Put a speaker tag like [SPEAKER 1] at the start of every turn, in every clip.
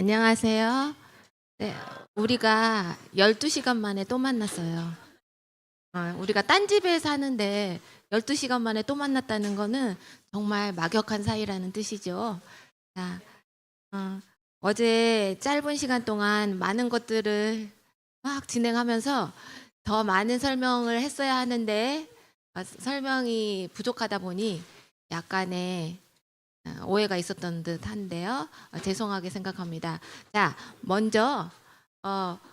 [SPEAKER 1] 안녕하세요. 네, 우리가 12시간 만에 또 만났어요. 우리가 딴 집에 사는데 12시간 만에 또 만났다는 거는 정말 막역한 사이라는 뜻이죠. 자, 어, 어제 짧은 시간 동안 많은 것들을 막 진행하면서 더 많은 설명을 했어야 하는데 설명이 부족하다 보니 약간의 오해가 있었던 듯한데요. 죄송하게 생각합니다. 자, 먼저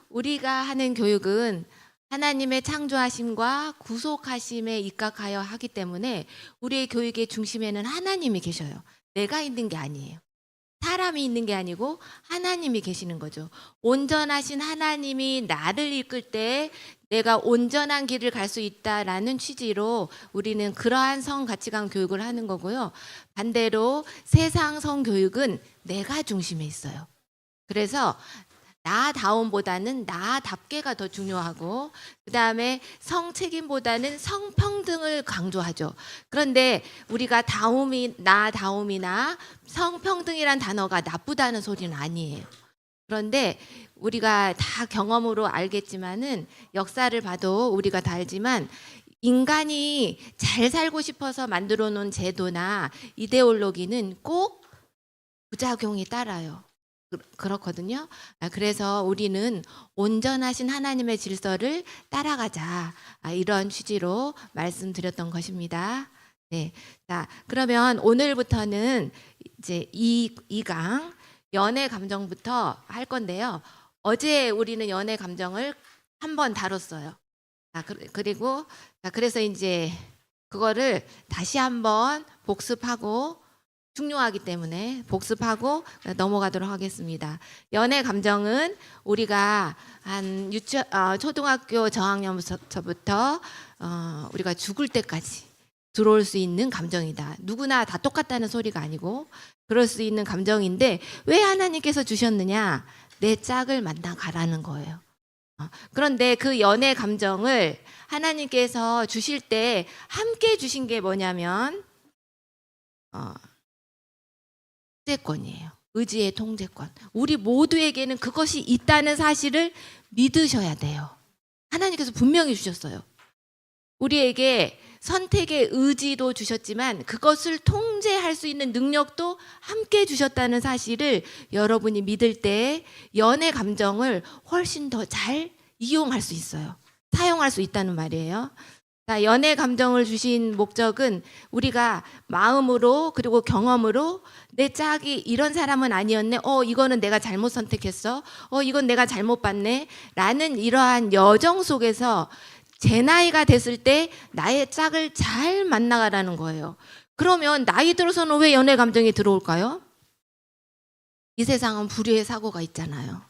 [SPEAKER 1] 우리가 하는 교육은 하나님의 창조하심과 구속하심에 입각하여 하기 때문에 우리의 교육의 중심에는 하나님이 계셔요. 내가 있는 게 아니에요. 사람이 있는 게 아니고 하나님이 계시는 거죠. 온전하신 하나님이 나를 이끌 때 내가 온전한 길을 갈 수 있다라는 취지로 우리는 그러한 성 가치관 교육을 하는 거고요. 반대로 세상 성 교육은 내가 중심에 있어요. 그래서 나다움보다는 나답게가 더 중요하고, 그 다음에 성책임보다는 성평등을 강조하죠. 그런데 우리가 나다움이나 성평등이란 단어가 나쁘다는 소리는 아니에요. 그런데 우리가 다 경험으로 알겠지만은, 역사를 봐도 우리가 다 알지만, 인간이 잘 살고 싶어서 만들어 놓은 제도나 이데올로기는 꼭 부작용이 따라요. 그렇거든요. 그래서 우리는 온전하신 하나님의 질서를 따라가자, 이런 취지로 말씀드렸던 것입니다. 네. 자, 그러면 오늘부터는 이제 2강 연애 감정부터 할 건데요. 어제 우리는 연애 감정을 한번 다뤘어요. 그리고 그래서 이제 그거를 다시 한번 복습하고, 중요하기 때문에 복습하고 넘어가도록 하겠습니다. 연애 감정은 우리가 한 초등학교 저학년부터 우리가 죽을 때까지 들어올 수 있는 감정이다. 누구나 다 똑같다는 소리가 아니고 그럴 수 있는 감정인데, 왜 하나님께서 주셨느냐? 내 짝을 만나 가라는 거예요. 그런데 그 연애 감정을 하나님께서 주실 때 함께 주신 게 뭐냐면 통제권이에요. 의지의 통제권. 우리 모두에게는 그것이 있다는 사실을 믿으셔야 돼요. 하나님께서 분명히 주셨어요. 우리에게 선택의 의지도 주셨지만 그것을 통제할 수 있는 능력도 함께 주셨다는 사실을 여러분이 믿을 때 연애 감정을 훨씬 더 잘 이용할 수 있어요. 사용할 수 있다는 말이에요. 연애 감정을 주신 목적은 우리가 마음으로 그리고 경험으로 내 짝이 이런 사람은 아니었네, 이거는 내가 잘못 선택했어, 이건 내가 잘못 봤네 라는 이러한 여정 속에서 제 나이가 됐을 때 나의 짝을 잘 만나가라는 거예요. 그러면 나이 들어서는 왜 연애 감정이 들어올까요? 이 세상은 불의의 사고가 있잖아요.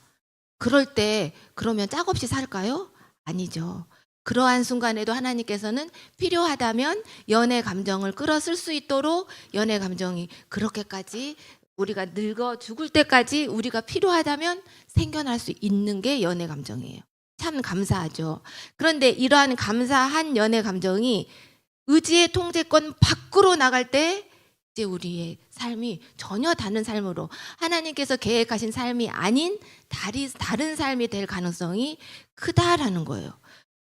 [SPEAKER 1] 그럴 때 그러면 짝 없이 살까요? 아니죠. 그러한 순간에도 하나님께서는 필요하다면 연애 감정을 끌어쓸 수 있도록, 연애 감정이 그렇게까지 우리가 늙어 죽을 때까지 우리가 필요하다면 생겨날 수 있는 게 연애 감정이에요. 참 감사하죠. 그런데 이러한 감사한 연애 감정이 의지의 통제권 밖으로 나갈 때 이제 우리의 삶이 전혀 다른 삶으로, 하나님께서 계획하신 삶이 아닌 다른 삶이 될 가능성이 크다라는 거예요.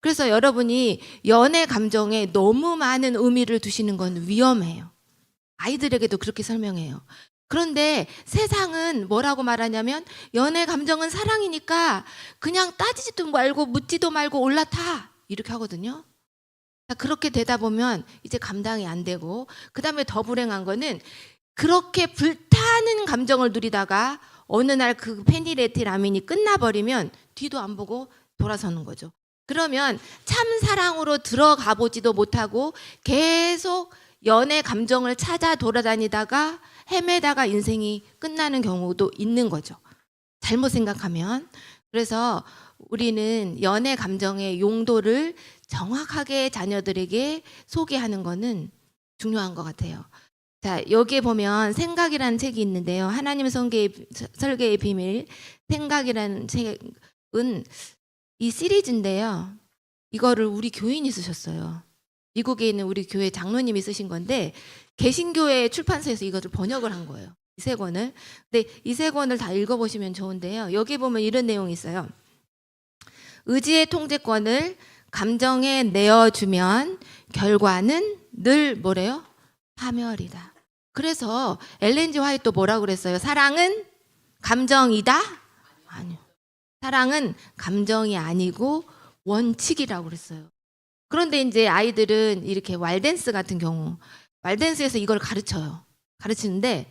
[SPEAKER 1] 그래서 여러분이 연애 감정에 너무 많은 의미를 두시는 건 위험해요. 아이들에게도 그렇게 설명해요. 그런데 세상은 뭐라고 말하냐면, 연애 감정은 사랑이니까 그냥 따지지도 말고 묻지도 말고 올라타, 이렇게 하거든요. 그렇게 되다 보면 이제 감당이 안 되고, 그 다음에 더 불행한 거는 그렇게 불타는 감정을 누리다가 어느 날 그 페니레티라민이 끝나버리면 뒤도 안 보고 돌아서는 거죠. 그러면 참 사랑으로 들어가 보지도 못하고 계속 연애 감정을 찾아 돌아다니다가 헤매다가 인생이 끝나는 경우도 있는 거죠. 잘못 생각하면. 그래서 우리는 연애 감정의 용도를 정확하게 자녀들에게 소개하는 거는 중요한 것 같아요. 자, 여기에 보면 생각이라는 책이 있는데요. 하나님 설계의 비밀, 생각이라는 책은 이 시리즈인데요. 이거를 우리 교인이 쓰셨어요. 미국에 있는 우리 교회 장로님이 쓰신 건데, 개신교회 출판사에서 이것을 번역을 한 거예요. 이 세 권을. 근데 이 세 권을 다 읽어보시면 좋은데요. 여기 보면 이런 내용이 있어요. 의지의 통제권을 감정에 내어주면 결과는 늘 뭐래요? 파멸이다. 그래서 엘렌 G 화이트 뭐라고 그랬어요? 사랑은 감정이다? 아니요. 사랑은 감정이 아니고 원칙이라고 그랬어요. 그런데 이제 아이들은 이렇게 왈댄스 같은 경우, 왈댄스에서 이걸 가르치는데,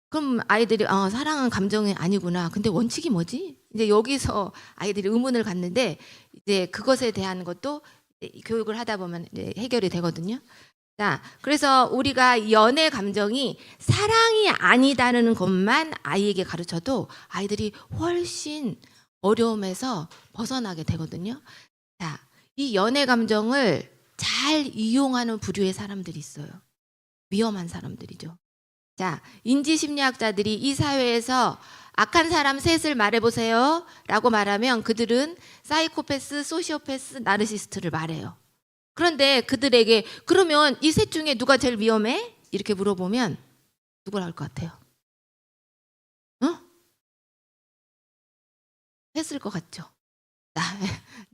[SPEAKER 1] 그럼 아이들이 사랑은 감정이 아니구나. 근데 원칙이 뭐지? 이제 여기서 아이들이 의문을 갖는데, 이제 그것에 대한 것도 교육을 하다 보면 이제 해결이 되거든요. 자, 그래서 우리가 연애 감정이 사랑이 아니다는 것만 아이에게 가르쳐도 아이들이 훨씬 어려움에서 벗어나게 되거든요. 자, 이 연애 감정을 잘 이용하는 부류의 사람들이 있어요. 위험한 사람들이죠. 자, 인지심리학자들이 이 사회에서 악한 사람 셋을 말해보세요 라고 말하면 그들은 사이코패스, 소시오패스, 나르시스트를 말해요. 그런데 그들에게 그러면 이 셋 중에 누가 제일 위험해? 이렇게 물어보면 누굴 알 것 같아요? 했을 것 같죠?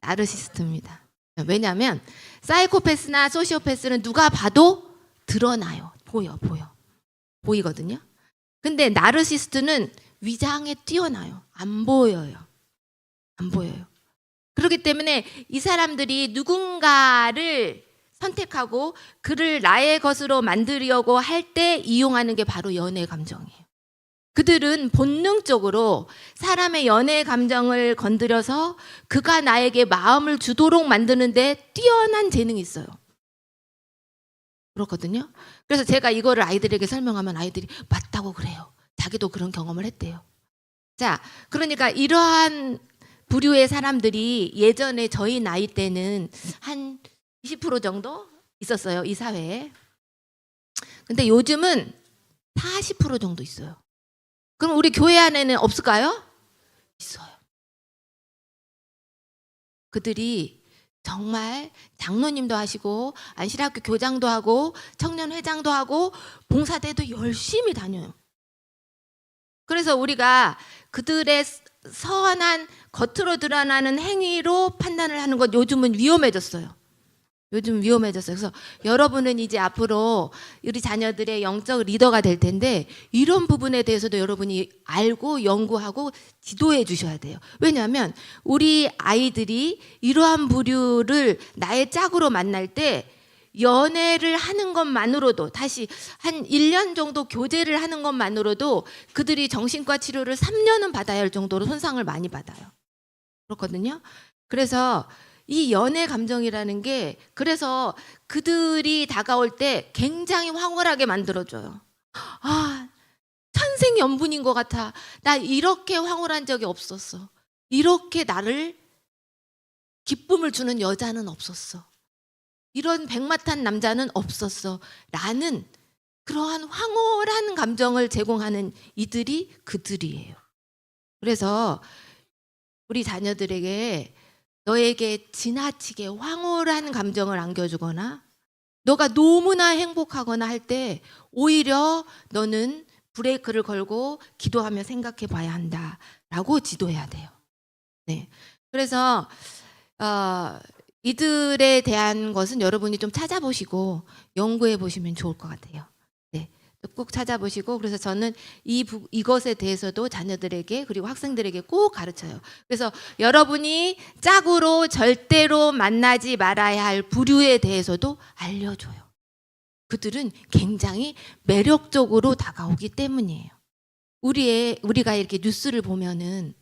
[SPEAKER 1] 나르시스트입니다. 왜냐하면 사이코패스나 소시오패스는 누가 봐도 드러나요. 보이거든요. 근데 나르시스트는 위장에 뛰어나요. 안 보여요. 그렇기 때문에 이 사람들이 누군가를 선택하고 그를 나의 것으로 만들려고 할 때 이용하는 게 바로 연애 감정이에요. 그들은 본능적으로 사람의 연애 감정을 건드려서 그가 나에게 마음을 주도록 만드는데 뛰어난 재능이 있어요. 그렇거든요. 그래서 제가 이거를 아이들에게 설명하면 아이들이 맞다고 그래요. 자기도 그런 경험을 했대요. 자, 그러니까 이러한 부류의 사람들이 예전에 저희 나이 때는 한 20% 정도 있었어요. 이 사회에. 근데 요즘은 40% 정도 있어요. 그럼 우리 교회 안에는 없을까요? 있어요. 그들이 정말 장로님도 하시고 안실학교 교장도 하고 청년회장도 하고 봉사대도 열심히 다녀요. 그래서 우리가 그들의 선한 겉으로 드러나는 행위로 판단을 하는 것 요즘은 위험해졌어요. 그래서 여러분은 이제 앞으로 우리 자녀들의 영적 리더가 될 텐데 이런 부분에 대해서도 여러분이 알고 연구하고 지도해 주셔야 돼요. 왜냐하면 우리 아이들이 이러한 부류를 나의 짝으로 만날 때 연애를 하는 것만으로도 다시 한 1년 정도 교제를 하는 것만으로도 그들이 정신과 치료를 3년은 받아야 할 정도로 손상을 많이 받아요. 그렇거든요. 그래서 이 연애 감정이라는 게 그래서 그들이 다가올 때 굉장히 황홀하게 만들어줘요. 천생연분인 것 같아. 나 이렇게 황홀한 적이 없었어. 이렇게 나를 기쁨을 주는 여자는 없었어. 이런 백마탄 남자는 없었어. 라는 그러한 황홀한 감정을 제공하는 이들이 그들이에요. 그래서 우리 자녀들에게 너에게 지나치게 황홀한 감정을 안겨주거나 너가 너무나 행복하거나 할 때 오히려 너는 브레이크를 걸고 기도하며 생각해 봐야 한다라고 지도해야 돼요. 네. 그래서 이들에 대한 것은 여러분이 좀 찾아보시고 연구해 보시면 좋을 것 같아요. 네. 꼭 찾아보시고 그래서 저는 이것에 대해서도 자녀들에게 그리고 학생들에게 꼭 가르쳐요. 그래서 여러분이 짝으로 절대로 만나지 말아야 할 부류에 대해서도 알려줘요. 그들은 굉장히 매력적으로 다가오기 때문이에요. 우리가 이렇게 뉴스를 보면은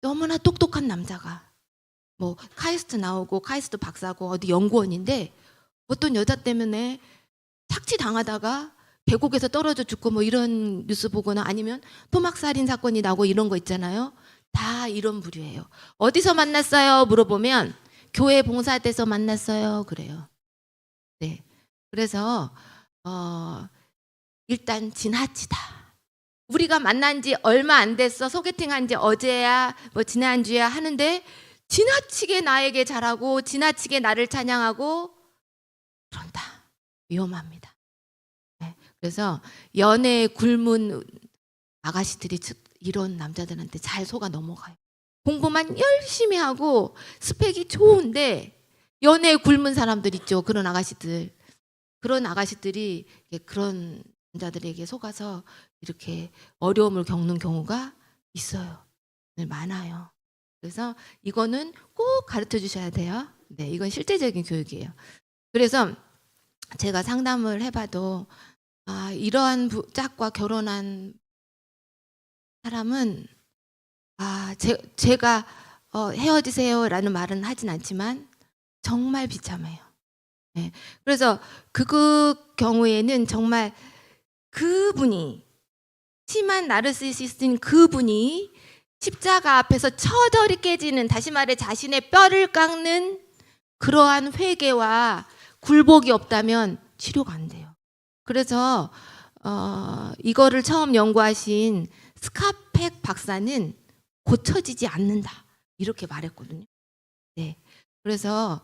[SPEAKER 1] 너무나 똑똑한 남자가 뭐 카이스트 나오고 카이스트 박사고 어디 연구원인데 어떤 여자 때문에 착취 당하다가 계곡에서 떨어져 죽고 뭐 이런 뉴스 보거나 아니면 토막살인 사건이 나고 이런 거 있잖아요. 다 이런 부류예요. 어디서 만났어요? 물어보면 교회 봉사대에서 만났어요. 그래요. 네. 그래서 일단 지나치다. 우리가 만난 지 얼마 안 됐어. 소개팅한 지 어제야 뭐 지난주야 하는데 지나치게 나에게 잘하고 지나치게 나를 찬양하고 그런다. 위험합니다. 네. 그래서 연애에 굶은 아가씨들이 이런 남자들한테 잘 속아 넘어가요. 공부만 열심히 하고 스펙이 좋은데 연애에 굶은 사람들 있죠. 그런 아가씨들. 그런 아가씨들이 그런 남자들에게 속아서 이렇게 어려움을 겪는 경우가 있어요. 많아요. 그래서 이거는 꼭 가르쳐 주셔야 돼요. 네, 이건 실제적인 교육이에요. 그래서 제가 상담을 해봐도 이러한 짝과 결혼한 사람은 제가 헤어지세요라는 말은 하진 않지만 정말 비참해요. 네. 그래서 그 경우에는 정말 그분이 심한 나르시시스트인 그분이 십자가 앞에서 처절히 깨지는, 다시 말해 자신의 뼈를 깎는 그러한 회개와 굴복이 없다면 치료가 안 돼요. 그래서 이거를 처음 연구하신 스카펙 박사는 고쳐지지 않는다 이렇게 말했거든요. 네. 그래서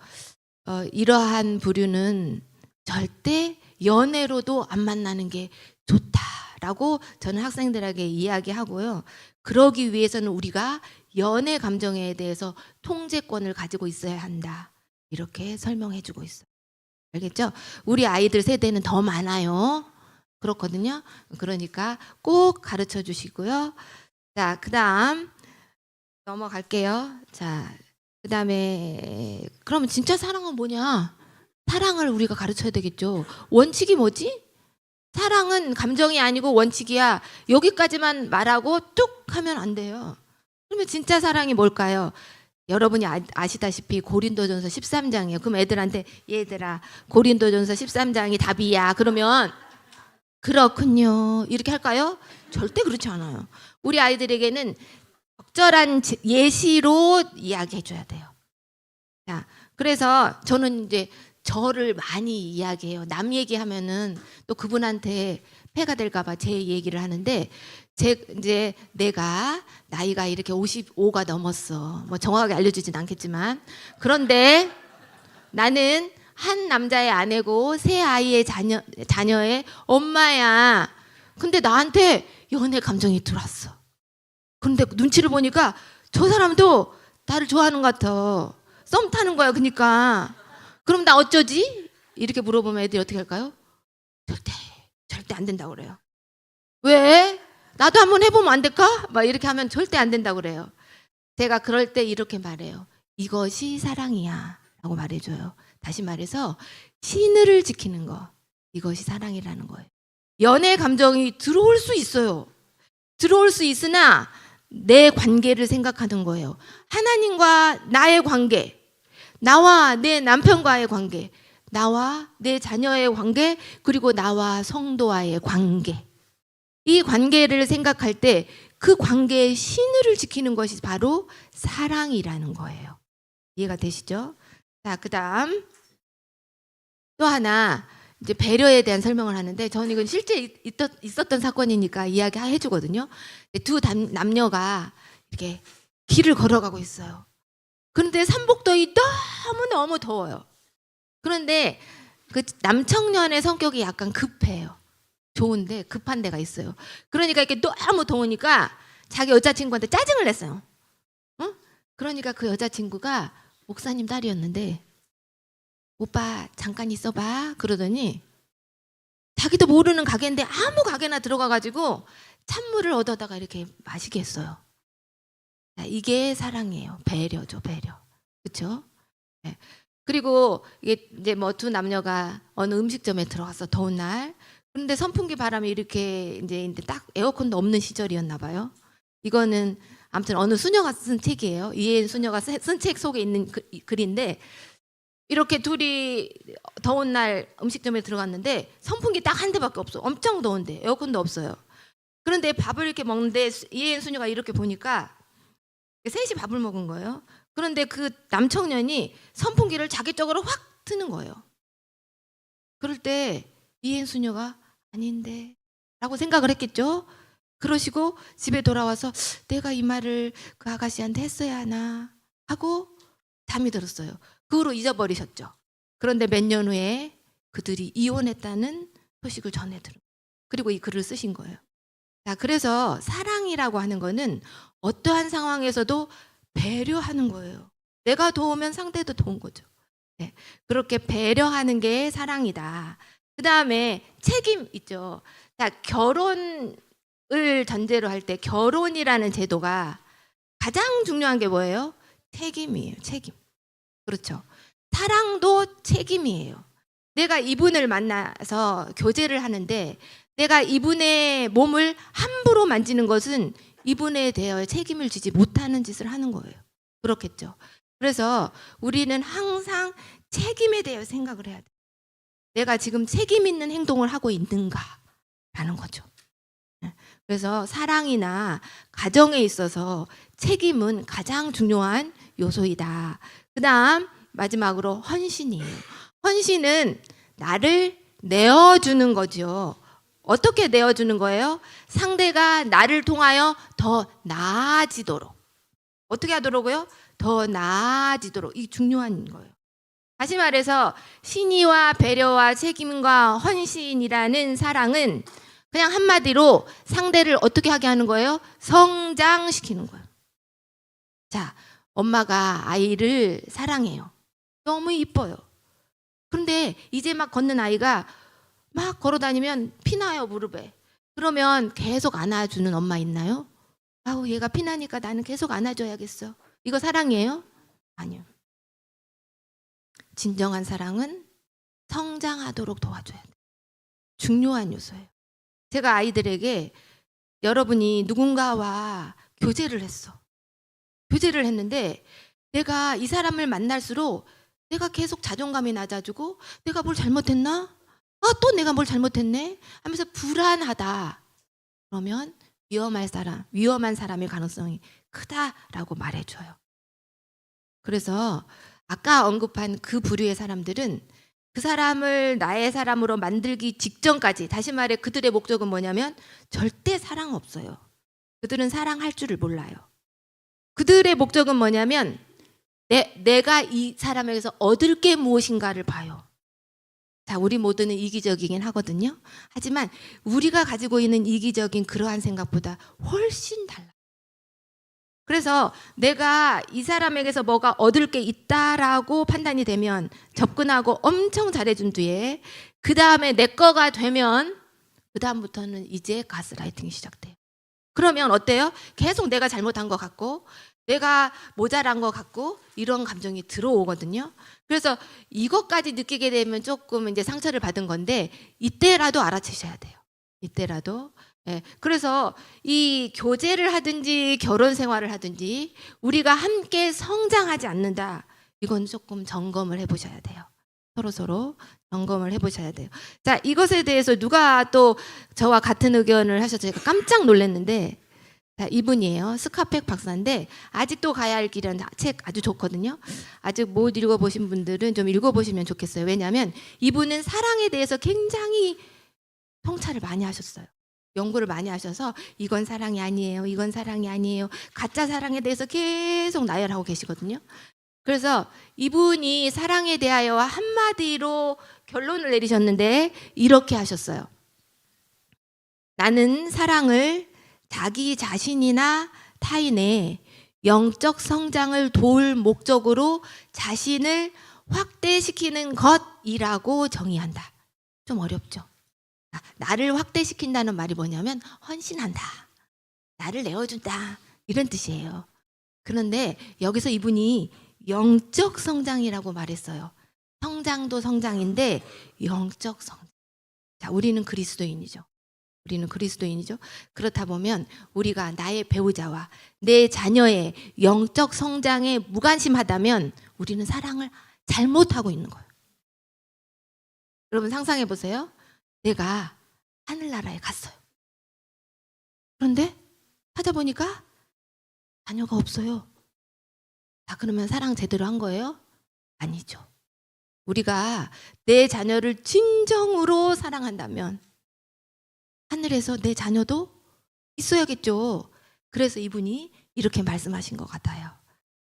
[SPEAKER 1] 이러한 부류는 절대 연애로도 안 만나는 게 좋다라고 저는 학생들에게 이야기하고요. 그러기 위해서는 우리가 연애 감정에 대해서 통제권을 가지고 있어야 한다. 이렇게 설명해주고 있어요. 알겠죠? 우리 아이들 세대는 더 많아요. 그렇거든요. 그러니까 꼭 가르쳐 주시고요. 자, 그다음 넘어갈게요. 자, 그다음에 그러면 진짜 사랑은 뭐냐? 사랑을 우리가 가르쳐야 되겠죠. 원칙이 뭐지? 사랑은 감정이 아니고 원칙이야. 여기까지만 말하고 뚝 하면 안 돼요. 그러면 진짜 사랑이 뭘까요? 여러분이 아시다시피 고린도전서 13장이에요. 그럼 애들한테 얘들아 고린도전서 13장이 답이야. 그러면 그렇군요. 이렇게 할까요? 절대 그렇지 않아요. 우리 아이들에게는 적절한 예시로 이야기해 줘야 돼요. 자, 그래서 저는 이제 저를 많이 이야기해요. 남 얘기하면은 또 그분한테 폐가 될까봐 제 얘기를 하는데, 이제 내가 나이가 이렇게 55가 넘었어. 뭐 정확하게 알려주진 않겠지만, 그런데 나는 한 남자의 아내고 세 아이의 자녀의 엄마야. 근데 나한테 연애 감정이 들어왔어. 그런데 눈치를 보니까 저 사람도 나를 좋아하는 것 같아. 썸 타는 거야. 그러니까 그럼 나 어쩌지? 이렇게 물어보면 애들이 어떻게 할까요? 절대 안 된다고 그래요. 왜? 나도 한번 해보면 안 될까? 막 이렇게 하면 절대 안 된다고 그래요. 제가 그럴 때 이렇게 말해요. 이것이 사랑이야 라고 말해줘요. 다시 말해서 신의를 지키는 거, 이것이 사랑이라는 거예요. 연애 감정이 들어올 수 있어요. 들어올 수 있으나 내 관계를 생각하는 거예요. 하나님과 나의 관계, 나와 내 남편과의 관계, 나와 내 자녀의 관계, 그리고 나와 성도와의 관계. 이 관계를 생각할 때 그 관계의 신의를 지키는 것이 바로 사랑이라는 거예요. 이해가 되시죠? 자, 그다음 또 하나 이제 배려에 대한 설명을 하는데, 저는 이건 실제 있었던 사건이니까 이야기해 주거든요. 두 남녀가 이렇게 길을 걸어가고 있어요. 그런데 삼복더위 너무너무 더워요. 그런데 그 남청년의 성격이 약간 급해요. 좋은데 급한 데가 있어요. 그러니까 이렇게 너무 더우니까 자기 여자친구한테 짜증을 냈어요. 그러니까 그 여자친구가 목사님 딸이었는데, 오빠 잠깐 있어봐 그러더니 자기도 모르는 가게인데 아무 가게나 들어가가지고 찬물을 얻어다가 이렇게 마시게 했어요. 이게 사랑이에요. 배려죠, 배려. 그렇죠? 네. 그리고 이게 이제 뭐 두 남녀가 어느 음식점에 들어갔어, 더운 날. 그런데 선풍기 바람이 이렇게 이제 딱 에어컨도 없는 시절이었나 봐요. 이거는 아무튼 어느 수녀가 쓴 책이에요. 이혜인 수녀가 쓴 책 속에 있는 글인데, 이렇게 둘이 더운 날 음식점에 들어갔는데 선풍기 딱 한 대밖에 없어. 엄청 더운데 에어컨도 없어요. 그런데 밥을 이렇게 먹는데 이혜인 수녀가 이렇게 보니까 셋이 밥을 먹은 거예요. 그런데 그 남청년이 선풍기를 자기 쪽으로 확 트는 거예요. 그럴 때 이혜인 수녀가 아닌데 라고 생각을 했겠죠. 그러시고 집에 돌아와서 내가 이 말을 그 아가씨한테 했어야 하나 하고 잠이 들었어요. 그 후로 잊어버리셨죠. 그런데 몇 년 후에 그들이 이혼했다는 소식을 전해 들어요. 그리고 이 글을 쓰신 거예요. 자, 그래서 사랑이라고 하는 거는 어떠한 상황에서도 배려하는 거예요. 내가 도우면 상대도 도운 거죠. 네, 그렇게 배려하는 게 사랑이다. 그 다음에 책임 있죠. 자, 결혼을 전제로 할 때 결혼이라는 제도가 가장 중요한 게 뭐예요? 책임이에요. 책임. 그렇죠. 사랑도 책임이에요. 내가 이분을 만나서 교제를 하는데 내가 이분의 몸을 함부로 만지는 것은 이분에 대하여 책임을 지지 못하는 짓을 하는 거예요. 그렇겠죠. 그래서 우리는 항상 책임에 대해 생각을 해야 돼. 내가 지금 책임 있는 행동을 하고 있는가라는 거죠. 그래서 사랑이나 가정에 있어서 책임은 가장 중요한 요소이다. 그 다음 마지막으로 헌신이에요. 헌신은 나를 내어주는 거죠. 어떻게 내어주는 거예요? 상대가 나를 통하여 더 나아지도록. 어떻게 하도록요? 더 나아지도록. 이게 중요한 거예요. 다시 말해서 신의와 배려와 책임과 헌신이라는 사랑은 그냥 한마디로 상대를 어떻게 하게 하는 거예요? 성장시키는 거예요. 자, 엄마가 아이를 사랑해요. 너무 이뻐요. 그런데 이제 막 걷는 아이가 막 걸어다니면 피나요, 무릎에. 그러면 계속 안아주는 엄마 있나요? 아우, 얘가 피나니까 나는 계속 안아줘야겠어. 이거 사랑이에요? 아니요. 진정한 사랑은 성장하도록 도와줘야 돼요. 중요한 요소예요. 제가 아이들에게 여러분이 누군가와 교제를 했어. 교제를 했는데 내가 이 사람을 만날수록 내가 계속 자존감이 낮아지고 내가 뭘 잘못했나? 또 내가 뭘 잘못했네? 하면서 불안하다. 그러면 위험한 사람의 가능성이 크다라고 말해줘요. 그래서 아까 언급한 그 부류의 사람들은 그 사람을 나의 사람으로 만들기 직전까지, 다시 말해 그들의 목적은 뭐냐면 절대 사랑 없어요. 그들은 사랑할 줄을 몰라요. 그들의 목적은 뭐냐면 내가 이 사람에게서 얻을 게 무엇인가를 봐요. 자, 우리 모두는 이기적이긴 하거든요. 하지만 우리가 가지고 있는 이기적인 그러한 생각보다 훨씬 달라요. 그래서 내가 이 사람에게서 뭐가 얻을 게 있다라고 판단이 되면 접근하고 엄청 잘해준 뒤에 그 다음에 내 거가 되면 그 다음부터는 이제 가스라이팅이 시작돼요. 그러면 어때요? 계속 내가 잘못한 것 같고 내가 모자란 것 같고 이런 감정이 들어오거든요. 그래서 이것까지 느끼게 되면 조금 이제 상처를 받은 건데 이때라도 알아채셔야 돼요. 이때라도. 예, 그래서 이 교제를 하든지 결혼 생활을 하든지 우리가 함께 성장하지 않는다. 이건 조금 점검을 해보셔야 돼요. 서로 점검을 해보셔야 돼요. 자, 이것에 대해서 누가 또 저와 같은 의견을 하셔서 제가 깜짝 놀랐는데, 자, 이분이에요. 스카펙 박사인데 아직도 가야 할 길은 책 아주 좋거든요. 아직 못 읽어보신 분들은 좀 읽어보시면 좋겠어요. 왜냐하면 이분은 사랑에 대해서 굉장히 통찰을 많이 하셨어요. 연구를 많이 하셔서 이건 사랑이 아니에요. 이건 사랑이 아니에요. 가짜 사랑에 대해서 계속 나열하고 계시거든요. 그래서 이분이 사랑에 대하여 한마디로 결론을 내리셨는데 이렇게 하셨어요. 나는 사랑을 자기 자신이나 타인의 영적 성장을 도울 목적으로 자신을 확대시키는 것이라고 정의한다. 좀 어렵죠? 나를 확대시킨다는 말이 뭐냐면 헌신한다. 나를 내어준다. 이런 뜻이에요. 그런데 여기서 이분이 영적 성장이라고 말했어요. 성장도 성장인데 영적 성장. 자, 우리는 그리스도인이죠. 그렇다 보면 우리가 나의 배우자와 내 자녀의 영적 성장에 무관심하다면 우리는 사랑을 잘못하고 있는 거예요. 여러분 상상해 보세요. 내가 하늘나라에 갔어요. 그런데 찾아보니까 자녀가 없어요. 자, 그러면 사랑 제대로 한 거예요? 아니죠. 우리가 내 자녀를 진정으로 사랑한다면 하늘에서 내 자녀도 있어야겠죠. 그래서 이분이 이렇게 말씀하신 것 같아요.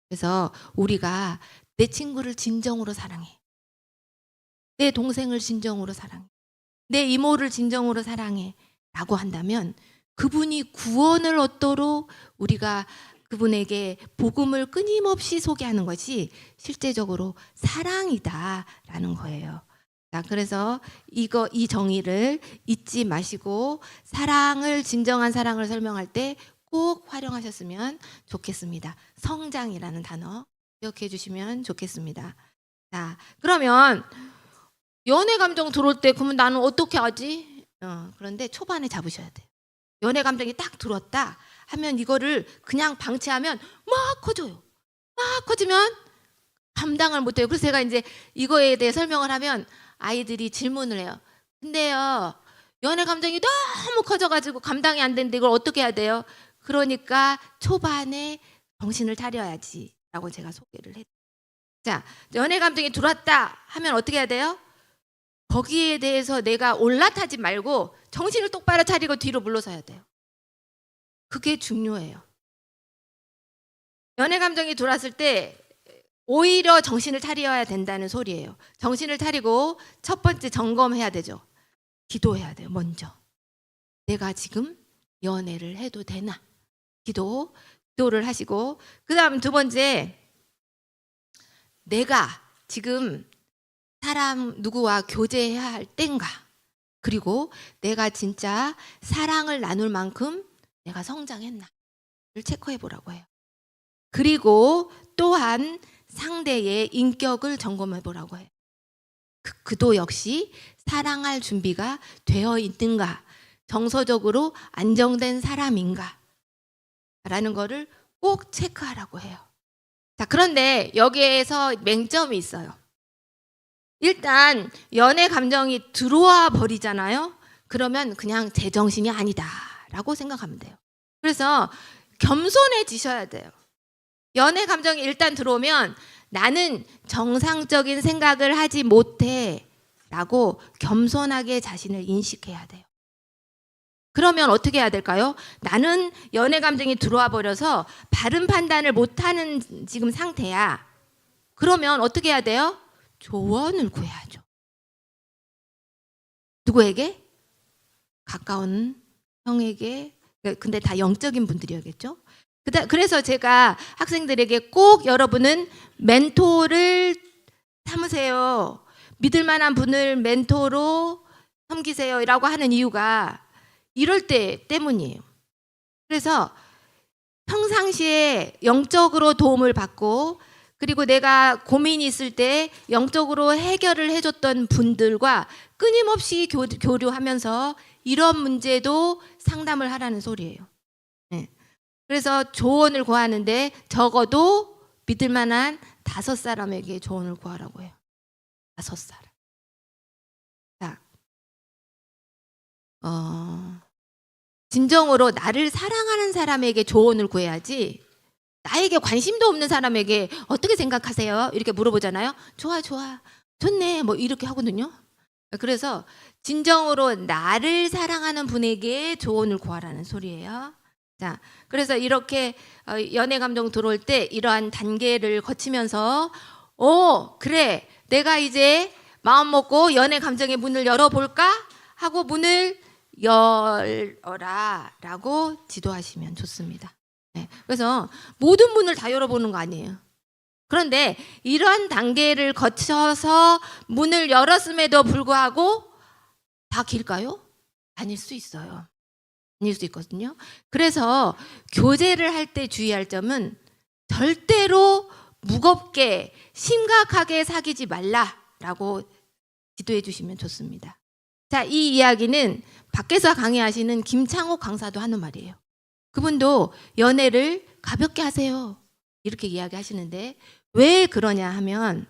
[SPEAKER 1] 그래서 우리가 내 친구를 진정으로 사랑해. 내 동생을 진정으로 사랑해. 내 이모를 진정으로 사랑해. 라고 한다면 그분이 구원을 얻도록 우리가 그분에게 복음을 끊임없이 소개하는 것이 실제적으로 사랑이다라는 거예요. 자, 그래서 이 정의를 잊지 마시고 진정한 사랑을 설명할 때 꼭 활용하셨으면 좋겠습니다. 성장이라는 단어 기억해 주시면 좋겠습니다. 자, 그러면 연애 감정 들어올 때 그러면 나는 어떻게 하지? 그런데 초반에 잡으셔야 돼요. 연애 감정이 딱 들어왔다 하면 이거를 그냥 방치하면 막 커져요. 막 커지면 감당을 못해요. 그래서 제가 이제 이거에 대해 설명을 하면 아이들이 질문을 해요. 근데요, 연애 감정이 너무 커져가지고 감당이 안 되는데 이걸 어떻게 해야 돼요? 그러니까 초반에 정신을 차려야지 라고 제가 소개를 했죠. 자, 연애 감정이 들어왔다 하면 어떻게 해야 돼요? 거기에 대해서 내가 올라타지 말고 정신을 똑바로 차리고 뒤로 물러서야 돼요. 그게 중요해요. 연애 감정이 들어왔을 때 오히려 정신을 차려야 된다는 소리예요. 정신을 차리고 첫 번째 점검해야 되죠. 기도해야 돼요. 먼저 내가 지금 연애를 해도 되나? 기도를 하시고, 그 다음 두 번째, 내가 지금 사람 누구와 교제해야 할 땐가, 그리고 내가 진짜 사랑을 나눌 만큼 내가 성장했나를 체크해 보라고 해요. 그리고 또한 상대의 인격을 점검해 보라고 해요. 그도 역시 사랑할 준비가 되어 있는가, 정서적으로 안정된 사람인가 라는 거를 꼭 체크하라고 해요. 자, 그런데 여기에서 맹점이 있어요. 일단 연애 감정이 들어와 버리잖아요. 그러면 그냥 제정신이 아니다라고 생각하면 돼요. 그래서 겸손해지셔야 돼요. 연애 감정이 일단 들어오면 나는 정상적인 생각을 하지 못해 라고 겸손하게 자신을 인식해야 돼요. 그러면 어떻게 해야 될까요? 나는 연애 감정이 들어와 버려서 바른 판단을 못하는 지금 상태야. 그러면 어떻게 해야 돼요? 조언을 구해야죠. 누구에게? 가까운 형에게. 근데 다 영적인 분들이었겠죠. 그래서 제가 학생들에게 꼭 여러분은 멘토를 삼으세요. 믿을 만한 분을 멘토로 섬기세요 라고 하는 이유가 이럴 때 때문이에요. 그래서 평상시에 영적으로 도움을 받고, 그리고 내가 고민이 있을 때 영적으로 해결을 해줬던 분들과 끊임없이 교류하면서 이런 문제도 상담을 하라는 소리예요. 네. 그래서 조언을 구하는데 적어도 믿을 만한 5사람에게 조언을 구하라고 해요. 5사람. 자, 진정으로 나를 사랑하는 사람에게 조언을 구해야지, 나에게 관심도 없는 사람에게 어떻게 생각하세요? 이렇게 물어보잖아요. 좋아, 좋네, 뭐 이렇게 하거든요. 그래서 진정으로 나를 사랑하는 분에게 조언을 구하라는 소리예요. 자, 그래서 이렇게 연애 감정 들어올 때 이러한 단계를 거치면서 그래, 내가 이제 마음 먹고 연애 감정의 문을 열어볼까? 하고 문을 열어라 라고 지도하시면 좋습니다. 네, 그래서 모든 문을 다 열어보는 거 아니에요. 그런데 이런 단계를 거쳐서 문을 열었음에도 불구하고 다 길까요? 아닐 수 있어요. 아닐 수 있거든요. 그래서 교제를 할 때 주의할 점은 절대로 무겁게 심각하게 사귀지 말라라고 지도해 주시면 좋습니다. 자, 이 이야기는 밖에서 강의하시는 김창옥 강사도 하는 말이에요. 그분도 연애를 가볍게 하세요 이렇게 이야기하시는데, 왜 그러냐 하면,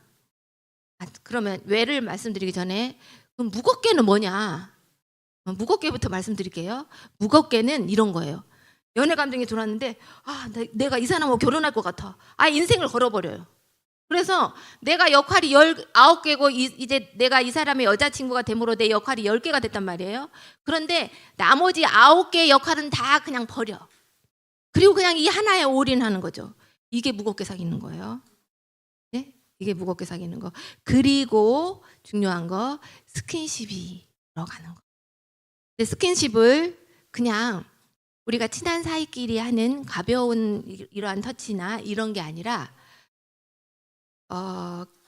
[SPEAKER 1] 그러면 왜를 말씀드리기 전에 그럼 무겁게는 뭐냐? 무겁게부터 말씀드릴게요. 무겁게는 이런 거예요. 연애 감정이 들어왔는데 내가 이 사람하고 결혼할 것 같아. 인생을 걸어버려요. 그래서 내가 역할이 19개고 이제 내가 이 사람의 여자친구가 됨으로 내 역할이 10개가 됐단 말이에요. 그런데 나머지 9개의 역할은 다 그냥 버려. 그리고 그냥 이 하나에 올인하는 거죠. 이게 무겁게 사귀는 거예요. 네? 이게 무겁게 사귀는 거. 그리고 중요한 거 스킨십이 들어가는 거. 근데 스킨십을 그냥 우리가 친한 사이끼리 하는 가벼운 이러한 터치나 이런 게 아니라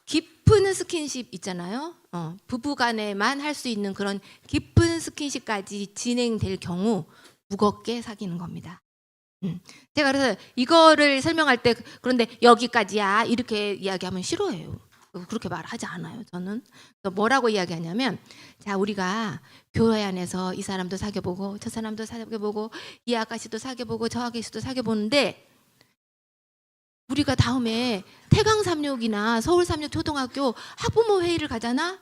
[SPEAKER 1] 깊은 스킨십 있잖아요. 부부간에만 할 수 있는 그런 깊은 스킨십까지 진행될 경우 무겁게 사귀는 겁니다. 제가 그래서 이거를 설명할 때 그런데 여기까지야 이렇게 이야기하면 싫어해요. 그렇게 말하지 않아요. 저는 뭐라고 이야기하냐면, 자, 우리가 교회 안에서 이 사람도 사귀어보고 저 사람도 사귀어보고 이 아가씨도 사귀어보고 저 아가씨도 사귀어보는데 우리가 다음에 태강삼육이나 서울삼육초등학교 학부모 회의를 가잖아.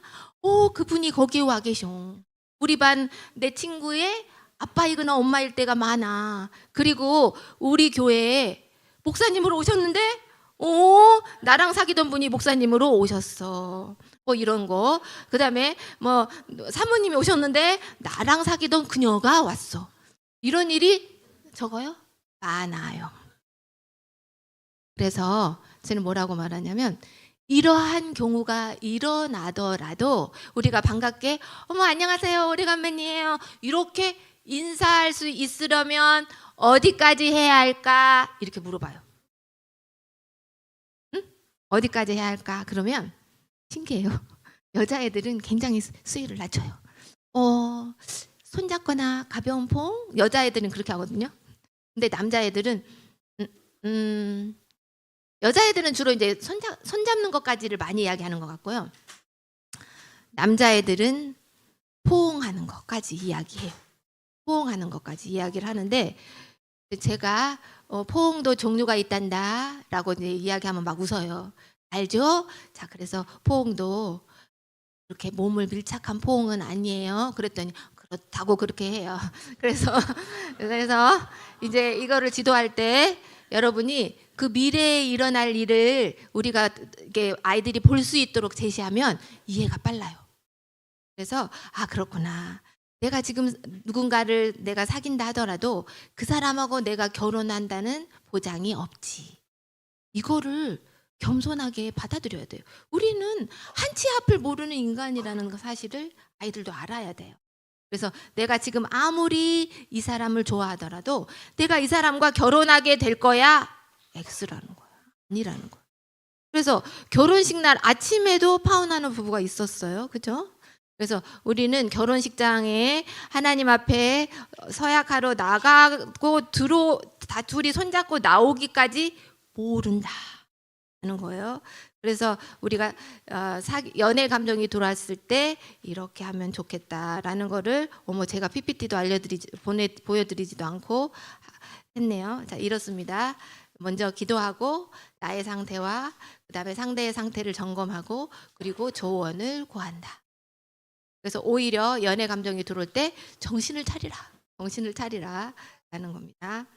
[SPEAKER 1] 그분이 거기에 와 계셔. 우리 반 내 친구의 아빠이거나 엄마일 때가 많아. 그리고 우리 교회에 목사님으로 오셨는데 나랑 사귀던 분이 목사님으로 오셨어. 뭐 이런 거. 그다음에 뭐 사모님이 오셨는데 나랑 사귀던 그녀가 왔어. 이런 일이 적어요? 많아요. 그래서 저는 뭐라고 말하냐면, 이러한 경우가 일어나더라도 우리가 반갑게 어머 안녕하세요 오래간만이에요 이렇게 인사할 수 있으려면 어디까지 해야 할까 이렇게 물어봐요. 응? 어디까지 해야 할까? 그러면 신기해요. 여자애들은 굉장히 수위를 낮춰요. 손잡거나 가벼운 포옹, 여자애들은 그렇게 하거든요. 근데 남자애들은 여자애들은 주로 이제 손잡는 것까지를 많이 이야기하는 것 같고요. 남자애들은 포옹하는 것까지 이야기해요. 포옹하는 것까지 이야기를 하는데, 제가 포옹도 종류가 있단다라고 이제 이야기하면 막 웃어요. 알죠? 자, 그래서 포옹도 이렇게 몸을 밀착한 포옹은 아니에요. 그랬더니 그렇다고 그렇게 해요. 그래서 이제 이거를 지도할 때 여러분이 그 미래에 일어날 일을 우리가 이게 아이들이 볼 수 있도록 제시하면 이해가 빨라요. 그래서 그렇구나. 내가 지금 누군가를 내가 사귄다 하더라도 그 사람하고 내가 결혼한다는 보장이 없지. 이거를 겸손하게 받아들여야 돼요. 우리는 한 치 앞을 모르는 인간이라는 사실을 아이들도 알아야 돼요. 그래서 내가 지금 아무리 이 사람을 좋아하더라도 내가 이 사람과 결혼하게 될 거야 X라는 거야. 아니라는 거야. 그래서 결혼식 날 아침에도 파혼하는 부부가 있었어요. 그죠? 그래서 우리는 결혼식장에 하나님 앞에 서약하러 나가고 다 둘이 손잡고 나오기까지 모른다 하는 거예요. 그래서 우리가 연애 감정이 들어왔을 때 이렇게 하면 좋겠다라는 거를 제가 PPT도 보여드리지도 않고 했네요. 자, 이렇습니다. 먼저 기도하고 나의 상태와 그다음에 상대의 상태를 점검하고 그리고 조언을 구한다. 그래서 오히려 연애 감정이 들어올 때 정신을 차리라 라는 겁니다.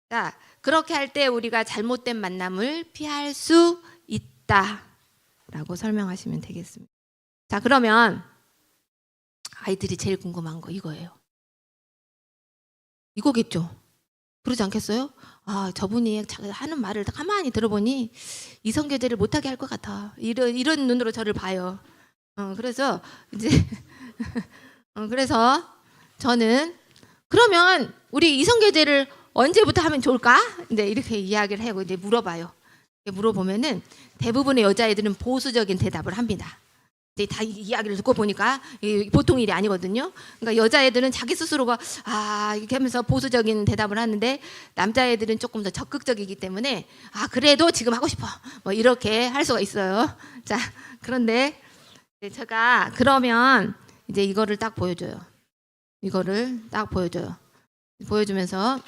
[SPEAKER 1] 자, 그렇게 할 때 우리가 잘못된 만남을 피할 수 있다라고 설명하시면 되겠습니다. 자, 그러면 아이들이 제일 궁금한 거 이거예요. 이거겠죠? 그러지 않겠어요? 저분이 하는 말을 가만히 들어보니 이성교제를 못하게 할 것 같아. 이런 눈으로 저를 봐요. 그래서 이제 그래서 저는 그러면 우리 이성교제를 언제부터 하면 좋을까? 이제 이렇게 이야기를 하고 이제 물어봐요. 물어보면은 대부분의 여자애들은 보수적인 대답을 합니다. 이제 다 이야기를 듣고 보니까 보통 일이 아니거든요. 그러니까 여자애들은 자기 스스로가 이렇게 하면서 보수적인 대답을 하는데 남자애들은 조금 더 적극적이기 때문에 그래도 지금 하고 싶어 뭐 이렇게 할 수가 있어요. 자, 그런데 제가 그러면 이제 이거를 딱 보여줘요. 보여주면서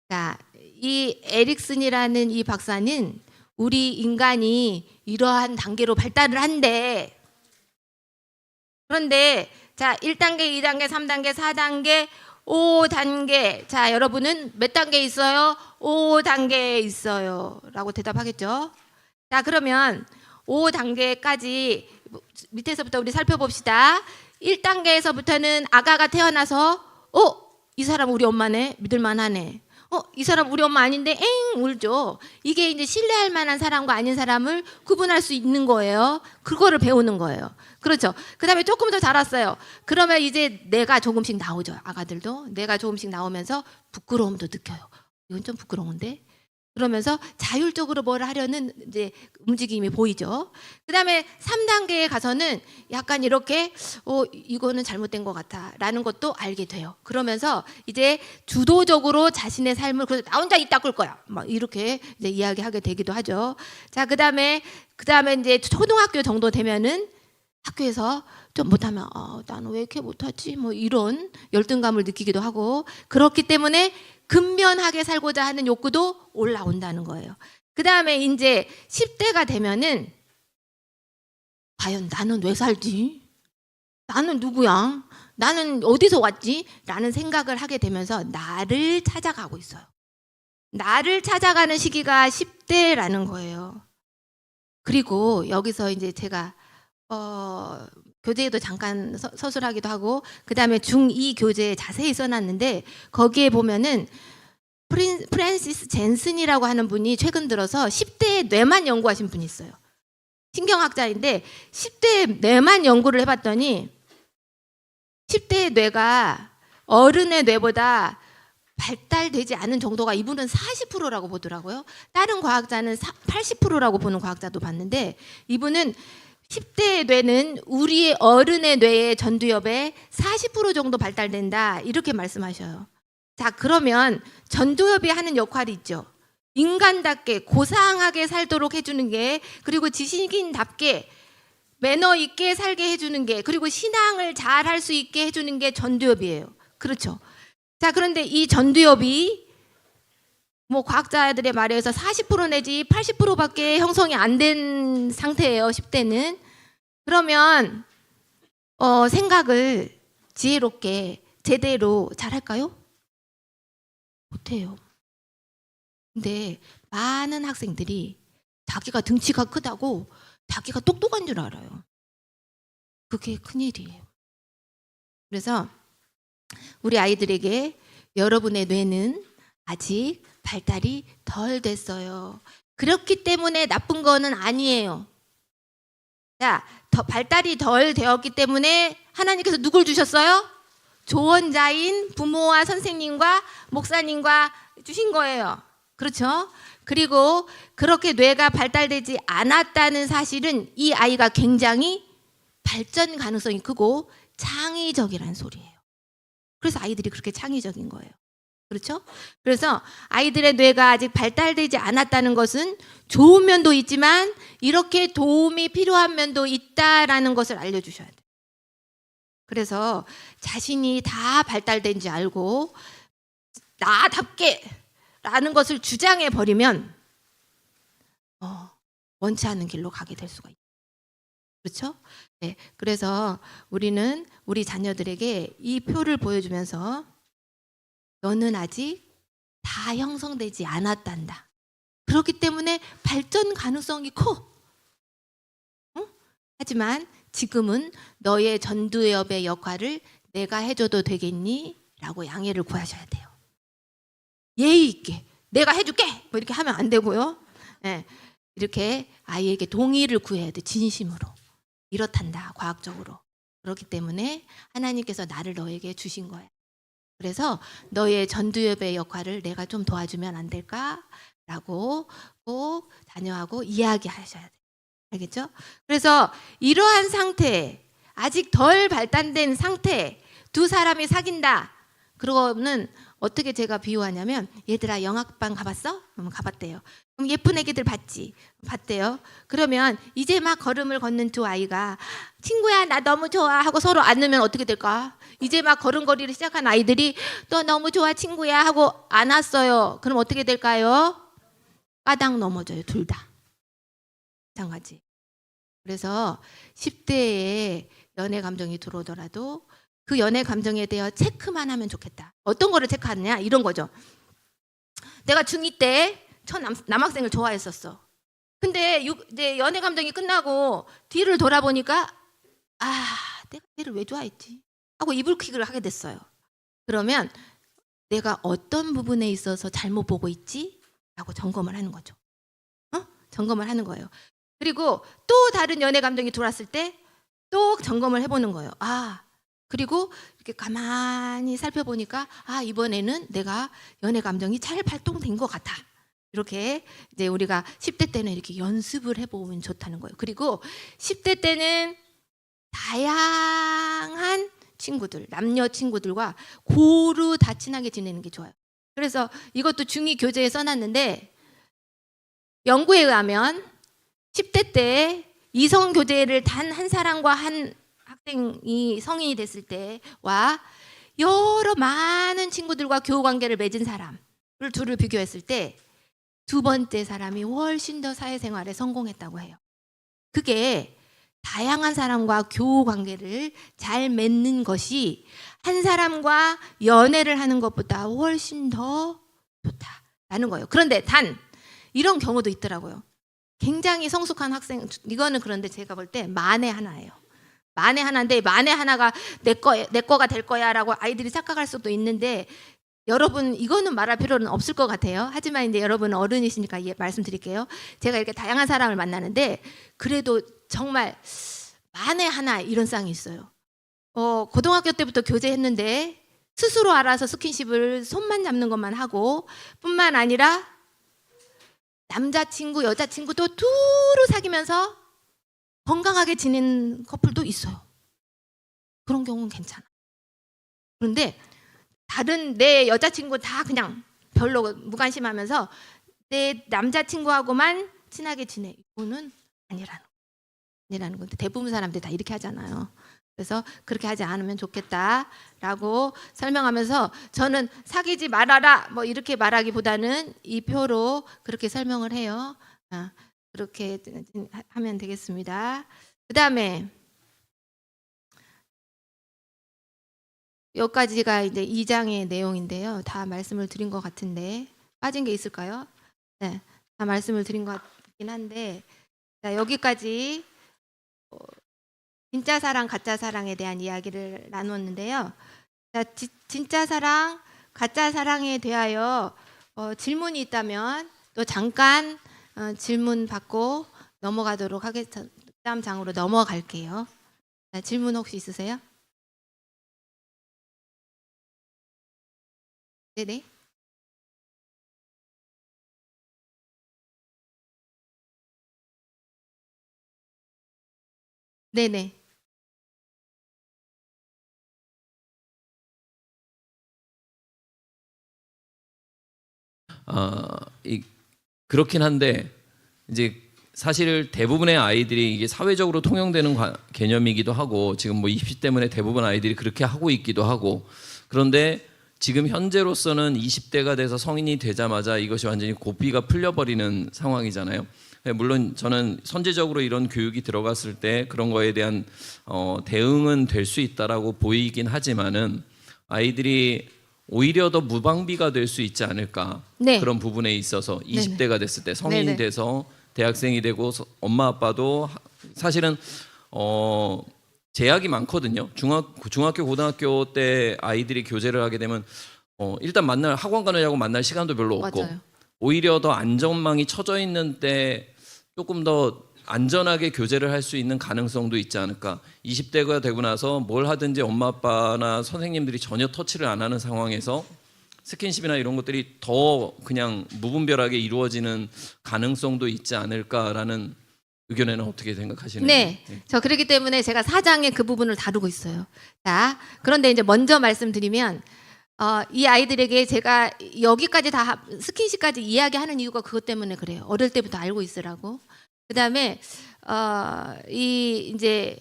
[SPEAKER 1] 자, 이 에릭슨이라는 이 박사는 우리 인간이 이러한 단계로 발달을 한대. 그런데 자, 1단계, 2단계, 3단계, 4단계, 5단계. 자, 여러분은 몇 단계에 있어요? 5단계에 있어요. 라고 대답하겠죠. 자, 그러면 5단계까지 밑에서부터 우리 살펴봅시다. 1단계에서부터는 아가가 태어나서 이 사람 우리 엄마네. 믿을만하네. 이 사람 우리 엄마 아닌데 엥 울죠. 이게 이제 신뢰할 만한 사람과 아닌 사람을 구분할 수 있는 거예요. 그거를 배우는 거예요. 그렇죠. 그다음에 조금 더 자랐어요. 그러면 이제 내가 조금씩 나오죠. 아가들도 내가 조금씩 나오면서 부끄러움도 느껴요. 이건 좀 부끄러운데. 그러면서 자율적으로 뭘 하려는 이제 움직임이 보이죠. 그다음에 3단계에 가서는 약간 이렇게 이거는 잘못된 것 같아라는 것도 알게 돼요. 그러면서 이제 주도적으로 자신의 삶을 그래서 나 혼자 입 닦을 거야. 막 이렇게 이제 이야기하게 되기도 하죠. 자, 그다음에 이제 초등학교 정도 되면은 학교에서 좀 못하면 나는 왜 이렇게 못하지? 뭐 이런 열등감을 느끼기도 하고 그렇기 때문에 근면하게 살고자 하는 욕구도 올라온다는 거예요. 그 다음에 이제 10대가 되면은 과연 나는 왜 살지? 나는 누구야? 나는 어디서 왔지? 라는 생각을 하게 되면서 나를 찾아가고 있어요. 나를 찾아가는 시기가 10대라는 거예요. 그리고 여기서 이제 제가 교재에도 잠깐 서술하기도 하고 그 다음에 중2 교재에 자세히 써놨는데 거기에 보면은 프랜시스 젠슨이라고 하는 분이 최근 들어서 10대의 뇌만 연구하신 분이 있어요. 신경학자인데 10대의 뇌만 연구를 해봤더니 10대의 뇌가 어른의 뇌보다 발달되지 않은 정도가 이분은 40%라고 보더라고요. 다른 과학자는 80%라고 보는 과학자도 봤는데 이분은 10대의 뇌는 우리 어른의 뇌의 전두엽의 40% 정도 발달된다 이렇게 말씀하셔요. 자, 그러면 전두엽이 하는 역할이 있죠. 인간답게 고상하게 살도록 해주는 게 그리고 지식인답게 매너 있게 살게 해주는 게 그리고 신앙을 잘 할 수 있게 해주는 게 전두엽이에요. 그렇죠. 자, 그런데 이 전두엽이 뭐 과학자들의 말에 의해서 40% 내지 80%밖에 형성이 안 된 상태예요. 10대는. 그러면 생각을 지혜롭게 제대로 잘 할까요? 못해요. 근데 많은 학생들이 자기가 등치가 크다고 자기가 똑똑한 줄 알아요. 그게 큰일이에요. 그래서 우리 아이들에게 여러분의 뇌는 아직 발달이 덜 됐어요. 그렇기 때문에 나쁜 거는 아니에요. 자, 발달이 덜 되었기 때문에 하나님께서 누굴 주셨어요? 조언자인 부모와 선생님과 목사님과 주신 거예요. 그렇죠? 그리고 그렇게 뇌가 발달되지 않았다는 사실은 이 아이가 굉장히 발전 가능성이 크고 창의적이라는 소리예요. 그래서 아이들이 그렇게 창의적인 거예요. 그렇죠? 그래서 아이들의 뇌가 아직 발달되지 않았다는 것은 좋은 면도 있지만 이렇게 도움이 필요한 면도 있다라는 것을 알려주셔야 돼요. 그래서 자신이 다 발달된지 알고 나답게 라는 것을 주장해 버리면 원치 않는 길로 가게 될 수가 있어요. 그렇죠? 네, 그래서 우리는 우리 자녀들에게 이 표를 보여주면서 너는 아직 다 형성되지 않았단다. 그렇기 때문에 발전 가능성이 커. 응? 하지만 지금은 너의 전두엽의 역할을 내가 해줘도 되겠니? 라고 양해를 구하셔야 돼요. 예의 있게 내가 해줄게 뭐 이렇게 하면 안 되고요. 네, 이렇게 아이에게 동의를 구해야 돼. 진심으로. 이렇단다 과학적으로. 그렇기 때문에 하나님께서 나를 너에게 주신 거야. 그래서 너의 전두엽의 역할을 내가 좀 도와주면 안 될까? 라고 꼭 자녀하고 이야기하셔야 돼요. 알겠죠? 그래서 이러한 상태, 아직 덜 발달된 상태, 두 사람이 사귄다. 그러고는 어떻게 제가 비유하냐면 얘들아 영악반 가봤어? 그러면 가봤대요. 그럼 예쁜 애기들 봤대요. 그러면 이제 막 걸음을 걷는 두 아이가 친구야 나 너무 좋아 하고 서로 안으면 어떻게 될까? 이제 막 걸음걸이를 시작한 아이들이 또 너무 좋아 친구야 하고 안았어요. 그럼 어떻게 될까요? 까당 넘어져요. 둘 다. 마찬가지. 그래서 10대에 연애 감정이 들어오더라도 그 연애 감정에 대해 체크만 하면 좋겠다. 어떤 거를 체크하느냐? 이런 거죠. 내가 중2 때 첫 남학생을 좋아했었어. 근데 이제 연애 감정이 끝나고 뒤를 돌아보니까 내가 걔를 왜 좋아했지? 하고 이불킥을 하게 됐어요. 그러면 내가 어떤 부분에 있어서 잘못 보고 있지? 라고 점검을 하는 거죠. 점검을 하는 거예요. 그리고 또 다른 연애 감정이 들어왔을 때 또 점검을 해보는 거예요. 그리고 이렇게 가만히 살펴보니까 이번에는 내가 연애 감정이 잘 발동된 것 같아. 이렇게 이제 우리가 10대 때는 이렇게 연습을 해보면 좋다는 거예요. 그리고 10대 때는 다양한 친구들, 남녀 친구들과 고루 다 친하게 지내는 게 좋아요. 그래서 이것도 중2 교재에 써놨는데, 연구에 의하면 10대 때 이성 교제를 단 한 사람과 한 학생이 성인이 됐을 때와 여러 많은 친구들과 교우 관계를 맺은 사람을 둘을 비교했을 때 두 번째 사람이 훨씬 더 사회생활에 성공했다고 해요. 그게 다양한 사람과 교우 관계를 잘 맺는 것이 한 사람과 연애를 하는 것보다 훨씬 더 좋다라는 거예요. 그런데 단 이런 경우도 있더라고요. 굉장히 성숙한 학생, 이거는 그런데 제가 볼 때 만에 하나예요. 만에 하나인데, 만에 하나가 내 거가 될 거야라고 아이들이 착각할 수도 있는데, 여러분 이거는 말할 필요는 없을 것 같아요. 하지만 이제 여러분은 어른이시니까 말씀드릴게요. 제가 이렇게 다양한 사람을 만나는데 그래도 정말 만에 하나 이런 쌍이 있어요. 고등학교 때부터 교제했는데 스스로 알아서 스킨십을 손만 잡는 것만 하고, 뿐만 아니라 남자친구, 여자친구도 두루 사귀면서 건강하게 지낸 커플도 있어요. 그런 경우는 괜찮아. 그런데 다른 내 여자친구 다 그냥 별로 무관심하면서 내 남자친구하고만 친하게 지내. 이거는 아니라는 건데, 대부분 사람들이 다 이렇게 하잖아요. 그래서 그렇게 하지 않으면 좋겠다라고 설명하면서, 저는 사귀지 말아라 뭐 이렇게 말하기보다는 이 표로 그렇게 설명을 해요. 그렇게 하면 되겠습니다. 그 다음에 여기까지가 이제 2장의 내용인데요. 다 말씀을 드린 것 같은데 빠진 게 있을까요? 네, 다 말씀을 드린 것 같긴 한데, 자, 여기까지 진짜 사랑, 가짜 사랑에 대한 이야기를 나눴는데요. 자, 진짜 사랑, 가짜 사랑에 대하여 질문이 있다면 또 잠깐 질문 받고 넘어가도록 하겠습니다. 다음 장으로 넘어갈게요. 자, 질문 혹시 있으세요? 네네. 네네.
[SPEAKER 2] 그렇긴 한데, 이제 사실 대부분의 아이들이 이게 사회적으로 통용되는 개념이기도 하고, 지금 뭐 입시 때문에 대부분 아이들이 그렇게 하고 있기도 하고, 그런데 지금 현재로서는 20대가 돼서 성인이 되자마자 이것이 완전히 고삐가 풀려버리는 상황이잖아요. 물론 저는 선제적으로 이런 교육이 들어갔을 때 그런 거에 대한 대응은 될 수 있다라고 보이긴 하지만은, 아이들이 오히려 더 무방비가 될 수 있지 않을까.
[SPEAKER 1] 네.
[SPEAKER 2] 그런 부분에 있어서 20대가 됐을 때, 성인이
[SPEAKER 1] 네네.
[SPEAKER 2] 돼서 대학생이 되고 엄마 아빠도 사실은 제약이 많거든요. 중학교 고등학교 때 아이들이 교제를 하게 되면 일단 학원 가느냐고 만날 시간도 별로 없고,
[SPEAKER 1] 맞아요.
[SPEAKER 2] 오히려 더 안전망이 쳐져 있는 때 조금 더 안전하게 교제를 할 수 있는 가능성도 있지 않을까. 20대가 되고 나서 뭘 하든지 엄마 아빠나 선생님들이 전혀 터치를 안 하는 상황에서 스킨십이나 이런 것들이 더 그냥 무분별하게 이루어지는 가능성도 있지 않을까라는 의견에는 어떻게 생각하시는지.
[SPEAKER 1] 네. 저 그렇기 때문에 제가 4장에 그 부분을 다루고 있어요. 자, 그런데 이제 먼저 말씀드리면, 이 아이들에게 제가 여기까지 다 스킨십까지 이야기하는 이유가 그것 때문에 그래요. 어릴 때부터 알고 있으라고. 그다음에 이제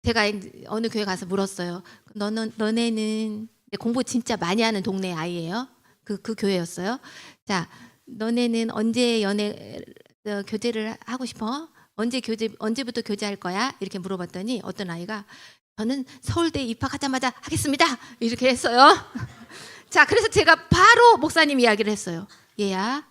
[SPEAKER 1] 제가 어느 교회 가서 물었어요. 너네는 공부 진짜 많이 하는 동네 아이예요. 그 교회였어요. 자, 너네는 언제 교제를 하고 싶어? 언제부터 교제할 거야? 이렇게 물어봤더니 어떤 아이가, 저는 서울대 입학하자마자 하겠습니다. 이렇게 했어요. 자, 그래서 제가 바로 목사님 이야기를 했어요. 얘야,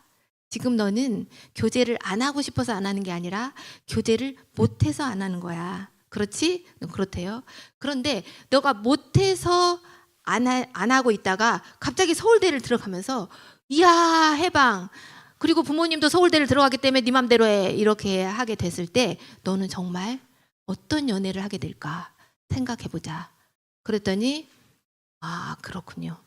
[SPEAKER 1] 지금 너는 교제를 안 하고 싶어서 안 하는 게 아니라 교제를 못해서 안 하는 거야. 그렇지? 그렇대요. 그런데 너가 못해서 안 하고 있다가 갑자기 서울대를 들어가면서 이야 해방, 그리고 부모님도 서울대를 들어가기 때문에 네 맘대로 해 이렇게 하게 됐을 때 너는 정말 어떤 연애를 하게 될까 생각해보자. 그랬더니 아 그렇군요.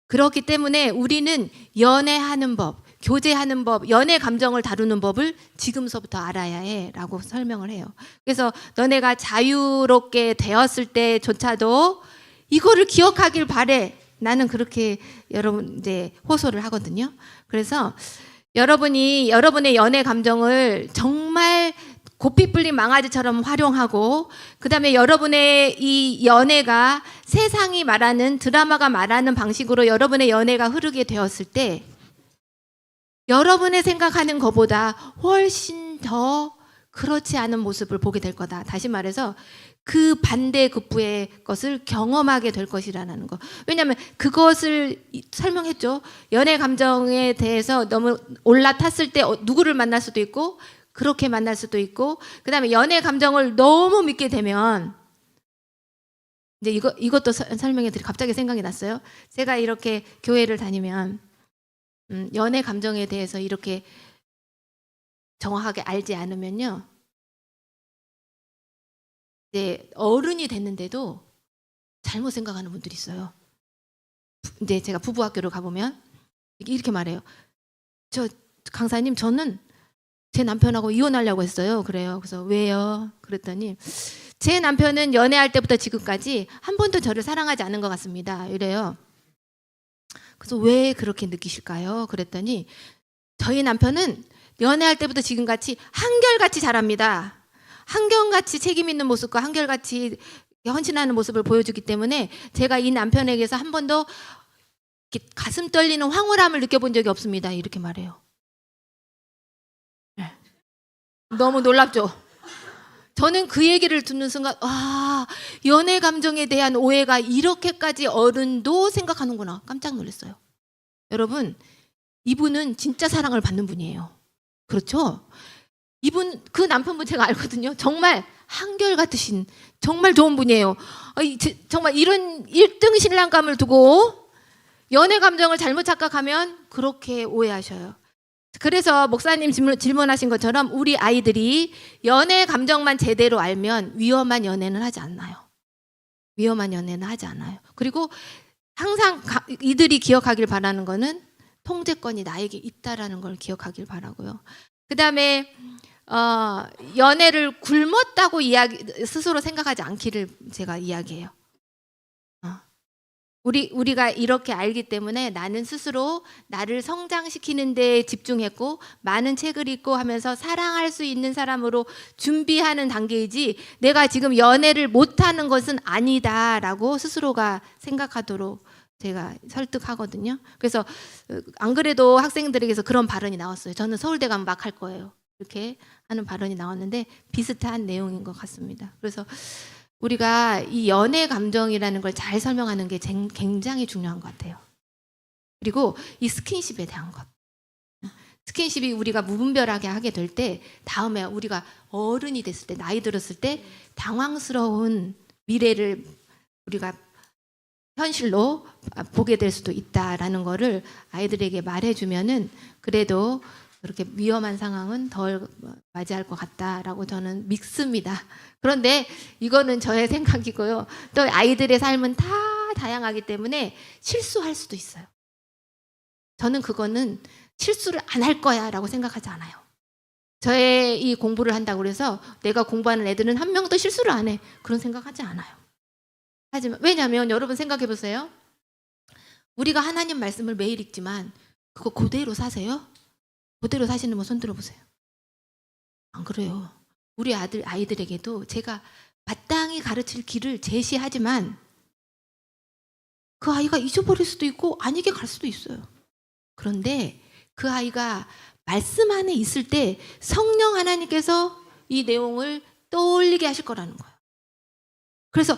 [SPEAKER 1] 그렇기 때문에 우리는 연애하는 법, 교제하는 법, 연애 감정을 다루는 법을 지금서부터 알아야 해라고 설명을 해요. 그래서 너네가 자유롭게 되었을 때조차도 이거를 기억하길 바래. 나는 그렇게 여러분 이제 호소를 하거든요. 그래서 여러분이 여러분의 연애 감정을 정말 고삐 뿔린 망아지처럼 활용하고, 그다음에 여러분의 이 연애가 세상이 말하는, 드라마가 말하는 방식으로 여러분의 연애가 흐르게 되었을 때 여러분의 생각하는 것보다 훨씬 더 그렇지 않은 모습을 보게 될 거다. 다시 말해서 그 반대급부의 것을 경험하게 될 것이라는 거. 왜냐하면 그것을 설명했죠. 연애 감정에 대해서 너무 올라탔을 때 누구를 만날 수도 있고 그렇게 만날 수도 있고, 그다음에 연애 감정을 너무 믿게 되면 이제 이것도 설명해 드리. 갑자기 생각이 났어요. 제가 이렇게 교회를 다니면 연애 감정에 대해서 이렇게 정확하게 알지 않으면요, 이제 어른이 됐는데도 잘못 생각하는 분들이 있어요. 이제 제가 부부 학교를 가보면 이렇게 말해요. 저 강사님, 저는 제 남편하고 이혼하려고 했어요. 그래요. 그래서 왜요? 그랬더니 제 남편은 연애할 때부터 지금까지 한 번도 저를 사랑하지 않은 것 같습니다. 이래요. 그래서 왜 그렇게 느끼실까요? 그랬더니 저희 남편은 연애할 때부터 지금같이 한결같이 잘합니다. 한결같이 책임 있는 모습과 한결같이 헌신하는 모습을 보여주기 때문에 제가 이 남편에게서 한 번도 이렇게 가슴 떨리는 황홀함을 느껴본 적이 없습니다. 이렇게 말해요. 네. 너무 놀랍죠? 저는 그 얘기를 듣는 순간 아, 연애 감정에 대한 오해가 이렇게까지 어른도 생각하는구나 깜짝 놀랐어요. 여러분, 이분은 진짜 사랑을 받는 분이에요. 그렇죠? 이분, 그 남편분 제가 알거든요. 정말 한결같으신 정말 좋은 분이에요. 정말 이런 1등 신랑감을 두고 연애 감정을 잘못 착각하면 그렇게 오해하셔요. 그래서 목사님 질문하신 것처럼 우리 아이들이 연애 감정만 제대로 알면 위험한 연애는 하지 않나요? 위험한 연애는 하지 않아요. 그리고 항상 이들이 기억하길 바라는 거는 통제권이 나에게 있다라는 걸 기억하길 바라고요. 그 다음에 연애를 굶었다고 스스로 생각하지 않기를 제가 이야기해요. 우리가 이렇게 알기 때문에 나는 스스로 나를 성장시키는 데 집중했고 많은 책을 읽고 하면서 사랑할 수 있는 사람으로 준비하는 단계이지 내가 지금 연애를 못하는 것은 아니다라고 스스로가 생각하도록 제가 설득하거든요. 그래서 안 그래도 학생들에게서 그런 발언이 나왔어요. 저는 서울대 가면 막 할 거예요. 이렇게 하는 발언이 나왔는데 비슷한 내용인 것 같습니다. 그래서 우리가 이 연애 감정이라는 걸 잘 설명하는 게 굉장히 중요한 것 같아요. 그리고 이 스킨십에 대한 것. 스킨십이 우리가 무분별하게 하게 될 때 다음에 우리가 어른이 됐을 때, 나이 들었을 때 당황스러운 미래를 우리가 현실로 보게 될 수도 있다라는 거를 아이들에게 말해주면은 그래도 그렇게 위험한 상황은 덜 맞이할 것 같다라고 저는 믿습니다. 그런데 이거는 저의 생각이고요. 또 아이들의 삶은 다 다양하기 때문에 실수할 수도 있어요. 저는 그거는 실수를 안 할 거야라고 생각하지 않아요. 저의 이 공부를 한다고 해서 내가 공부하는 애들은 한 명도 실수를 안 해. 그런 생각하지 않아요. 하지만 왜냐하면 여러분 생각해 보세요. 우리가 하나님 말씀을 매일 읽지만 그거 그대로 사세요? 그대로 사시는 분 손 들어보세요. 안 그래요. 우리 아이들에게도 제가 마땅히 가르칠 길을 제시하지만 그 아이가 잊어버릴 수도 있고 아니게 갈 수도 있어요. 그런데 그 아이가 말씀 안에 있을 때 성령 하나님께서 이 내용을 떠올리게 하실 거라는 거예요. 그래서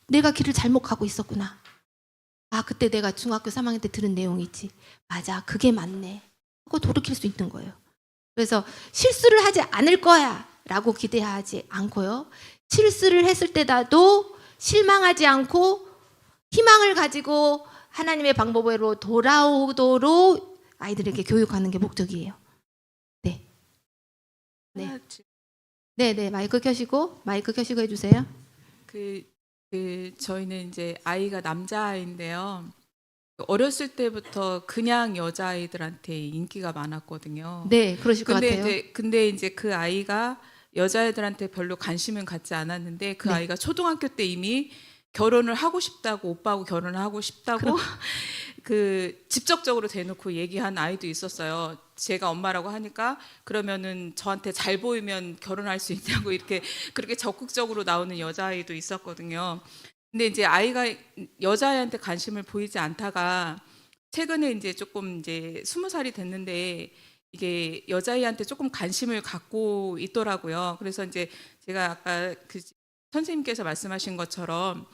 [SPEAKER 1] 내가 길을 잘못 가고 있었구나. 그때 내가 중학교 3학년 때 들은 내용이 있지. 맞아, 그게 맞네. 하고 돌이킬 수 있는 거예요. 그래서 실수를 하지 않을 거야 라고 기대하지 않고요. 실수를 했을 때라도 실망하지 않고 희망을 가지고 하나님의 방법으로 돌아오도록 아이들에게 교육하는 게 목적이에요. 네. 네. 네, 마이크 켜시고 해주세요.
[SPEAKER 3] 저희는 이제 아이가 남자아이인데요. 어렸을 때부터 그냥 여자아이들한테 인기가 많았거든요.
[SPEAKER 1] 네, 그러실 것 같아요.
[SPEAKER 3] 근데 이제 그 아이가 여자애들한테 별로 관심은 갖지 않았는데 그
[SPEAKER 1] 네.
[SPEAKER 3] 아이가 초등학교 때 이미 결혼을 하고 싶다고, 오빠하고 결혼을 하고 싶다고 그 직접적으로 대놓고 얘기한 아이도 있었어요. 제가 엄마라고 하니까 그러면은 저한테 잘 보이면 결혼할 수 있냐고 이렇게 그렇게 적극적으로 나오는 여자아이도 있었거든요. 근데 이제 아이가 여자아이한테 관심을 보이지 않다가 최근에 이제 조금 이제 20살이 됐는데 이게 여자아이한테 조금 관심을 갖고 있더라고요. 그래서 이제 제가 아까 그 선생님께서 말씀하신 것처럼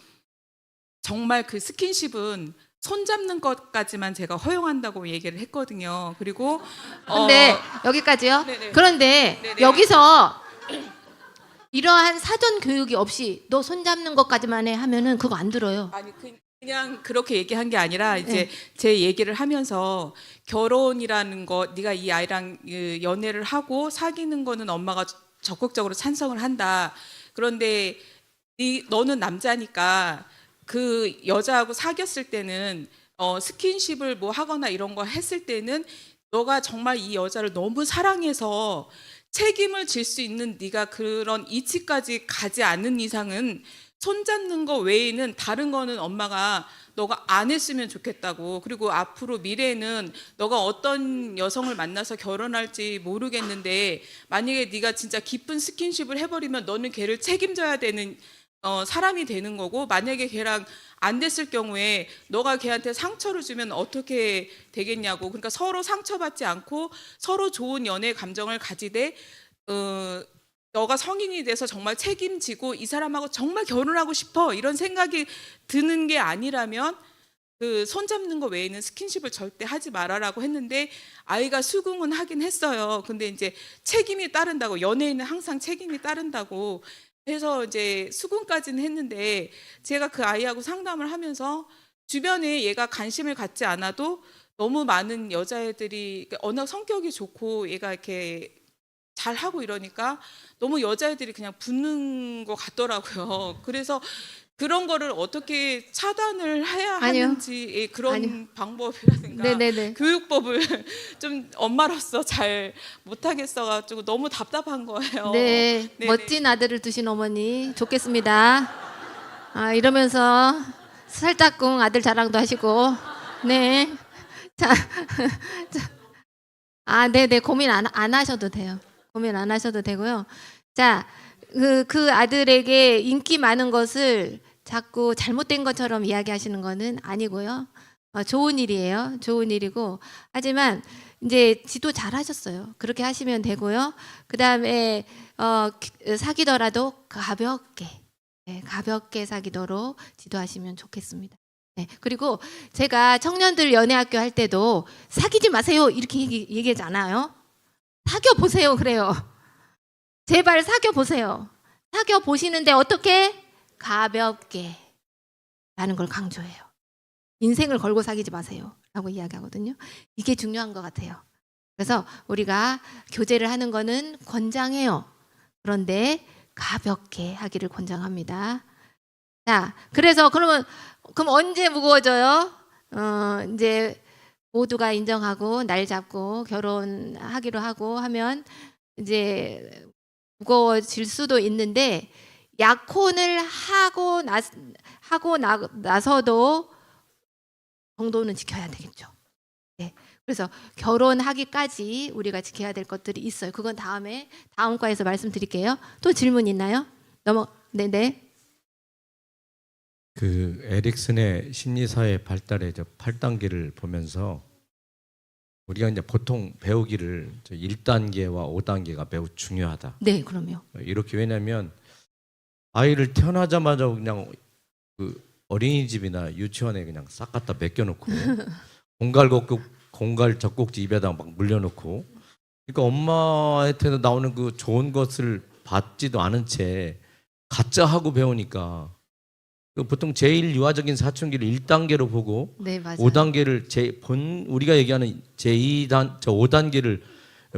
[SPEAKER 3] 정말 그 스킨십은 손 잡는 것까지만 제가 허용한다고 얘기를 했거든요. 그리고
[SPEAKER 1] 근데 여기까지요.
[SPEAKER 3] 네네.
[SPEAKER 1] 그런데
[SPEAKER 3] 네네.
[SPEAKER 1] 여기서 이러한 사전 교육이 없이 너 손 잡는 것까지만 해 하면은 그거 안 들어요.
[SPEAKER 3] 아니 그냥 그렇게 얘기한 게 아니라 이제
[SPEAKER 1] 네.
[SPEAKER 3] 제 얘기를 하면서 결혼이라는 거 네가 이 아이랑 연애를 하고 사귀는 거는 엄마가 적극적으로 찬성을 한다. 그런데 너는 남자니까 그 여자하고 사귀었을 때는 스킨십을 뭐 하거나 이런 거 했을 때는 너가 정말 이 여자를 너무 사랑해서 책임을 질 수 있는 네가 그런 이치까지 가지 않는 이상은 손잡는 거 외에는 다른 거는 엄마가 너가 안 했으면 좋겠다고. 그리고 앞으로 미래에는 너가 어떤 여성을 만나서 결혼할지 모르겠는데 만약에 네가 진짜 깊은 스킨십을 해버리면 너는 걔를 책임져야 되는 사람이 되는 거고, 만약에 걔랑 안 됐을 경우에 너가 걔한테 상처를 주면 어떻게 되겠냐고. 그러니까 서로 상처받지 않고 서로 좋은 연애 감정을 가지되 너가 성인이 돼서 정말 책임지고 이 사람하고 정말 결혼하고 싶어 이런 생각이 드는 게 아니라면 그 손잡는 거 외에는 스킨십을 절대 하지 말아라고 했는데 아이가 수긍은 하긴 했어요. 근데 이제 책임이 따른다고, 연애에는 항상 책임이 따른다고 해서 이제 수긍까지는 했는데, 제가 그 아이하고 상담을 하면서 주변에 얘가 관심을 갖지 않아도 너무 많은 여자애들이 워낙 성격이 좋고 얘가 이렇게 잘하고 이러니까 너무 여자애들이 그냥 붙는 것 같더라고요. 그래서 그런 거를 어떻게 차단을 해야
[SPEAKER 1] 아니요.
[SPEAKER 3] 하는지 그런
[SPEAKER 1] 아니요.
[SPEAKER 3] 방법이라든가
[SPEAKER 1] 네네네.
[SPEAKER 3] 교육법을 좀 엄마로서 잘 못하겠어가지고 너무 답답한 거예요.
[SPEAKER 1] 네,
[SPEAKER 3] 네네.
[SPEAKER 1] 멋진 아들을 두신 어머니 좋겠습니다. 이러면서 살짝꿍 아들 자랑도 하시고, 네, 자, 네네, 고민 안 하셔도 돼요. 고민 안 하셔도 되고요. 자, 그 아들에게 인기 많은 것을 자꾸 잘못된 것처럼 이야기하시는 거는 아니고요. 좋은 일이에요. 좋은 일이고, 하지만 이제 지도 잘 하셨어요. 그렇게 하시면 되고요. 그 다음에 사귀더라도 가볍게, 가볍게 사귀도록 지도하시면 좋겠습니다. 네, 그리고 제가 청년들 연애학교 할 때도 사귀지 마세요 이렇게 얘기하지 않아요. 사귀어 보세요 그래요. 제발 사귀어 보세요. 사귀어 보시는데 어떻게? 가볍게 라는 걸 강조해요. 인생을 걸고 사귀지 마세요 라고 이야기하거든요. 이게 중요한 것 같아요. 그래서 우리가 교제를 하는 거는 권장해요. 그런데 가볍게 하기를 권장합니다. 자, 그래서 그럼 언제 무거워져요? 이제 모두가 인정하고 날 잡고 결혼하기로 하고 하면 이제 무거워질 수도 있는데, 약혼을 하고 나서도 정도는 지켜야 되겠죠. 네. 그래서 결혼하기까지 우리가 지켜야 될 것들이 있어요. 그건 다음 과에서 말씀드릴게요. 또 질문 있나요? 네네.
[SPEAKER 4] 그 에릭슨의 심리사회 발달의 8단계를 보면서 우리가 이제 보통 배우기를 1단계와 5단계가 매우 중요하다.
[SPEAKER 1] 네, 그럼요.
[SPEAKER 4] 이렇게, 왜냐하면 아이를 태어나자마자 그냥 그 어린이집이나 유치원에 그냥 싹 갖다 맡겨놓고 공갈 젖꼭지 입에다 막 물려놓고, 그러니까 엄마한테는 나오는 그 좋은 것을 받지도 않은 채 가짜 하고 배우니까 그 보통 제일 유아적인 사춘기를 1단계로 보고
[SPEAKER 1] 네, 맞아요.
[SPEAKER 4] 5단계를 우리가 얘기하는 제2단 저 5단계를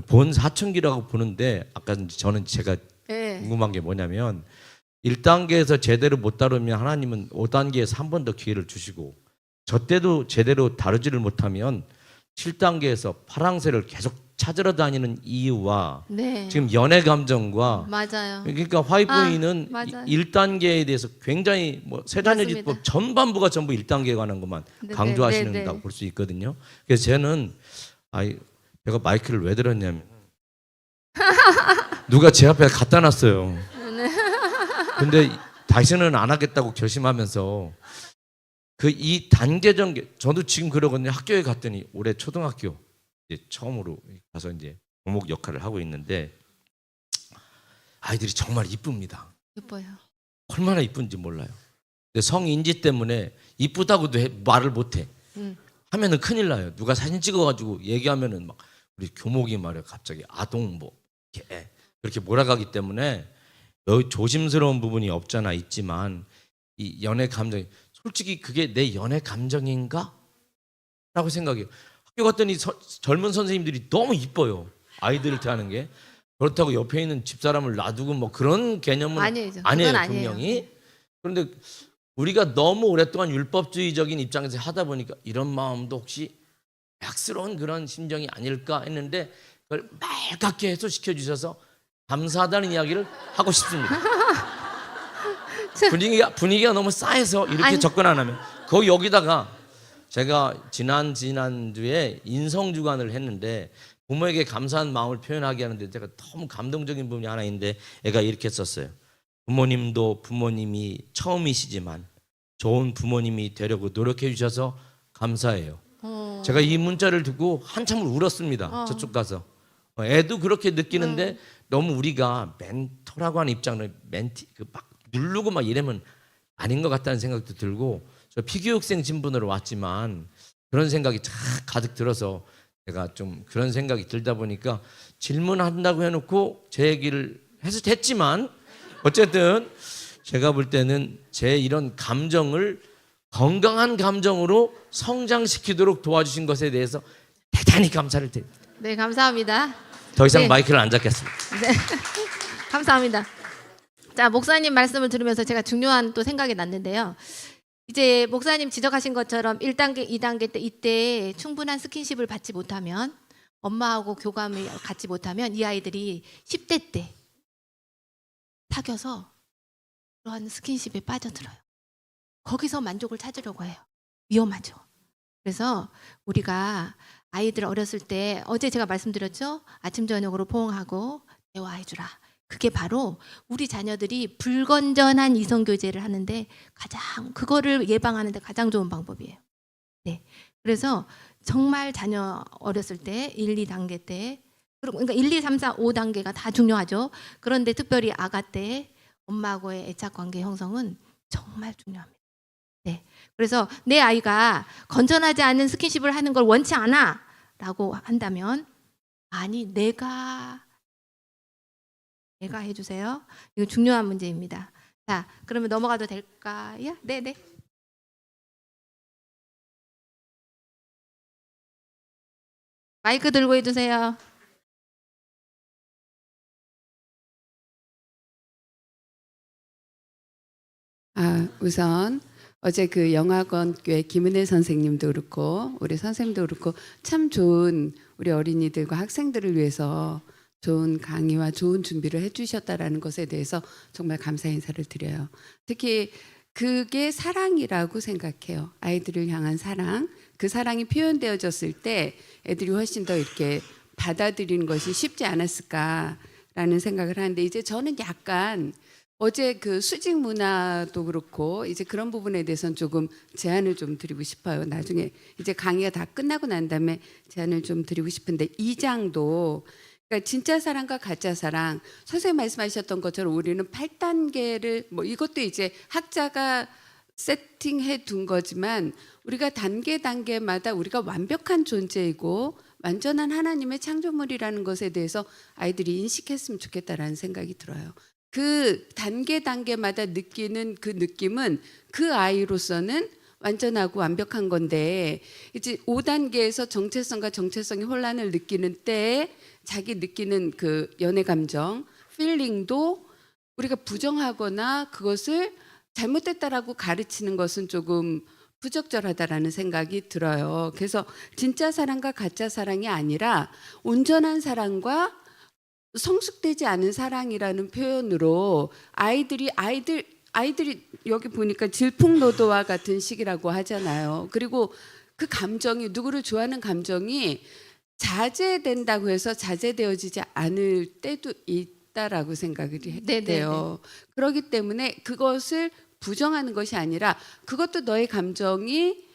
[SPEAKER 4] 본 사춘기라고 보는데 아까 저는 제가
[SPEAKER 1] 네.
[SPEAKER 4] 궁금한 게 뭐냐면 1단계에서 제대로 못 다루면 하나님은 5단계에서 한 번 더 기회를 주시고 저 때도 제대로 다루지를 못하면 7단계에서 파랑새를 계속 찾으러 다니는 이유와
[SPEAKER 1] 네.
[SPEAKER 4] 지금 연애 감정과
[SPEAKER 1] 맞아요.
[SPEAKER 4] 그러니까 화이트보이는
[SPEAKER 1] 맞아요.
[SPEAKER 4] 1단계에 대해서 굉장히 뭐 세자녀지법
[SPEAKER 1] 맞습니다.
[SPEAKER 4] 전반부가 전부 1단계에 관한 것만
[SPEAKER 1] 네,
[SPEAKER 4] 강조하시는다고
[SPEAKER 1] 네, 네.
[SPEAKER 4] 볼 수 있거든요. 그래서 저는 제가 마이크를 왜 들었냐면 누가 제 앞에 갖다 놨어요. 근데 다시는 안 하겠다고 결심하면서 그 이 단계적 저도 지금 그러거든요. 학교에 갔더니 올해 초등학교 이제 처음으로 가서 이제 교목 역할을 하고 있는데 아이들이 정말 이쁩니다.
[SPEAKER 1] 예뻐요.
[SPEAKER 4] 얼마나 이쁜지 몰라요. 근데 성인지 때문에 이쁘다고도 말을 못해. 하면은 큰일 나요. 누가 사진 찍어가지고 얘기하면은 막 우리 교목이 말이야 갑자기 아동 뭐 이렇게 그렇게 몰아가기 때문에 여기 조심스러운 부분이 없잖아 있지만 이 연애 감정 솔직히 그게 내 연애 감정인가? 라고 생각해요. 학교 갔더니 젊은 선생님들이 너무 이뻐요. 아이들을 대하는 게. 그렇다고 옆에 있는 집사람을 놔두고 뭐 그런 개념은
[SPEAKER 1] 아니죠.
[SPEAKER 4] 아니에요.
[SPEAKER 1] 그건 아니에요.
[SPEAKER 4] 분명히. 그런데 우리가 너무 오랫동안 율법주의적인 입장에서 하다 보니까 이런 마음도 혹시 약스러운 그런 심정이 아닐까 했는데 그걸 맑게 해소시켜 주셔서 감사하다는 이야기를 하고 싶습니다. 분위기가 너무 싸해서 이렇게
[SPEAKER 1] 아니.
[SPEAKER 4] 접근 안 하면 거기 여기다가 제가 지난주에 인성주간을 했는데 부모에게 감사한 마음을 표현하게 하는데 제가 너무 감동적인 부분이 하나 있는데 애가 이렇게 썼어요. 부모님도 부모님이 처음이시지만 좋은 부모님이 되려고 노력해 주셔서 감사해요. 제가 이 문자를 듣고 한참을 울었습니다. 저쪽 가서. 애도 그렇게 느끼는데 너무 우리가 멘토라고 하는 입장을 막 누르고 막 이러면 아닌 것 같다는 생각도 들고 저 피교육생 신분으로 왔지만 그런 생각이 쫙 가득 들어서 제가 좀 그런 생각이 들다 보니까 질문한다고 해놓고 제 얘기를 했지만 어쨌든 제가 볼 때는 제 이런 감정을 건강한 감정으로 성장시키도록 도와주신 것에 대해서 대단히 감사를 드립니다.
[SPEAKER 1] 네, 감사합니다.
[SPEAKER 4] 더 이상
[SPEAKER 1] 네.
[SPEAKER 4] 마이크를 안 잡겠습니다.
[SPEAKER 1] 네. 감사합니다. 자, 목사님 말씀을 들으면서 제가 중요한 또 생각이 났는데요. 이제 목사님 지적하신 것처럼 1단계, 2단계 때 이때 충분한 스킨십을 받지 못하면 엄마하고 교감을 갖지 못하면 이 아이들이 10대 때 사귀어서 그러한 스킨십에 빠져들어요. 거기서 만족을 찾으려고 해요. 위험하죠. 그래서 우리가 아이들 어렸을 때 어제 제가 말씀드렸죠. 아침 저녁으로 포옹하고 대화해주라. 그게 바로 우리 자녀들이 불건전한 이성교제를 하는데 그거를 예방하는데 가장 좋은 방법이에요. 네. 그래서 정말 자녀 어렸을 때 1, 2단계 때 그러니까 1, 2, 3, 4, 5단계가 다 중요하죠. 그런데 특별히 아가 때 엄마하고의 애착관계 형성은 정말 중요합니다. 네. 그래서 내 아이가 건전하지 않은 스킨십을 하는 걸 원치 않아 라고 한다면 아니 내가 해주세요. 이거 중요한 문제입니다. 자, 그러면 넘어가도 될까요? 네. 마이크 들고 해주세요.
[SPEAKER 5] 우선 어제 그 영화관교회 김은혜 선생님도 그렇고 우리 선생님도 그렇고 참 좋은 우리 어린이들과 학생들을 위해서 좋은 강의와 좋은 준비를 해주셨다라는 것에 대해서 정말 감사 인사를 드려요. 특히 그게 사랑이라고 생각해요. 아이들을 향한 사랑. 그 사랑이 표현되어졌을 때 애들이 훨씬 더 이렇게 받아들이는 것이 쉽지 않았을까라는 생각을 하는데 이제 저는 약간 어제 그 수직 문화도 그렇고 이제 그런 부분에 대해서는 조금 제안을 좀 드리고 싶어요. 나중에 이제 강의가 다 끝나고 난 다음에 제안을 좀 드리고 싶은데 2장도 그러니까 진짜 사랑과 가짜 사랑 선생님 말씀하셨던 것처럼 우리는 8단계를 뭐 이것도 이제 학자가 세팅해 둔 거지만 우리가 단계마다 우리가 완벽한 존재이고 완전한 하나님의 창조물이라는 것에 대해서 아이들이 인식했으면 좋겠다라는 생각이 들어요. 그 단계마다 느끼는 그 느낌은 그 아이로서는 완전하고 완벽한 건데 이제 5단계에서 정체성과 정체성의 혼란을 느끼는 때에 자기 느끼는 그 연애 감정, 필링도 우리가 부정하거나 그것을 잘못됐다라고 가르치는 것은 조금 부적절하다라는 생각이 들어요. 그래서 진짜 사랑과 가짜 사랑이 아니라 온전한 사랑과 성숙되지 않은 사랑이라는 표현으로 아이들이 여기 보니까 질풍노도와 같은 시기라고 하잖아요. 그리고 그 감정이 누구를 좋아하는 감정이 자제된다고 해서 자제되어지지 않을 때도 있다라고 생각을 해요. 그렇기 때문에 그것을 부정하는 것이 아니라 그것도 너의 감정이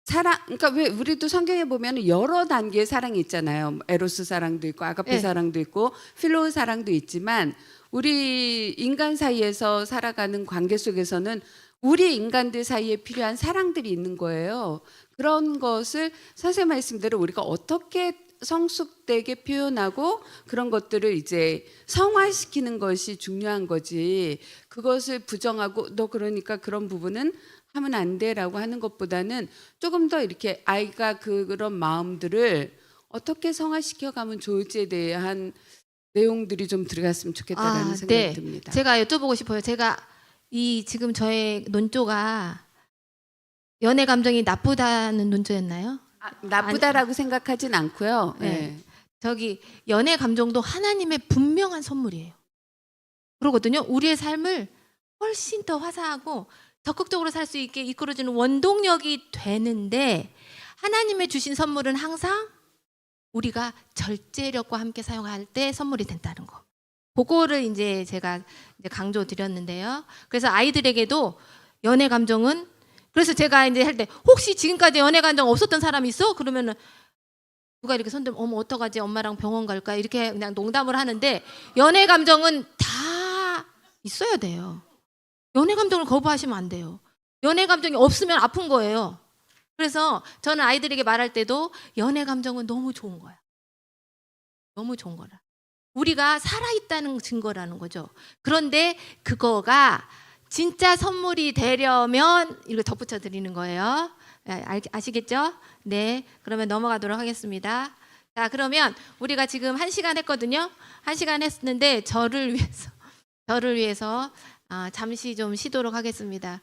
[SPEAKER 5] 그러니까 왜 우리도 성경에 보면 여러 단계의 사랑이 있잖아요. 에로스 사랑도 있고 아가페
[SPEAKER 1] 네.
[SPEAKER 5] 사랑도 있고 필로 사랑도 있지만 우리 인간 사이에서 살아가는 관계 속에서는 우리 인간들 사이에 필요한 사랑들이 있는 거예요. 그런 것을 선생님 말씀대로 우리가 어떻게 성숙되게 표현하고 그런 것들을 이제 성화시키는 것이 중요한 거지. 그것을 부정하고 너 그러니까 그런 부분은 하면 안 돼라고 하는 것보다는 조금 더 이렇게 아이가 그런 마음들을 어떻게 성화시켜 가면 좋을지에 대한 내용들이 좀 들어갔으면 좋겠다라는 생각이 듭니다.
[SPEAKER 1] 제가 여쭤보고 싶어요. 제가 지금 저의 논조가 연애 감정이 나쁘다는 논조였나요?
[SPEAKER 5] 나쁘다라고 생각하진 않고요.
[SPEAKER 1] 네.
[SPEAKER 5] 네.
[SPEAKER 1] 저기 연애 감정도 하나님의 분명한 선물이에요. 그러거든요. 우리의 삶을 훨씬 더 화사하고 적극적으로 살 수 있게 이끌어주는 원동력이 되는데 하나님의 주신 선물은 항상 우리가 절제력과 함께 사용할 때 선물이 된다는 거. 그거를 이제 제가 강조 드렸는데요. 그래서 아이들에게도 연애 감정은 그래서 제가 이제 할 때 혹시 지금까지 연애 감정 없었던 사람 있어? 그러면은 누가 이렇게 손들면 어머 어떡하지 엄마랑 병원 갈까 이렇게 그냥 농담을 하는데 연애 감정은 다 있어야 돼요. 연애 감정을 거부하시면 안 돼요. 연애 감정이 없으면 아픈 거예요. 그래서 저는 아이들에게 말할 때도 연애 감정은 너무 좋은 거야. 너무 좋은 거라. 우리가 살아있다는 증거라는 거죠. 그런데 그거가 진짜 선물이 되려면 이거 덧붙여 드리는 거예요. 아시겠죠? 네. 그러면 넘어가도록 하겠습니다. 자, 그러면 우리가 지금 1시간 했거든요. 1시간 했는데 저를 위해서 잠시 좀 쉬도록 하겠습니다.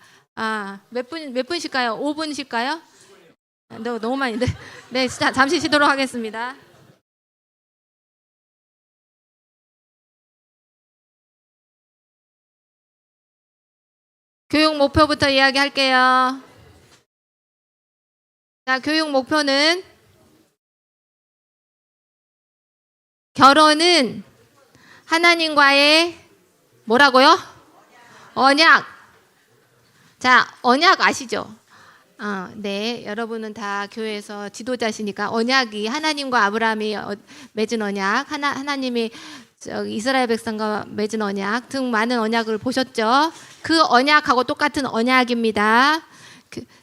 [SPEAKER 1] 몇 분 쉴까요? 5분 쉴까요? 너무 많이. 네, 잠시 쉬도록 하겠습니다. 교육 목표부터 이야기할게요. 자, 교육 목표는 결혼은 하나님과의 뭐라고요? 언약. 자, 언약 아시죠? 네, 여러분은 다 교회에서 지도자시니까 언약이 하나님과 아브라함이 맺은 언약, 하나님이 이스라엘 백성과 맺은 언약 등 많은 언약을 보셨죠? 그 언약하고 똑같은 언약입니다.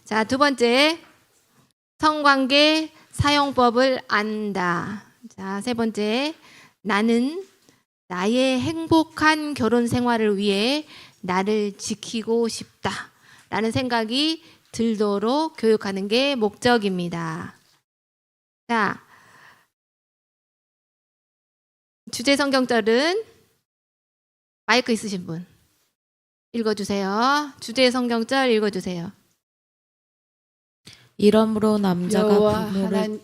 [SPEAKER 1] 자, 두 번째, 성관계 사용법을 안다. 자, 세 번째, 나는 나의 행복한 결혼 생활을 위해 나를 지키고 싶다라는 생각이 들도록 교육하는 게 목적입니다. 자, 주제 성경절은 마이크 있으신 분 읽어주세요. 주제 성경절 읽어주세요.
[SPEAKER 6] 이러므로 남자가 부모를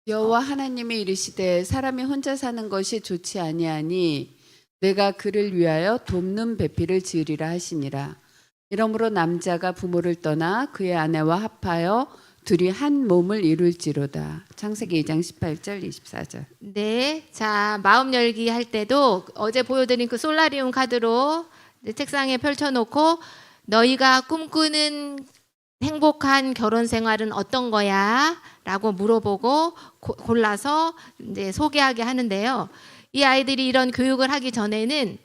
[SPEAKER 5] 여호와 하나님이 이르시되 사람이 혼자 사는 것이 좋지 아니하니 내가 그를 위하여 돕는 배필을 지으리라 하시니라. 이러므로 남자가 부모를 떠나 그의 아내와 합하여 둘이 한 몸을 이룰지로다. 창세기 2장 18절 24절.
[SPEAKER 1] 네, 자 마음 열기 할 때도 어제 보여드린 그 솔라리움 카드로 책상에 펼쳐놓고 너희가 꿈꾸는 행복한 결혼 생활은 어떤 거야? 라고 물어보고 골라서 이제 소개하게 하는데요. 이 아이들이 이런 교육을 하기 전에는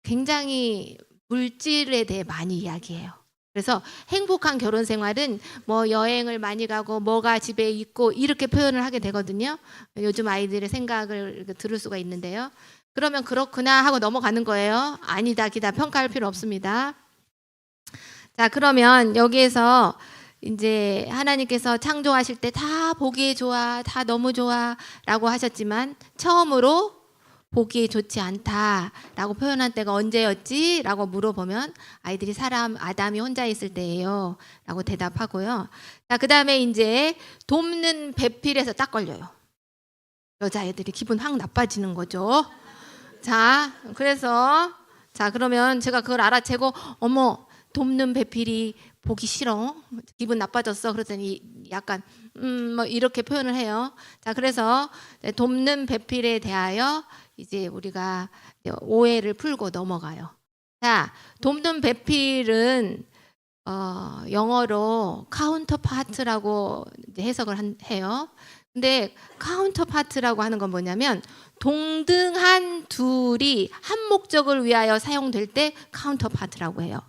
[SPEAKER 1] 굉장히 물질에 대해 많이 이야기해요. 그래서 행복한 결혼 생활은 뭐 여행을 많이 가고 뭐가 집에 있고 이렇게 표현을 하게 되거든요. 요즘 아이들의 생각을 들을 수가 있는데요. 그러면 그렇구나 하고 넘어가는 거예요. 아니다, 기다 평가할 필요 없습니다. 자, 그러면 여기에서 이제 하나님께서 창조하실 때 다 보기에 좋아, 다 너무 좋아라고 하셨지만 처음으로 보기에 좋지 않다라고 표현한 때가 언제였지? 라고 물어보면 아이들이 아담이 혼자 있을 때예요 라고 대답하고요. 자, 그 다음에 이제 돕는 배필에서 딱 걸려요. 여자애들이 기분 확 나빠지는 거죠. 자, 그래서 자, 그러면 제가 그걸 알아채고 어머, 돕는 배필이 보기 싫어, 기분 나빠졌어, 그랬더니 약간 뭐 이렇게 표현을 해요. 자, 그래서 돕는 배필에 대하여 이제 우리가 오해를 풀고 넘어가요. 자, 돕는 배필은 영어로 카운터파트라고 해석을 해요. 근데 카운터파트라고 하는 건 뭐냐면 동등한 둘이 한 목적을 위하여 사용될 때 카운터파트라고 해요.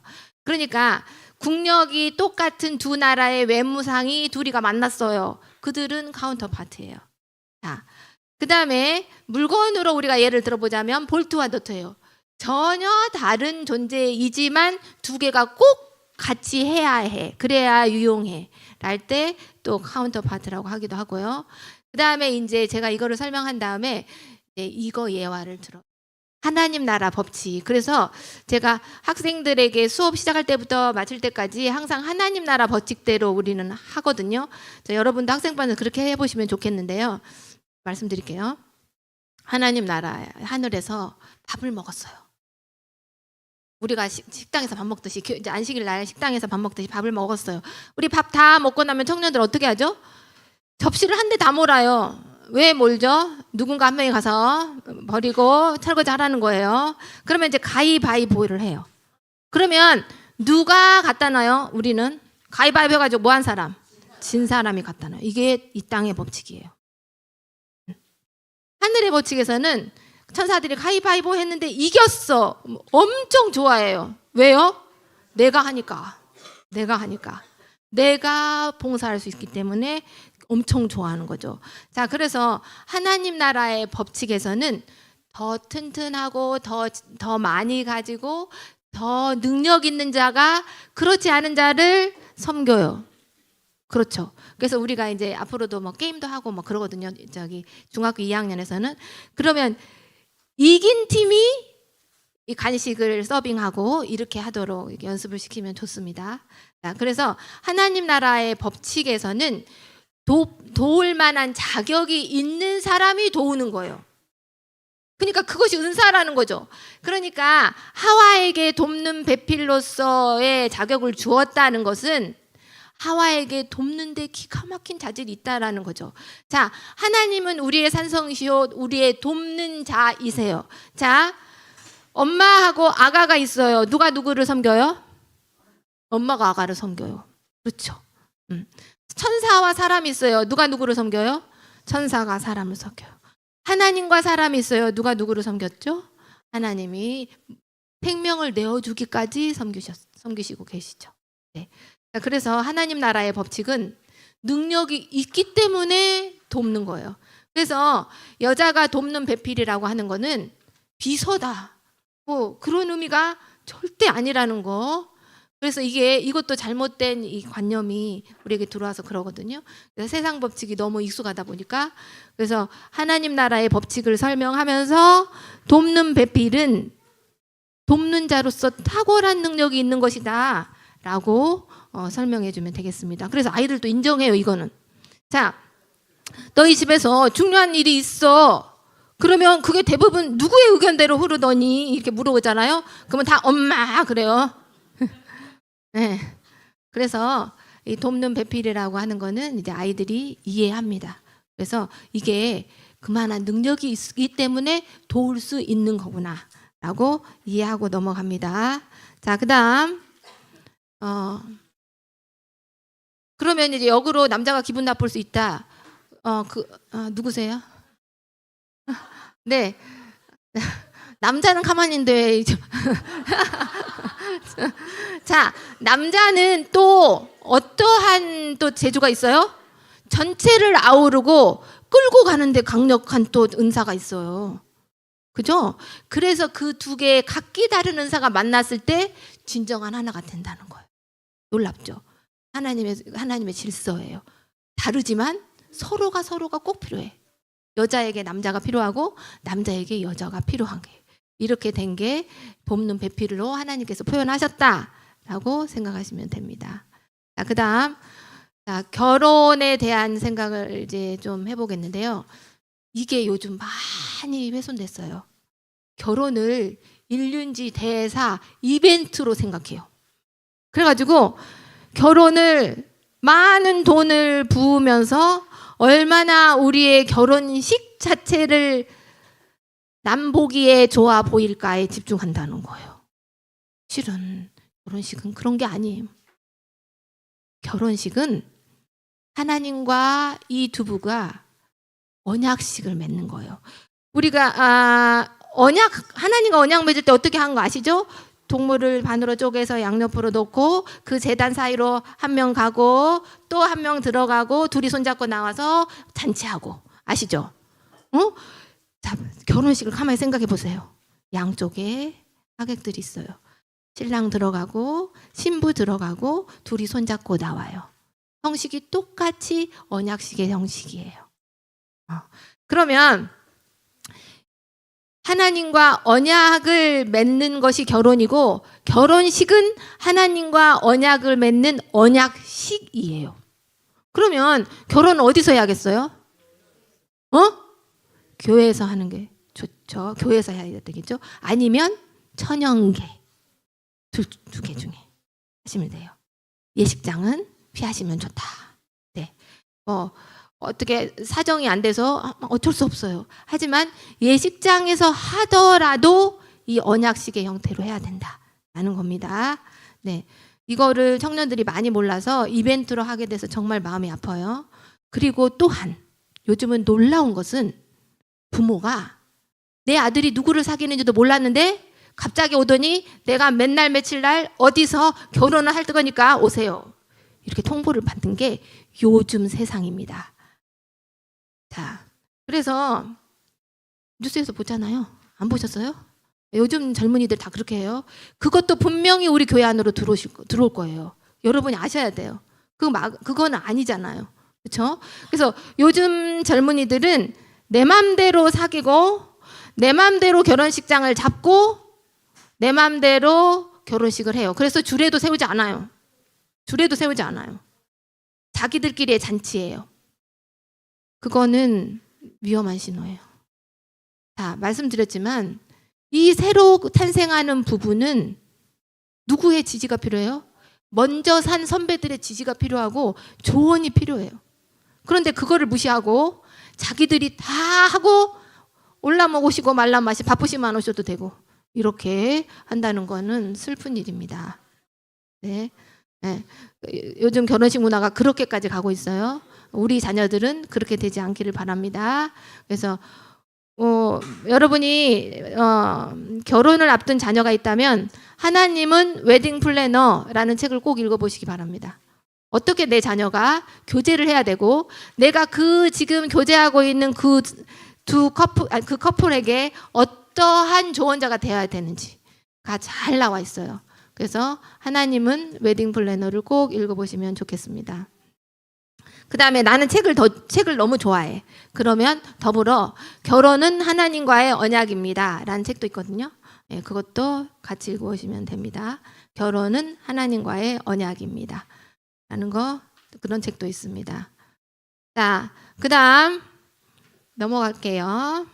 [SPEAKER 1] 그러니까 국력이 똑같은 두 나라의 외무상이 둘이가 만났어요. 그들은 카운터파트예요. 자, 그 다음에 물건으로 우리가 예를 들어보자면 볼트와 너트예요. 전혀 다른 존재이지만 두 개가 꼭 같이 해야 해. 그래야 유용해. 랄 때 또 카운터파트라고 하기도 하고요. 그 다음에 이제 제가 이거를 설명한 다음에 이거 예화를 들어. 하나님 나라 법칙. 그래서 제가 학생들에게 수업 시작할 때부터 마칠 때까지 항상 하나님 나라 법칙대로 우리는 하거든요. 여러분도 학생반을 그렇게 해보시면 좋겠는데요. 말씀드릴게요. 하나님 나라 하늘에서 밥을 먹었어요. 우리가 식당에서 밥 먹듯이 이제 안식일 날 식당에서 밥 먹듯이 밥을 먹었어요. 우리 밥 다 먹고 나면 청년들 어떻게 하죠? 접시를 한 대 다 몰아요. 왜 몰죠? 누군가 한 명이 가서 버리고 설거지 하라는 거예요. 그러면 이제 가위바위보를 해요. 그러면 누가 갖다 놔요? 우리는 가위바위보 해가지고 뭐 한 사람? 진 사람이 갖다 놔요. 이게 이 땅의 법칙이에요. 하늘의 법칙에서는 천사들이 가위바위보 했는데 이겼어. 엄청 좋아해요. 왜요? 내가 하니까. 내가 봉사할 수 있기 때문에 엄청 좋아하는 거죠. 자, 그래서 하나님 나라의 법칙에서는 더 튼튼하고 더 많이 가지고 더 능력 있는 자가 그렇지 않은 자를 섬겨요. 그렇죠. 그래서 우리가 이제 앞으로도 뭐 게임도 하고 뭐 그러거든요. 저기 중학교 2학년에서는. 그러면 이긴 팀이 이 간식을 서빙하고 이렇게 하도록 이렇게 연습을 시키면 좋습니다. 자, 그래서 하나님 나라의 법칙에서는 도울 만한 자격이 있는 사람이 도우는 거예요. 그러니까 그것이 은사라는 거죠. 그러니까 하와에게 돕는 배필로서의 자격을 주었다는 것은 하와에게 돕는데 기가 막힌 자질이 있다라는 거죠. 자, 하나님은 우리의 산성이시오, 우리의 돕는 자이세요. 자, 엄마하고 아가가 있어요. 누가 누구를 섬겨요? 엄마가 아가를 섬겨요. 그렇죠. 천사와 사람이 있어요. 누가 누구를 섬겨요? 천사가 사람을 섬겨요. 하나님과 사람이 있어요. 누가 누구를 섬겼죠? 하나님이 생명을 내어주기까지 섬기시고 계시죠. 네. 그래서 하나님 나라의 법칙은 능력이 있기 때문에 돕는 거예요. 그래서 여자가 돕는 배필이라고 하는 거는 비서다, 뭐 그런 의미가 절대 아니라는 거. 그래서 이것도 잘못된 이 관념이 우리에게 들어와서 그러거든요. 그래서 세상 법칙이 너무 익숙하다 보니까, 그래서 하나님 나라의 법칙을 설명하면서 돕는 배필은 돕는 자로서 탁월한 능력이 있는 것이다 라고 설명해 주면 되겠습니다. 그래서 아이들도 인정해요. 이거는. 자, 너희 집에서 중요한 일이 있어. 그러면 그게 대부분 누구의 의견대로 흐르더니 이렇게 물어보잖아요. 그러면 다 엄마 그래요. 네. 그래서 이 돕는 배필이라고 하는 거는 이제 아이들이 이해합니다. 그래서 이게 그만한 능력이 있기 때문에 도울 수 있는 거구나라고 이해하고 넘어갑니다. 자, 그다음 그러면 이제 역으로 남자가 기분 나쁠 수 있다. 누구세요? 네. 남자는 가만히 있는데 자, 남자는 또 어떠한 또 재주가 있어요? 전체를 아우르고 끌고 가는데 강력한 또 은사가 있어요. 그죠? 그래서 그 두 개의 각기 다른 은사가 만났을 때 진정한 하나가 된다는 거예요. 놀랍죠? 하나님의 질서예요. 다르지만 서로가 꼭 필요해. 여자에게 남자가 필요하고 남자에게 여자가 필요한 게 이렇게 된 게 봄눈 배필로 하나님께서 표현하셨다라고 생각하시면 됩니다. 자, 그다음 결혼에 대한 생각을 이제 좀 해보겠는데요. 이게 요즘 많이 훼손됐어요. 결혼을 일륜지 대사 이벤트로 생각해요. 그래가지고 결혼을 많은 돈을 부으면서 얼마나 우리의 결혼식 자체를 남보기에 좋아 보일까에 집중한다는 거예요. 실은 결혼식은 그런 게 아니에요. 결혼식은 하나님과 이 두부가 언약식을 맺는 거예요. 우리가 하나님과 언약 맺을 때 어떻게 한 거 아시죠? 동물을 반으로 쪼개서 양옆으로 놓고 그 제단 사이로 한 명 가고 또 한 명 들어가고 둘이 손잡고 나와서 잔치하고 아시죠? 자, 결혼식을 가만히 생각해 보세요. 양쪽에 하객들이 있어요. 신랑 들어가고 신부 들어가고 둘이 손잡고 나와요. 형식이 똑같이 언약식의 형식이에요. 그러면 하나님과 언약을 맺는 것이 결혼이고 결혼식은 하나님과 언약을 맺는 언약식이에요. 그러면 결혼은 어디서 해야겠어요? 교회에서 하는 게 좋죠. 교회에서 해야 되겠죠. 아니면 천연계 두 개 중에 하시면 돼요. 예식장은 피하시면 좋다. 네. 어떻게 사정이 안 돼서 어쩔 수 없어요. 하지만 예식장에서 하더라도 이 언약식의 형태로 해야 된다라는 겁니다. 네. 이거를 청년들이 많이 몰라서 이벤트로 하게 돼서 정말 마음이 아파요. 그리고 또한 요즘은 놀라운 것은 부모가 내 아들이 누구를 사귀는지도 몰랐는데 갑자기 오더니 내가 맨날 며칠 날 어디서 결혼을 할 거니까 오세요. 이렇게 통보를 받는 게 요즘 세상입니다. 자, 그래서 뉴스에서 보잖아요. 안 보셨어요? 요즘 젊은이들 다 그렇게 해요. 그것도 분명히 우리 교회 안으로 들어올 거예요. 여러분이 아셔야 돼요. 그거는 아니잖아요. 그렇죠? 그래서 요즘 젊은이들은 내 맘대로 사귀고 내 맘대로 결혼식장을 잡고 내 맘대로 결혼식을 해요. 그래서 주례도 세우지 않아요. 자기들끼리의 잔치예요. 그거는 위험한 신호예요. 자, 말씀드렸지만 이 새로 탄생하는 부부는 누구의 지지가 필요해요? 먼저 산 선배들의 지지가 필요하고 조언이 필요해요. 그런데 그거를 무시하고 자기들이 다 하고 올라면 오시고 말라면 마시 바쁘시면 안 오셔도 되고 이렇게 한다는 거는 슬픈 일입니다. 네. 네. 요즘 결혼식 문화가 그렇게까지 가고 있어요. 우리 자녀들은 그렇게 되지 않기를 바랍니다. 그래서 여러분이 결혼을 앞둔 자녀가 있다면 하나님은 웨딩 플래너라는 책을 꼭 읽어보시기 바랍니다. 어떻게 내 자녀가 교제를 해야 되고 내가 지금 교제하고 있는 그 커플에게 어떠한 조언자가 되어야 되는지가 잘 나와 있어요. 그래서 하나님은 웨딩 플래너를 꼭 읽어보시면 좋겠습니다. 그 다음에 나는 책을 너무 좋아해. 그러면 더불어 결혼은 하나님과의 언약입니다. 라는 책도 있거든요. 네, 그것도 같이 읽어보시면 됩니다. 결혼은 하나님과의 언약입니다. 라는 그런 책도 있습니다. 자, 그 다음 넘어갈게요.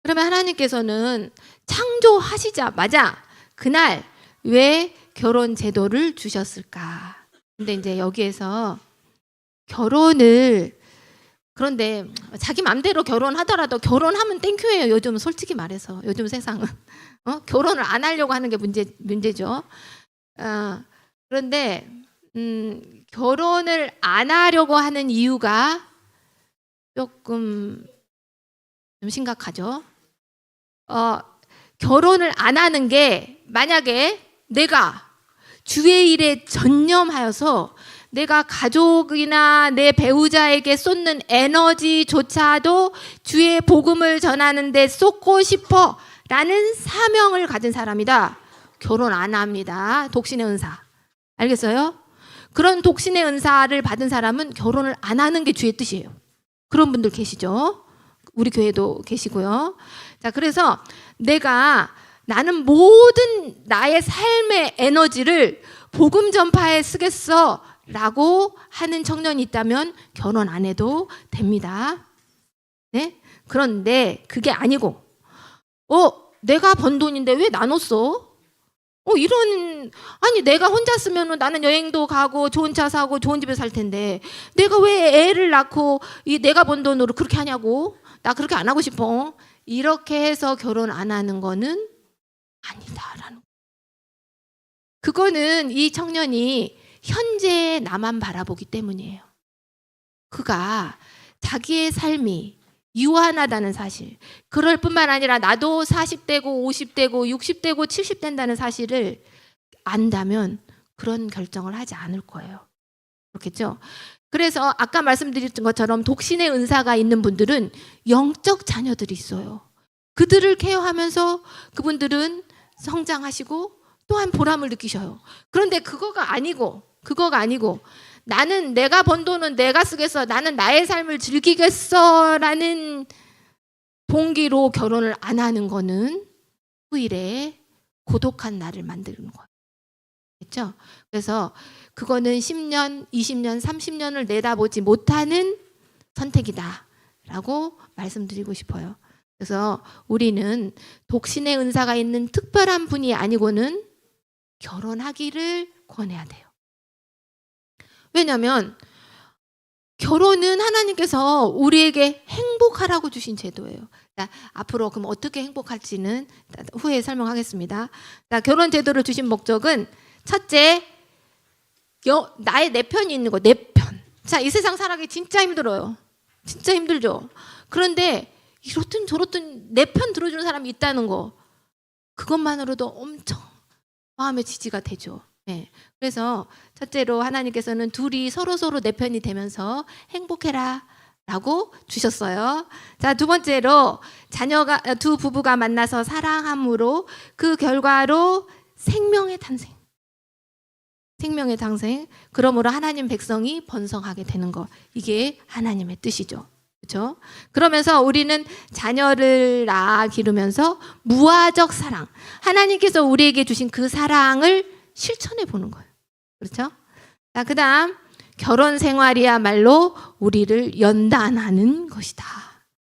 [SPEAKER 1] 그러면 하나님께서는 창조하시자마자 그날 왜 결혼 제도를 주셨을까? 근데 이제 여기에서 그런데 자기 맘대로 결혼하더라도 결혼하면 땡큐예요. 요즘 솔직히 말해서 요즘 세상은 결혼을 안 하려고 하는 게 문제죠. 그런데 결혼을 안 하려고 하는 이유가 조금 좀 심각하죠. 결혼을 안 하는 게 만약에 내가 주의 일에 전념하여서 내가 가족이나 내 배우자에게 쏟는 에너지조차도 주의 복음을 전하는 데 쏟고 싶어 라는 사명을 가진 사람이다. 결혼 안 합니다. 독신의 은사. 알겠어요? 그런 독신의 은사를 받은 사람은 결혼을 안 하는 게 주의 뜻이에요. 그런 분들 계시죠? 우리 교회도 계시고요. 자, 그래서 나는 모든 나의 삶의 에너지를 복음 전파에 쓰겠어 라고 하는 청년이 있다면 결혼 안 해도 됩니다. 네? 그런데 그게 아니고 내가 번 돈인데 왜 나눴어? 아니 내가 혼자 쓰면 나는 여행도 가고 좋은 차 사고 좋은 집에 살 텐데 내가 왜 애를 낳고 내가 번 돈으로 그렇게 하냐고. 나 그렇게 안 하고 싶어. 이렇게 해서 결혼 안 하는 거는 아니다라는 거. 그거는 이 청년이 현재 나만 바라보기 때문이에요. 그가 자기의 삶이 유한하다는 사실, 그럴 뿐만 아니라 나도 40대고 50대고 60대고 70대다는 사실을 안다면 그런 결정을 하지 않을 거예요. 그렇겠죠? 그래서 아까 말씀드렸던 것처럼 독신의 은사가 있는 분들은 영적 자녀들이 있어요. 그들을 케어하면서 그분들은 성장하시고 또한 보람을 느끼셔요. 그런데 그거가 아니고 나는 내가 번 돈은 내가 쓰겠어. 나는 나의 삶을 즐기겠어. 라는 동기로 결혼을 안 하는 거는 후일에 고독한 나를 만드는 거예요. 그렇죠? 그래서 그거는 10년, 20년, 30년을 내다보지 못하는 선택이다. 라고 말씀드리고 싶어요. 그래서 우리는 독신의 은사가 있는 특별한 분이 아니고는 결혼하기를 권해야 돼요. 왜냐하면 결혼은 하나님께서 우리에게 행복하라고 주신 제도예요. 자, 앞으로 그럼 어떻게 행복할지는 후에 설명하겠습니다. 자, 결혼 제도를 주신 목적은 첫째, 나의 내 편이 있는 거, 내 편. 자, 이 세상 살아가기 진짜 힘들어요. 진짜 힘들죠. 그런데 이렇든 저렇든 내 편 들어주는 사람이 있다는 거, 그것만으로도 엄청 마음의 지지가 되죠. 네. 그래서 첫째로 하나님께서는 둘이 서로 내 편이 되면서 행복해라 라고 주셨어요. 자, 두 번째로 두 부부가 만나서 사랑함으로 그 결과로 생명의 탄생. 그러므로 하나님 백성이 번성하게 되는 거. 이게 하나님의 뜻이죠. 그렇죠? 그러면서 우리는 자녀를 낳아 기르면서 무화적 사랑, 하나님께서 우리에게 주신 그 사랑을 실천해 보는 거예요. 그렇죠? 자, 그다음 결혼 생활이야말로 우리를 연단하는 것이다.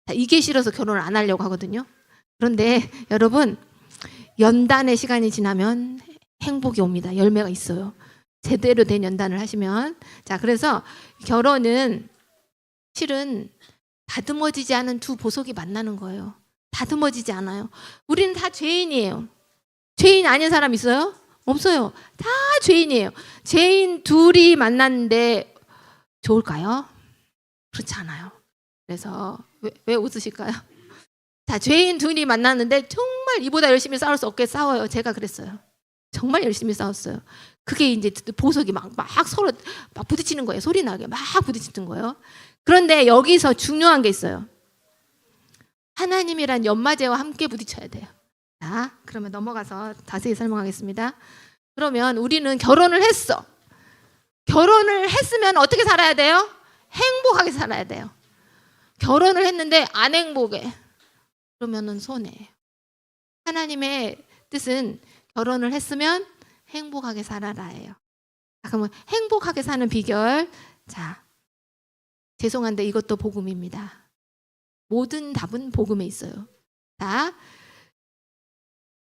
[SPEAKER 1] 자, 이게 싫어서 결혼을 안 하려고 하거든요. 그런데 여러분, 연단의 시간이 지나면 행복이 옵니다. 열매가 있어요. 제대로 된 연단을 하시면. 자, 그래서 결혼은 실은 다듬어지지 않은 두 보석이 만나는 거예요. 다듬어지지 않아요. 우리는 다 죄인이에요. 죄인 아닌 사람 있어요? 없어요. 다 죄인이에요. 죄인 둘이 만났는데 좋을까요? 그렇지 않아요. 그래서 왜 웃으실까요? 자, 죄인 둘이 만났는데 정말 이보다 열심히 싸울 수 없게 싸워요. 제가 그랬어요. 정말 열심히 싸웠어요. 그게 이제 보석이 막 서로 막 부딪히는 거예요. 소리 나게 막 부딪히는 거예요. 그런데 여기서 중요한 게 있어요. 하나님이란 연마제와 함께 부딪혀야 돼요. 자, 그러면 넘어가서 자세히 설명하겠습니다. 그러면 우리는 결혼을 했어. 결혼을 했으면 어떻게 살아야 돼요? 행복하게 살아야 돼요. 결혼을 했는데 안 행복해. 그러면은 손해예요. 하나님의 뜻은 결혼을 했으면 행복하게 살아라예요. 자, 그러면 행복하게 사는 비결. 자, 죄송한데 이것도 복음입니다. 모든 답은 복음에 있어요. 자,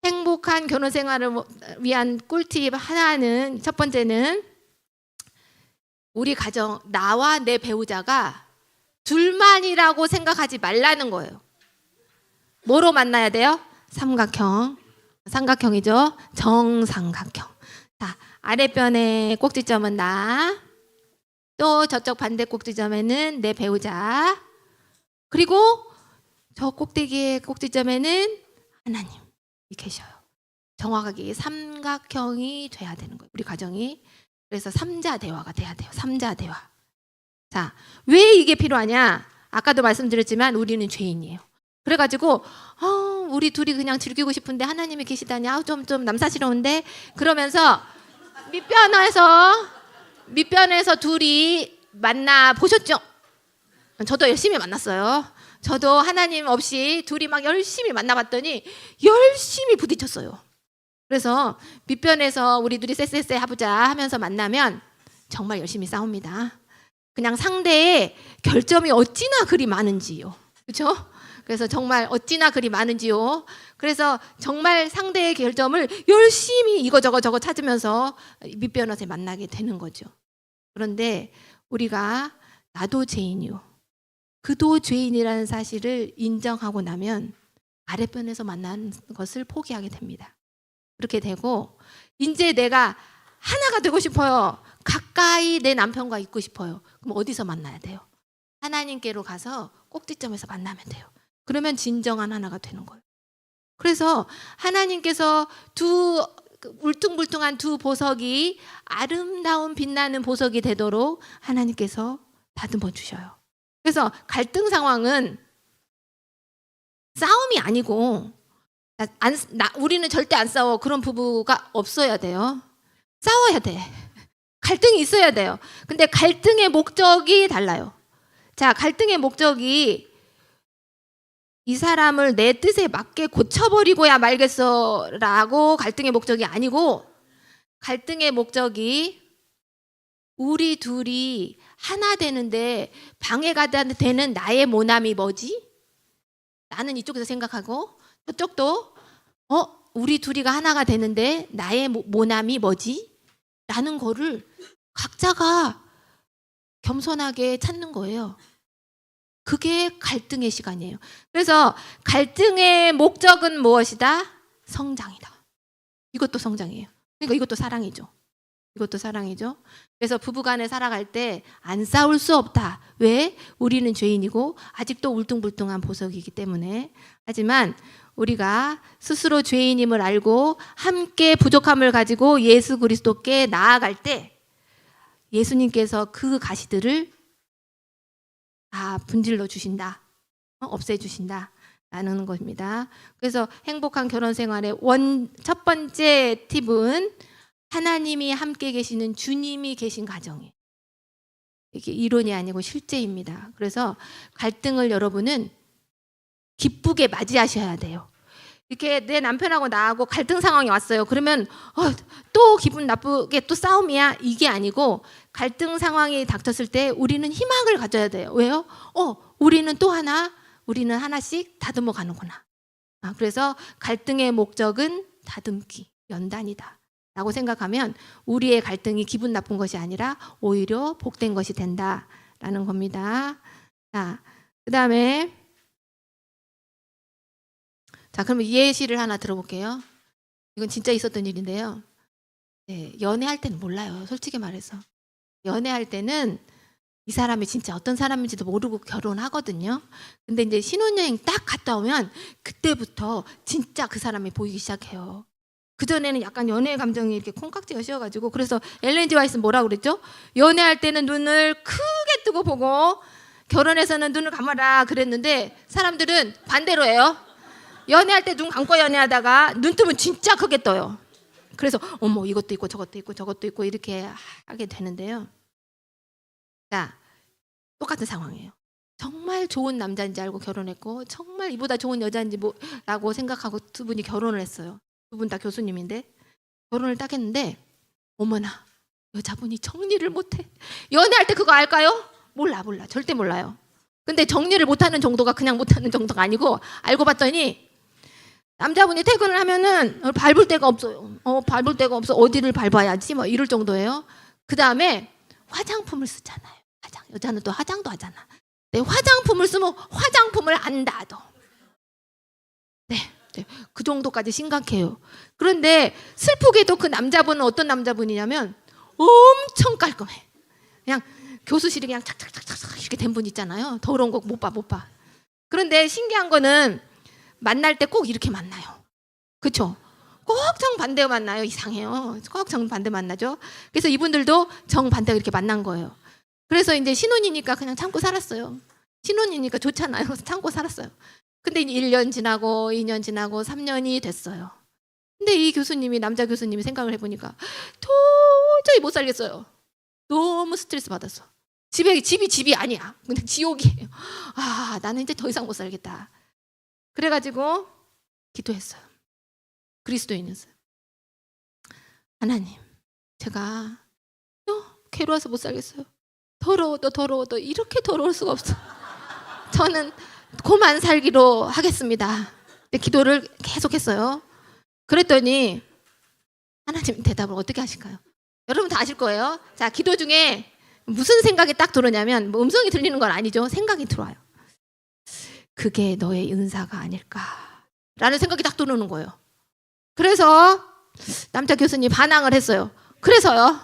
[SPEAKER 1] 행복한 결혼 생활을 위한 꿀팁 하나는, 첫 번째는 우리 가정, 나와 내 배우자가 둘만이라고 생각하지 말라는 거예요. 뭐로 만나야 돼요? 삼각형이죠. 정삼각형. 자, 아랫변의 꼭지점은 나, 또 저쪽 반대 꼭지점에는 내 배우자, 그리고 저 꼭대기의 꼭지점에는 하나님이 계셔요. 정확하게 삼각형이 돼야 되는 거예요. 우리 가정이. 그래서 삼자 대화가 돼야 돼요. 삼자 대화. 자, 왜 이게 필요하냐? 아까도 말씀드렸지만 우리는 죄인이에요. 그래가지고 우리 둘이 그냥 즐기고 싶은데 하나님이 계시다니 좀 남사스러운데 그러면서 밑변에서 둘이 만나 보셨죠? 저도 열심히 만났어요. 저도 하나님 없이 둘이 막 열심히 만나봤더니 열심히 부딪혔어요. 그래서 밑변에서 우리 둘이 쎄쎄쎄 해보자 하면서 만나면 정말 열심히 싸웁니다. 그냥 상대의 결점이 어찌나 그리 많은지요. 그렇죠? 그래서 정말 어찌나 그리 많은지요. 그래서 정말 상대의 결점을 열심히 이거저거 찾으면서 밑변에서 만나게 되는 거죠. 그런데 우리가 나도 죄인이요. 그도 죄인이라는 사실을 인정하고 나면 아랫변에서 만난 것을 포기하게 됩니다. 그렇게 되고 이제 내가 하나가 되고 싶어요. 가까이 내 남편과 있고 싶어요. 그럼 어디서 만나야 돼요? 하나님께로 가서 꼭지점에서 만나면 돼요. 그러면 진정한 하나가 되는 거예요. 그래서 하나님께서 두 울퉁불퉁한 두 보석이 아름다운 빛나는 보석이 되도록 하나님께서 다듬어 주셔요. 그래서 갈등 상황은 싸움이 아니고 우리는 절대 안 싸워. 그런 부부가 없어야 돼요. 싸워야 돼. 갈등이 있어야 돼요. 근데 갈등의 목적이 달라요. 자, 갈등의 목적이 이 사람을 내 뜻에 맞게 고쳐버리고야 말겠어라고 갈등의 목적이 아니고 갈등의 목적이 우리 둘이 하나 되는데 방해가 되는 나의 모남이 뭐지? 나는 이쪽에서 생각하고 저쪽도 우리 둘이가 하나가 되는데 나의 모남이 뭐지? 라는 거를 각자가 겸손하게 찾는 거예요. 그게 갈등의 시간이에요. 그래서 갈등의 목적은 무엇이다? 성장이다. 이것도 성장이에요. 그러니까 이것도 사랑이죠. 이것도 사랑이죠. 그래서 부부간에 살아갈 때 안 싸울 수 없다. 왜? 우리는 죄인이고 아직도 울퉁불퉁한 보석이기 때문에. 하지만 우리가 스스로 죄인임을 알고 함께 부족함을 가지고 예수 그리스도께 나아갈 때 예수님께서 그 가시들을 다 분질러 주신다. 없애 주신다. 라는 것입니다. 그래서 행복한 결혼 생활의 첫 번째 팁은 하나님이 함께 계시는 주님이 계신 가정이에요. 이게 이론이 아니고 실제입니다. 그래서 갈등을 여러분은 기쁘게 맞이하셔야 돼요. 이렇게 내 남편하고 나하고 갈등 상황이 왔어요. 그러면 또 기분 나쁘게 또 싸움이야. 이게 아니고 갈등 상황이 닥쳤을 때 우리는 희망을 가져야 돼요. 왜요? 우리는 우리는 하나씩 다듬어 가는구나. 그래서 갈등의 목적은 다듬기, 연단이다. 라고 생각하면 우리의 갈등이 기분 나쁜 것이 아니라 오히려 복된 것이 된다라는 겁니다. 자, 그다음에 그러면 예시를 하나 들어볼게요. 이건 진짜 있었던 일인데요. 네, 연애할 때는 몰라요. 솔직히 말해서. 연애할 때는 이 사람이 진짜 어떤 사람인지도 모르고 결혼하거든요. 근데 이제 신혼여행 딱 갔다 오면 그때부터 진짜 그 사람이 보이기 시작해요. 그전에는 약간 연애 감정이 이렇게 콩깍지가 씌어가지고 그래서 엘렌 G 화이트는 뭐라고 그랬죠? 연애할 때는 눈을 크게 뜨고 보고 결혼해서는 눈을 감아라 그랬는데 사람들은 반대로 해요. 연애할 때 눈 감고 연애하다가 눈 뜨면 진짜 크게 떠요. 그래서 어머 이것도 있고 저것도 있고 저것도 있고 이렇게 하게 되는데요. 자, 똑같은 상황이에요. 정말 좋은 남자인지 알고 결혼했고 정말 이보다 좋은 여자인지 라고 생각하고 두 분이 결혼을 했어요. 두 분 다 교수님인데 결혼을 딱 했는데 어머나 여자분이 정리를 못해. 연애할 때 그거 알까요? 몰라 절대 몰라요. 근데 정리를 못하는 정도가 그냥 못하는 정도가 아니고 알고 봤더니 남자분이 퇴근을 하면은 밟을 데가 없어요. 밟을 데가 없어. 어디를 밟아야지 뭐 이럴 정도예요. 그 다음에 화장품을 쓰잖아요. 여자는 또 화장도 하잖아. 네, 화장품을 쓰면 화장품을 안 닫어. 네, 그 정도까지 심각해요. 그런데 슬프게도 그 남자분은 어떤 남자분이냐면 엄청 깔끔해. 그냥 교수실이 그냥 착착착착 이렇게 된 분 있잖아요. 더러운 거 못 봐. 그런데 신기한 거는 만날 때 꼭 이렇게 만나요. 그렇죠? 꼭 정반대 만나요. 이상해요. 꼭 정반대 만나죠. 그래서 이분들도 정반대가 이렇게 만난 거예요. 그래서 이제 신혼이니까 그냥 참고 살았어요. 신혼이니까 좋잖아요. 그래서 참고 살았어요. 근데 1년 지나고 2년 지나고 3년이 됐어요. 근데 이 교수님이, 남자 교수님이 생각을 해보니까 도저히 못 살겠어요. 너무 스트레스 받았어. 집이 아니야. 근데 지옥이에요. 아, 나는 이제 더 이상 못 살겠다. 그래가지고 기도했어요. 그리스도인이었어요. 하나님, 제가 너무 괴로워서 못 살겠어요. 더러워도 이렇게 더러울 수가 없어. 저는 고만 살기로 하겠습니다. 근데 기도를 계속했어요. 그랬더니 하나님 대답을 어떻게 하실까요? 여러분 다 아실 거예요. 자, 기도 중에 무슨 생각이 딱 들어오냐면, 뭐 음성이 들리는 건 아니죠. 생각이 들어와요. 그게 너의 은사가 아닐까라는 생각이 딱 들어오는 거예요. 그래서 남자 교수님 반항을 했어요. 그래서요.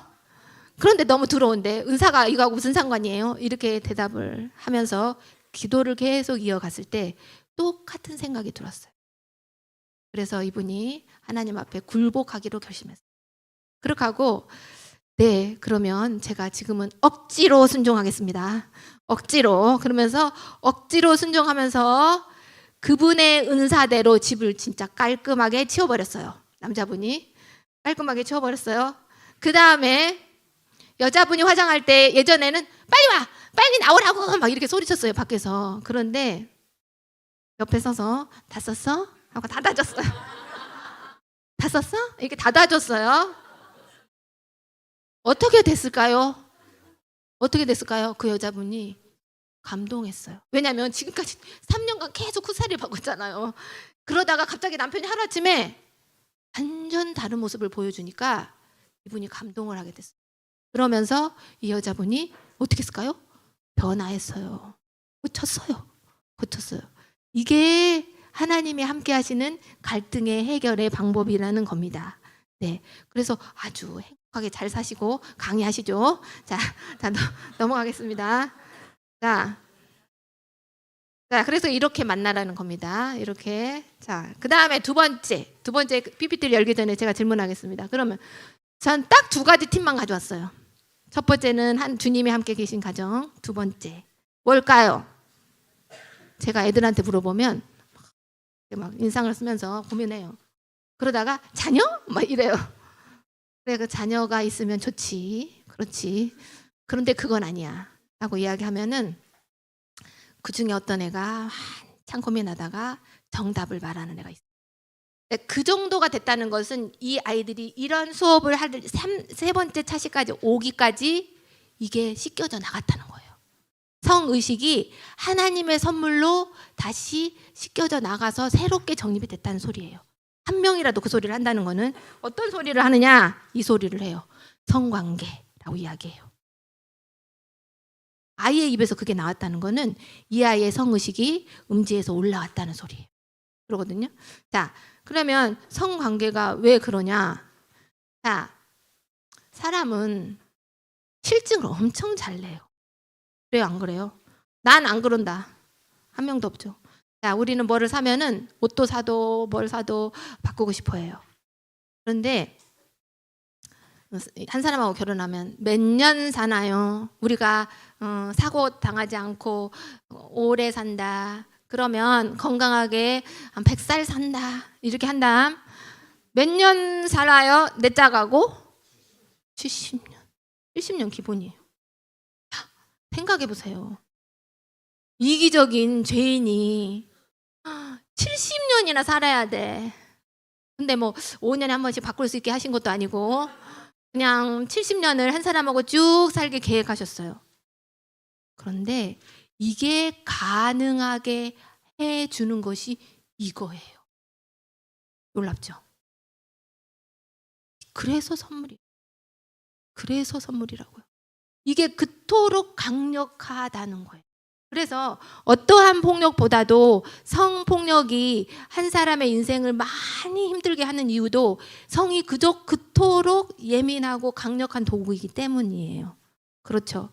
[SPEAKER 1] 그런데 너무 들어온데 은사가 이거하고 무슨 상관이에요? 이렇게 대답을 하면서 기도를 계속 이어갔을 때 똑같은 생각이 들었어요. 그래서 이분이 하나님 앞에 굴복하기로 결심했어요. 그렇게 하고, 네, 그러면 제가 지금은 억지로 순종하겠습니다. 억지로. 그러면서 억지로 순종하면서 그분의 은사대로 집을 진짜 깔끔하게 치워버렸어요. 남자분이 깔끔하게 치워버렸어요. 그 다음에 여자분이 화장할 때 예전에는 빨리 와! 빨리 나오라고! 막 이렇게 소리쳤어요, 밖에서. 그런데 옆에 서서 다 썼어? 하고 닫아줬어요. 다 썼어? 이렇게 닫아줬어요. 어떻게 됐을까요? 어떻게 됐을까요? 그 여자분이 감동했어요. 왜냐하면 지금까지 3년간 계속 후사를 받았잖아요. 그러다가 갑자기 남편이 하루아침에 완전 다른 모습을 보여주니까 이분이 감동을 하게 됐어요. 그러면서 이 여자분이 어떻게 했을까요? 변화했어요. 고쳤어요. 이게 하나님이 함께 하시는 갈등의 해결의 방법이라는 겁니다. 네, 그래서 아주 행복하게 잘 사시고 강의하시죠. 자, 넘어가겠습니다. 자, 그래서 이렇게 만나라는 겁니다. 이렇게. 자, 그 다음에 두 번째 PPT를 열기 전에 제가 질문하겠습니다. 그러면 전 딱 두 가지 팁만 가져왔어요. 첫 번째는 주님이 함께 계신 가정. 두 번째 뭘까요? 제가 애들한테 물어보면 막 인상을 쓰면서 고민해요. 그러다가 자녀? 막 이래요. 그래, 그 자녀가 있으면 좋지. 그렇지. 그런데 그건 아니야. 라고 이야기하면은 그 중에 어떤 애가 한참 고민하다가 정답을 말하는 애가 있어요. 그 정도가 됐다는 것은 이 아이들이 이런 수업을 할 세 번째 차시까지 오기까지 이게 씻겨져 나갔다는 거예요. 성의식이 하나님의 선물로 다시 씻겨져 나가서 새롭게 정립이 됐다는 소리예요. 한 명이라도 그 소리를 한다는 거는 어떤 소리를 하느냐? 이 소리를 해요. 성관계라고 이야기해요. 아이의 입에서 그게 나왔다는 거는 이 아이의 성의식이 음지에서 올라왔다는 소리예요. 그러거든요. 자, 그러면 성관계가 왜 그러냐? 자, 사람은 실증을 엄청 잘 내요. 그래요, 안 그래요? 난 안 그런다. 한 명도 없죠. 자, 우리는 뭐를 사면은 옷도 사도 뭘 사도 바꾸고 싶어 해요. 그런데 한 사람하고 결혼하면 몇 년 사나요? 우리가 사고 당하지 않고 오래 산다. 그러면 건강하게 한 100살 산다. 이렇게 한 다음 몇 년 살아요? 내 짝하고 70년. 70년 기본이에요. 생각해 보세요. 이기적인 죄인이 70년이나 살아야 돼. 근데 뭐 5년에 한 번씩 바꿀 수 있게 하신 것도 아니고 그냥 70년을 한 사람하고 쭉 살게 계획하셨어요. 그런데 이게 가능하게 해주는 것이 이거예요. 놀랍죠? 그래서 선물이에요. 그래서 선물이라고요. 이게 그토록 강력하다는 거예요. 그래서 어떠한 폭력보다도 성폭력이 한 사람의 인생을 많이 힘들게 하는 이유도 성이 그토록 예민하고 강력한 도구이기 때문이에요. 그렇죠.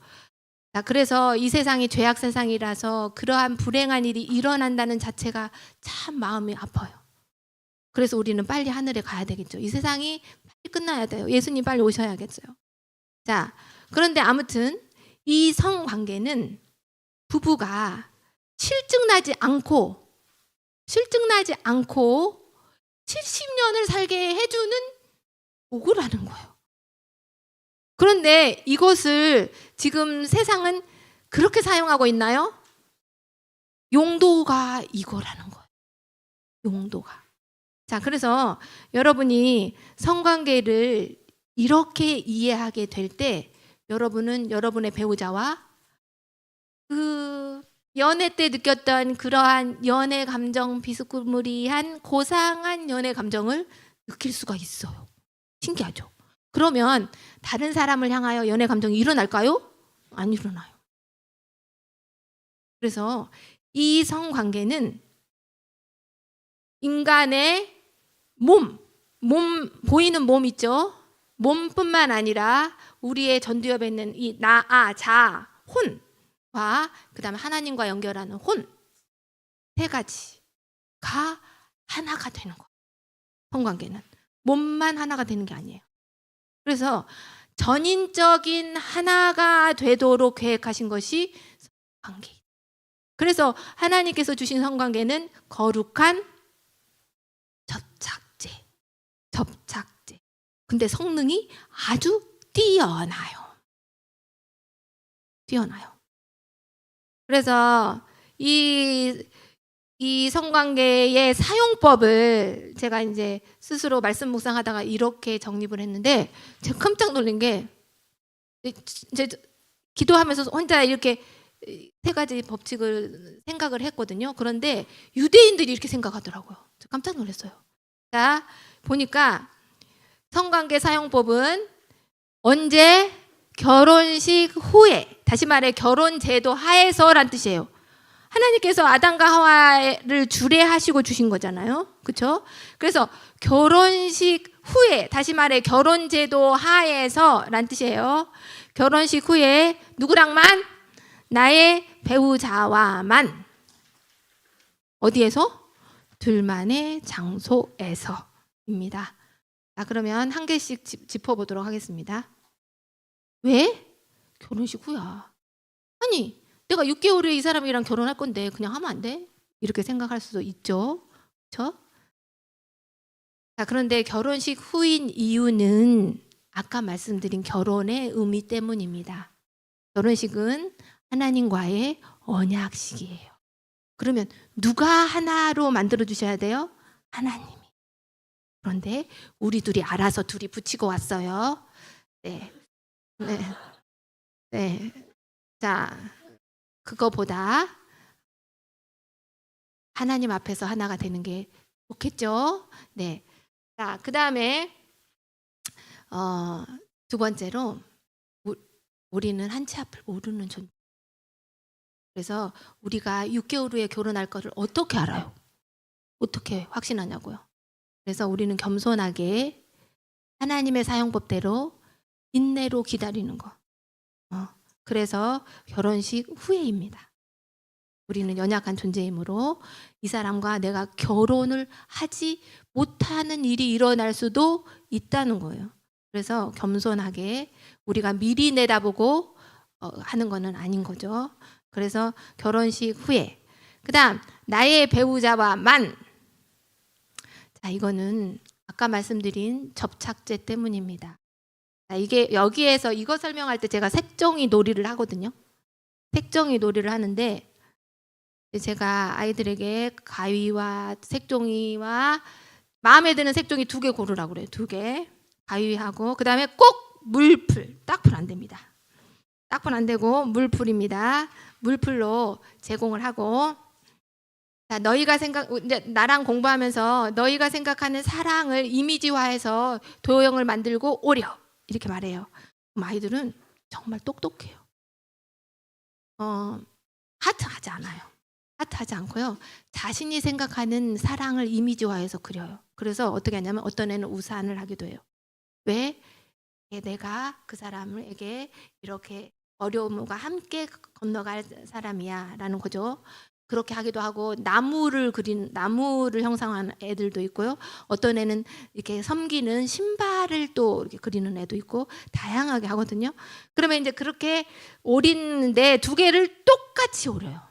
[SPEAKER 1] 자, 그래서 이 세상이 죄악 세상이라서 그러한 불행한 일이 일어난다는 자체가 참 마음이 아파요. 그래서 우리는 빨리 하늘에 가야 되겠죠. 이 세상이 빨리 끝나야 돼요. 예수님 빨리 오셔야겠어요. 자, 그런데 아무튼 이 성관계는 부부가 실증나지 않고 70년을 살게 해주는 도구라는 거예요. 그런데 이것을 지금 세상은 그렇게 사용하고 있나요? 용도가 이거라는 거예요. 용도가. 자, 그래서 여러분이 성관계를 이렇게 이해하게 될 때 여러분은 여러분의 배우자와 그 연애 때 느꼈던 그러한 연애 감정, 비스무리한 고상한 연애 감정을 느낄 수가 있어요. 신기하죠? 그러면 다른 사람을 향하여 연애 감정이 일어날까요? 안 일어나요. 그래서 이 성관계는 인간의 보이는 몸 있죠? 몸뿐만 아니라 우리의 전두엽에 있는 이 자, 혼과 그다음에 하나님과 연결하는 혼, 세 가지가 하나가 되는 거예요. 성관계는 몸만 하나가 되는 게 아니에요. 그래서 전인적인 하나가 되도록 계획하신 것이 성관계. 그래서 하나님께서 주신 성관계는 거룩한 접착제. 근데 성능이 아주 뛰어나요. 그래서 이 성관계의 사용법을 제가 이제 스스로 말씀 묵상하다가 이렇게 정립을 했는데 제가 깜짝 놀란 게 이제 기도하면서 혼자 이렇게 세 가지 법칙을 생각을 했거든요. 그런데 유대인들이 이렇게 생각하더라고요. 저 깜짝 놀랐어요. 자, 보니까 성관계 사용법은 언제? 결혼식 후에, 다시 말해 결혼 제도 하에서란 뜻이에요. 하나님께서 아담과 하와를 주례하시고 주신 거잖아요. 그렇죠? 그래서 결혼식 후에, 다시 말해 결혼 제도 하에서란 뜻이에요. 결혼식 후에 누구랑만? 나의 배우자와만. 어디에서? 둘만의 장소에서입니다. 자, 그러면 한 개씩 짚어보도록 하겠습니다. 왜? 결혼식 후야. 아니, 내가 6개월 후에 이 사람이랑 결혼할 건데 그냥 하면 안 돼? 이렇게 생각할 수도 있죠. 그렇죠? 자, 그런데 결혼식 후인 이유는 아까 말씀드린 결혼의 의미 때문입니다. 결혼식은 하나님과의 언약식이에요. 그러면 누가 하나로 만들어 주셔야 돼요? 하나님이. 그런데 우리 둘이 알아서 둘이 붙이고 왔어요. 네. 자, 그거보다 하나님 앞에서 하나가 되는 게 좋겠죠? 네. 자, 그 다음에 두 번째로 우리는 한 치 앞을 모르는 존재. 그래서 우리가 6개월 후에 결혼할 거를 어떻게 알아요? 어떻게 확신하냐고요? 그래서 우리는 겸손하게 하나님의 사용법대로 인내로 기다리는 거. 그래서 결혼식 후에입니다. 우리는 연약한 존재이므로 이 사람과 내가 결혼을 하지 못하는 일이 일어날 수도 있다는 거예요. 그래서 겸손하게 우리가 미리 내다보고 하는 거는 아닌 거죠. 그래서 결혼식 후에. 그다음 나의 배우자와만. 자, 이거는 아까 말씀드린 접착제 때문입니다. 자, 이게 여기에서 이거 설명할 때 제가 색종이 놀이를 하거든요. 색종이 놀이를 하는데 제가 아이들에게 가위와 색종이와 마음에 드는 색종이 2개 고르라고 그래요. 2개. 가위하고 그다음에 꼭 물풀. 딱풀 안 됩니다. 딱풀 안 되고 물풀입니다. 물풀로 제공을 하고, 자, 너희가 이제 나랑 공부하면서 너희가 생각하는 사랑을 이미지화해서 도형을 만들고 오려 이렇게 말해요. 그럼 아이들은 정말 똑똑해요. 하트하지 않아요. 하트하지 않고요. 자신이 생각하는 사랑을 이미지화해서 그려요. 그래서 어떻게 하냐면 어떤 애는 우산을 하기도 해요. 왜? 내가 그 사람에게 이렇게 어려움과 함께 건너갈 사람이야 라는 거죠. 그렇게 하기도 하고 나무를 형상화하는 애들도 있고요. 어떤 애는 이렇게 섬기는 신발을 또 이렇게 그리는 애도 있고 다양하게 하거든요. 그러면 이제 그렇게 오리는데 2개를 똑같이 오려요.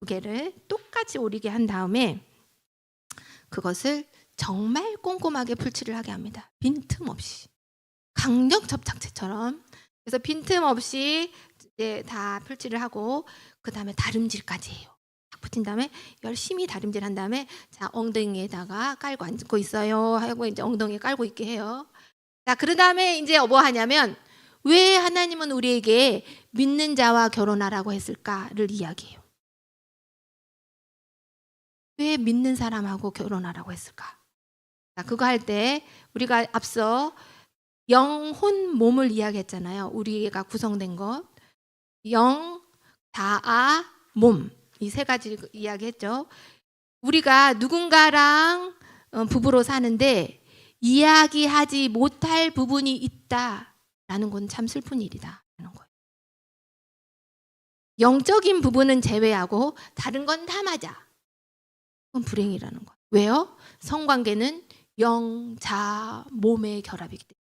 [SPEAKER 1] 2개를 똑같이 오리게 한 다음에 그것을 정말 꼼꼼하게 풀칠을 하게 합니다. 빈틈없이 강력 접착제처럼. 그래서 빈틈없이 이제 다 풀칠을 하고 그 다음에 다림질까지 해요. 딱 붙인 다음에 열심히 다림질한 다음에 자 엉덩이에다가 깔고 앉고 있어요 하고 이제 엉덩이에 깔고 있게 해요. 자 그런 다음에 이제 뭐 하냐면 왜 하나님은 우리에게 믿는 자와 결혼하라고 했을까를 이야기해요. 왜 믿는 사람하고 결혼하라고 했을까? 자 그거 할 때 우리가 앞서 영혼 몸을 이야기했잖아요. 우리가 구성된 것 영, 자아, 몸 이 3가지 이야기했죠. 우리가 누군가랑 부부로 사는데 이야기하지 못할 부분이 있다라는 건 참 슬픈 일이다 라는 거예요. 영적인 부분은 제외하고 다른 건 다 맞아. 그건 불행이라는 거예요. 왜요? 성관계는 영, 자, 몸의 결합이기 때문에.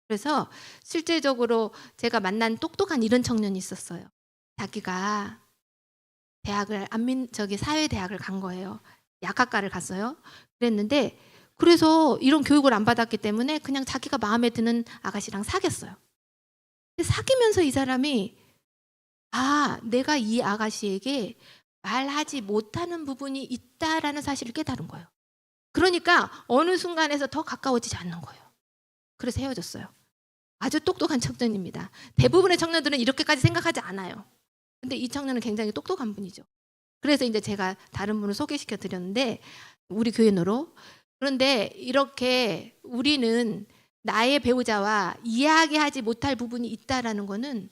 [SPEAKER 1] 그래서 실제적으로 제가 만난 똑똑한 이런 청년이 있었어요. 자기가 대학을 사회대학을 간 거예요. 약학과를 갔어요. 그랬는데 그래서 이런 교육을 안 받았기 때문에 그냥 자기가 마음에 드는 아가씨랑 사귀었어요. 근데 사귀면서 이 사람이 내가 이 아가씨에게 말하지 못하는 부분이 있다라는 사실을 깨달은 거예요. 그러니까 어느 순간에서 더 가까워지지 않는 거예요. 그래서 헤어졌어요. 아주 똑똑한 청년입니다. 대부분의 청년들은 이렇게까지 생각하지 않아요. 근데 이 청년은 굉장히 똑똑한 분이죠. 그래서 이제 제가 다른 분을 소개시켜 드렸는데 우리 교인으로. 그런데 이렇게 우리는 나의 배우자와 이야기하지 못할 부분이 있다라는 거는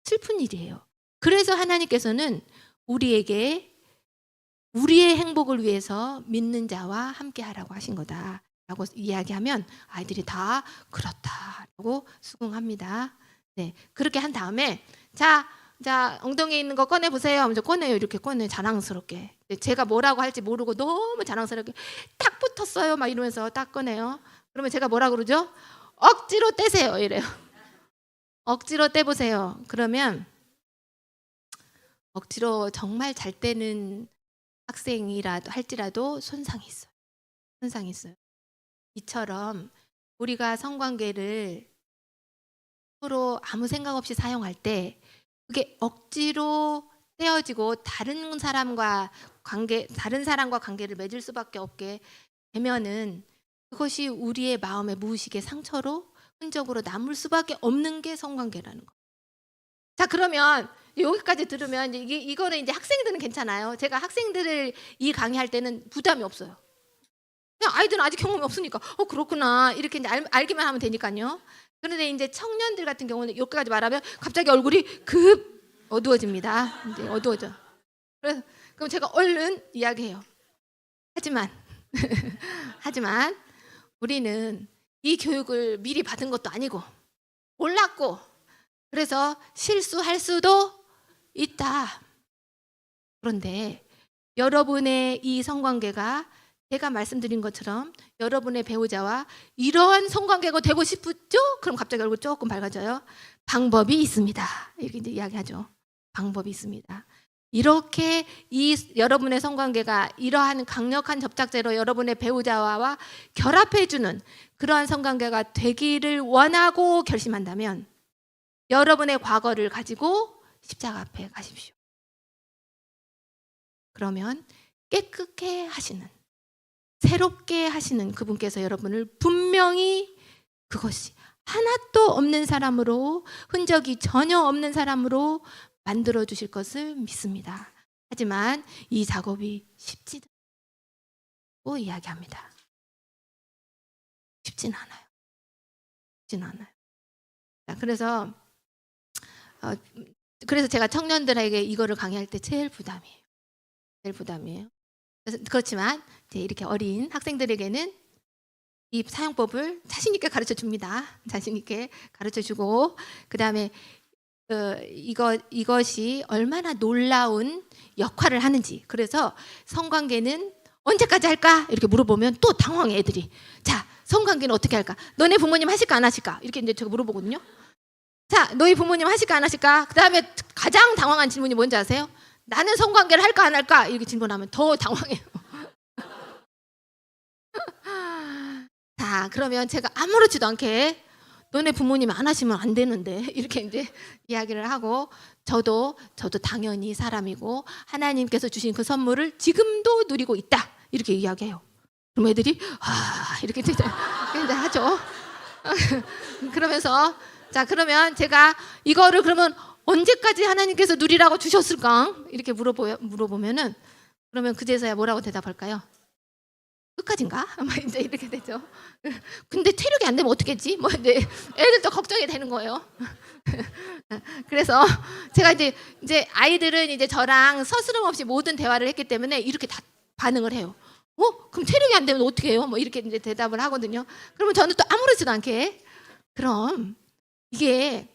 [SPEAKER 1] 슬픈 일이에요. 그래서 하나님께서는 우리에게 우리의 행복을 위해서 믿는 자와 함께 하라고 하신 거다라고 이야기하면 아이들이 다 그렇다라고 수긍합니다. 네, 그렇게 한 다음에 자 엉덩이에 있는 거 꺼내보세요. 먼저 꺼내요. 이렇게 꺼내요. 자랑스럽게. 제가 뭐라고 할지 모르고 너무 자랑스럽게 딱 붙었어요. 막 이러면서 딱 꺼내요. 그러면 제가 뭐라 그러죠? 억지로 떼세요. 이래요. 억지로 떼보세요. 그러면 억지로 정말 잘 떼는 학생이라도 할지라도 손상이 있어요. 손상이 있어요. 이처럼 우리가 성관계를 서로 아무 생각 없이 사용할 때 그게 억지로 떼어지고 다른 사람과 관계를 맺을 수밖에 없게 되면은 그것이 우리의 마음의 무의식의 상처로 흔적으로 남을 수밖에 없는 게 성관계라는 거. 자 그러면 여기까지 들으면 이거는 이제 학생들은 괜찮아요. 제가 학생들을 이 강의할 때는 부담이 없어요. 그냥 아이들은 아직 경험이 없으니까 그렇구나 이렇게 이제 알기만 하면 되니까요. 그런데 이제 청년들 같은 경우는 여기까지 말하면 갑자기 얼굴이 급 어두워집니다. 이제 어두워져. 그럼 제가 얼른 이야기해요. 하지만 우리는 이 교육을 미리 받은 것도 아니고 몰랐고 그래서 실수할 수도 있다. 그런데 여러분의 이 성관계가 제가 말씀드린 것처럼 여러분의 배우자와 이러한 성관계가 되고 싶죠? 그럼 갑자기 얼굴 조금 밝아져요. 방법이 있습니다. 이렇게 이제 이야기하죠. 방법이 있습니다. 이렇게 여러분의 성관계가 이러한 강력한 접착제로 여러분의 배우자와 결합해주는 그러한 성관계가 되기를 원하고 결심한다면 여러분의 과거를 가지고 십자가 앞에 가십시오. 그러면 깨끗게 하시는, 새롭게 하시는 그분께서 여러분을 분명히 그것이 하나도 없는 사람으로, 흔적이 전혀 없는 사람으로 만들어 주실 것을 믿습니다. 하지만 이 작업이 쉽지 않고 이야기합니다. 쉽진 않아요. 쉽진 않아요. 자, 그래서 제가 청년들에게 이거를 강의할 때 제일 부담이에요. 그렇지만 이제 이렇게 어린 학생들에게는 이 사용법을 자신 있게 가르쳐 줍니다. 자신 있게 가르쳐 주고 그다음에 이것이 얼마나 놀라운 역할을 하는지. 그래서 성관계는 언제까지 할까? 이렇게 물어보면 또 당황해 애들이. 자, 성관계는 어떻게 할까? 너네 부모님 하실까 안 하실까? 이렇게 이제 제가 물어보거든요. 자, 너희 부모님 하실까 안 하실까? 그다음에 가장 당황한 질문이 뭔지 아세요? 나는 성관계를 할까 안 할까? 이렇게 질문하면 더 당황해요. 자, 그러면 제가 아무렇지도 않게 너네 부모님 안 하시면 안 되는데 이렇게 이제 이야기를 하고 저도 당연히 사람이고 하나님께서 주신 그 선물을 지금도 누리고 있다 이렇게 이야기해요. 그럼 애들이 이렇게 이제 하죠. 그러면서 자, 그러면 제가 이거를 그러면 언제까지 하나님께서 누리라고 주셨을까 이렇게 물어보면은 그러면 그제서야 뭐라고 대답할까요? 끝까지인가? 막 이제 이렇게 되죠. 근데 체력이 안 되면 어떻겠지? 뭐 이제 애들도 걱정이 되는 거예요. 그래서 제가 이제 아이들은 이제 저랑 서스럼 없이 모든 대화를 했기 때문에 이렇게 다 반응을 해요. 그럼 체력이 안 되면 어떻게 해요? 뭐 이렇게 이제 대답을 하거든요. 그러면 저는 또 아무렇지도 않게 그럼 이게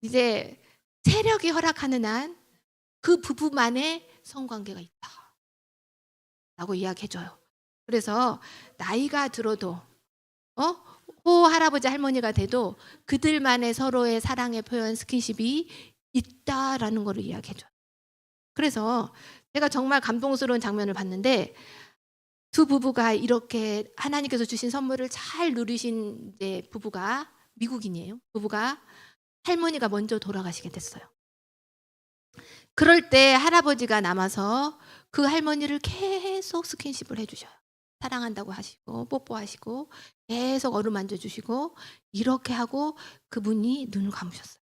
[SPEAKER 1] 이제 체력이 허락하는 한 그 부부만의 성관계가 있다라고 이야기해줘요. 그래서 나이가 들어도 호 할아버지 할머니가 돼도 그들만의 서로의 사랑의 표현 스킨십이 있다라는 것을 이야기해줘요. 그래서 제가 정말 감동스러운 장면을 봤는데 두 부부가 이렇게 하나님께서 주신 선물을 잘 누리신 이제 부부가 미국인이에요. 부부가 할머니가 먼저 돌아가시게 됐어요. 그럴 때 할아버지가 남아서 그 할머니를 계속 스킨십을 해주셔요. 사랑한다고 하시고 뽀뽀하시고 계속 어루만져 주시고 이렇게 하고 그분이 눈을 감으셨어요.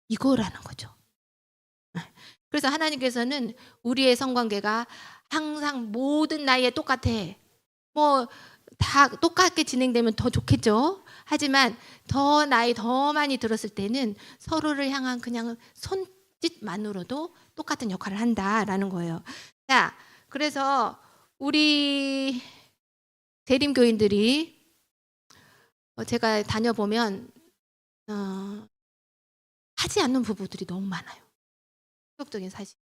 [SPEAKER 1] 이거라는 거죠. 그래서 하나님께서는 우리의 성관계가 항상 모든 나이에 똑같아. 뭐 다 똑같게 진행되면 더 좋겠죠. 하지만 더 나이 더 많이 들었을 때는 서로를 향한 그냥 손짓만으로도 똑같은 역할을 한다라는 거예요. 자, 그래서 우리 대림교인들이 제가 다녀보면 하지 않는 부부들이 너무 많아요. 충격적인 사실.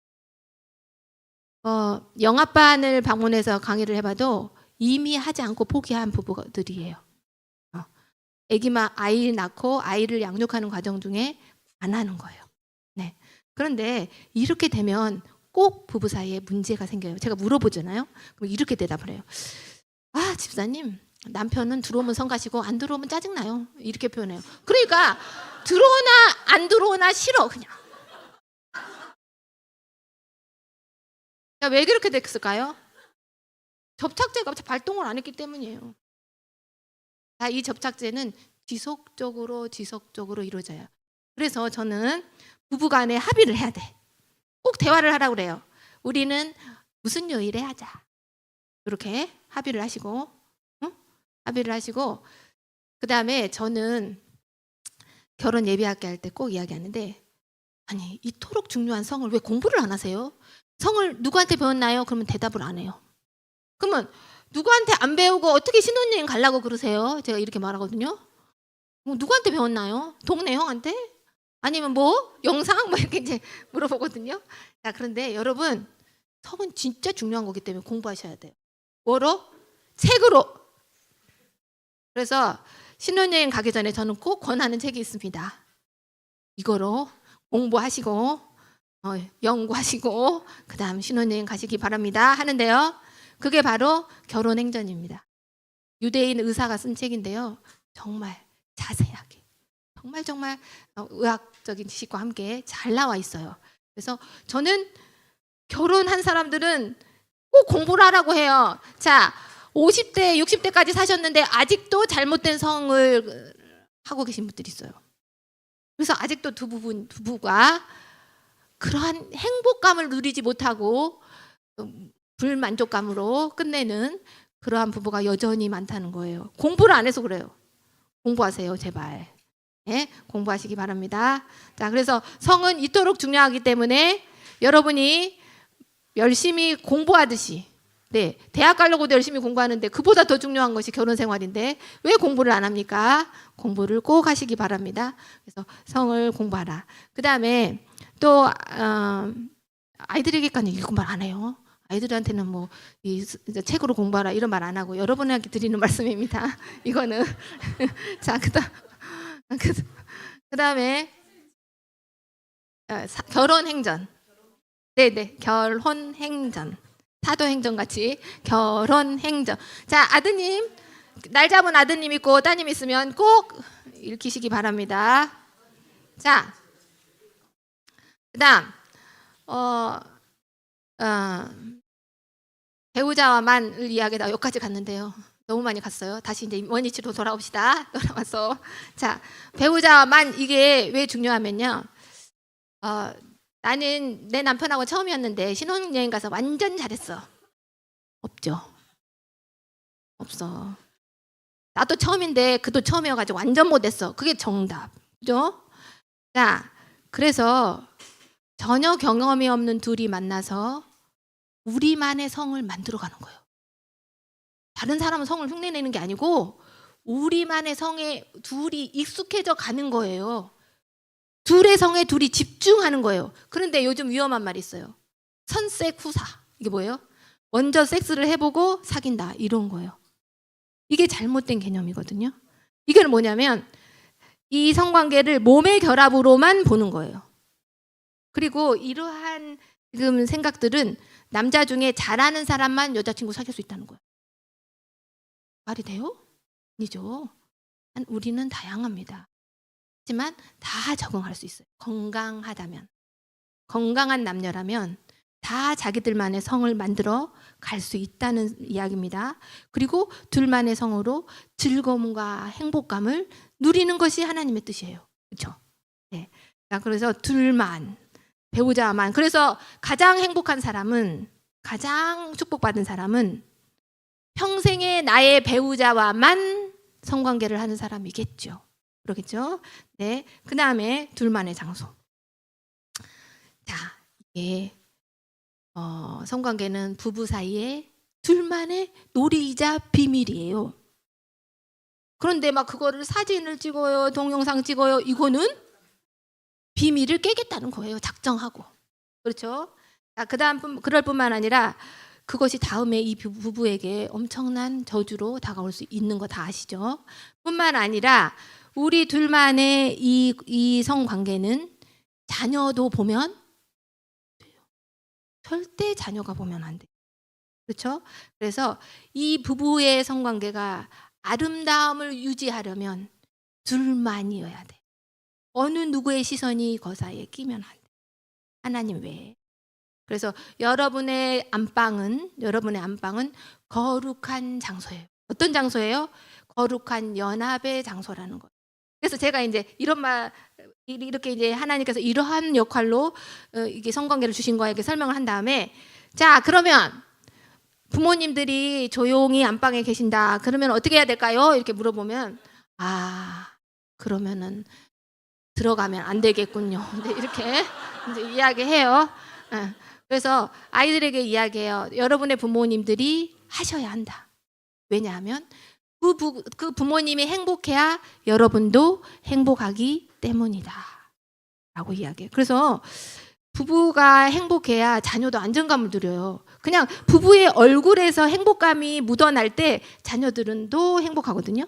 [SPEAKER 1] 영아반을 방문해서 강의를 해봐도 이미 하지 않고 포기한 부부들이에요. 아이 낳고 아이를 양육하는 과정 중에 안 하는 거예요. 네. 그런데 이렇게 되면 꼭 부부 사이에 문제가 생겨요. 제가 물어보잖아요. 그럼 이렇게 대답을 해요. 집사님, 남편은 들어오면 성가시고 안 들어오면 짜증나요. 이렇게 표현해요. 그러니까 들어오나 안 들어오나 싫어 그냥. 왜 그렇게 됐을까요? 접착제가 발동을 안 했기 때문이에요. 이 접착제는 지속적으로 이루어져요. 그래서 저는 부부간에 합의를 해야 돼. 꼭 대화를 하라고 그래요. 우리는 무슨 요일에 하자. 이렇게 합의를 하시고 그다음에 저는 결혼 예비학기 할 때 꼭 이야기하는데 아니 이토록 중요한 성을 왜 공부를 안 하세요? 성을 누구한테 배웠나요? 그러면 대답을 안 해요. 그러면 누구한테 안 배우고 어떻게 신혼여행 가려고 그러세요? 제가 이렇게 말하거든요. 누구한테 배웠나요? 동네 형한테? 아니면 뭐 영상 뭐 이렇게 이제 물어보거든요. 자, 그런데 여러분 성은 진짜 중요한 거기 때문에 공부하셔야 돼요. 뭐로? 책으로. 그래서 신혼여행 가기 전에 저는 꼭 권하는 책이 있습니다. 이거로 공부하시고 연구하시고 그다음 신혼여행 가시기 바랍니다 하는데요. 그게 바로 결혼행전입니다. 유대인 의사가 쓴 책인데요. 정말 자세하게 정말 의학적인 지식과 함께 잘 나와 있어요. 그래서 저는 결혼한 사람들은 꼭 공부를 하라고 해요. 자, 50대, 60대까지 사셨는데 아직도 잘못된 성을 하고 계신 분들이 있어요. 그래서 아직도 두 부부가 그러한 행복감을 누리지 못하고 불만족감으로 끝내는 그러한 부부가 여전히 많다는 거예요. 공부를 안 해서 그래요. 공부하세요, 제발. 네, 공부하시기 바랍니다. 자, 그래서 성은 이토록 중요하기 때문에 여러분이 열심히 공부하듯이 네, 대학 가려고도 열심히 공부하는데 그보다 더 중요한 것이 결혼 생활인데 왜 공부를 안 합니까? 공부를 꼭 하시기 바랍니다. 그래서 성을 공부하라. 그 다음에 또 아이들에게까지 이런 말 안 해요. 아이들한테는 뭐 책으로 공부하라 이런 말 안 하고 여러분에게 드리는 말씀입니다. 이거는 자 그다음에 결혼 행전. 네네 결혼 행전. 사도행전 같이 결혼 행전. 자 아드님 날 잡은 아드님 있고 따님 있으면 꼭 읽히시기 바랍니다. 자 그다음 배우자와만을 이야기다 여기까지 갔는데요. 너무 많이 갔어요. 다시 이제 원위치로 돌아옵시다. 돌아와서 자 배우자와만 이게 왜 중요하면요. 나는 내 남편하고 처음이었는데 신혼여행 가서 완전 잘했어. 없죠. 없어. 나도 처음인데 그도 처음이어가지고 완전 못했어. 그게 정답. 그죠? 자, 그래서 전혀 경험이 없는 둘이 만나서 우리만의 성을 만들어가는 거예요. 다른 사람은 성을 흉내내는 게 아니고 우리만의 성에 둘이 익숙해져 가는 거예요. 둘의 성에 둘이 집중하는 거예요. 그런데 요즘 위험한 말이 있어요. 선색 후사. 이게 뭐예요? 먼저 섹스를 해보고 사귄다. 이런 거예요. 이게 잘못된 개념이거든요. 이게 뭐냐면 이 성관계를 몸의 결합으로만 보는 거예요. 그리고 이러한 지금 생각들은 남자 중에 잘하는 사람만 여자친구 사귈 수 있다는 거예요. 말이 돼요? 아니죠. 우리는 다양합니다. 하지만 다 적응할 수 있어요. 건강하다면. 건강한 남녀라면 다 자기들만의 성을 만들어 갈 수 있다는 이야기입니다. 그리고 둘만의 성으로 즐거움과 행복감을 누리는 것이 하나님의 뜻이에요. 그렇죠? 네. 자, 그래서 둘만, 배우자만. 그래서 가장 행복한 사람은, 가장 축복받은 사람은 평생에 나의 배우자와만 성관계를 하는 사람이겠죠. 그러겠죠? 네. 그 다음에 둘만의 장소. 자, 이게 성관계는 부부 사이에 둘만의 놀이이자 비밀이에요. 그런데 막 그거를 사진을 찍어요, 동영상 찍어요. 이거는 비밀을 깨겠다는 거예요. 작정하고. 그렇죠? 자, 그다음 그럴 뿐만 아니라 그것이 다음에 이 부부에게 엄청난 저주로 다가올 수 있는 거 다 아시죠? 뿐만 아니라 우리 둘만의 이 성관계는 자녀도 보면 돼요. 절대 자녀가 보면 안 돼요. 그렇죠? 그래서 이 부부의 성관계가 아름다움을 유지하려면 둘만이어야 돼. 어느 누구의 시선이 그 사이에 끼면 안 돼. 하나님 외에. 그래서 여러분의 안방은 거룩한 장소예요. 어떤 장소예요? 거룩한 연합의 장소라는 거예요. 그래서 제가 이제 이런 말 이렇게 이제 하나님께서 이러한 역할로 이게 성관계를 주신 거에 설명을 한 다음에 자 그러면 부모님들이 조용히 안방에 계신다. 그러면 어떻게 해야 될까요? 이렇게 물어보면 그러면은 들어가면 안 되겠군요. 이렇게 이제 이야기해요. 그래서 아이들에게 이야기해요. 여러분의 부모님들이 하셔야 한다. 왜냐하면 그 부모님이 행복해야 여러분도 행복하기 때문이다. 라고 이야기해요. 그래서 부부가 행복해야 자녀도 안정감을 누려요. 그냥 부부의 얼굴에서 행복감이 묻어날 때 자녀들은 또 행복하거든요.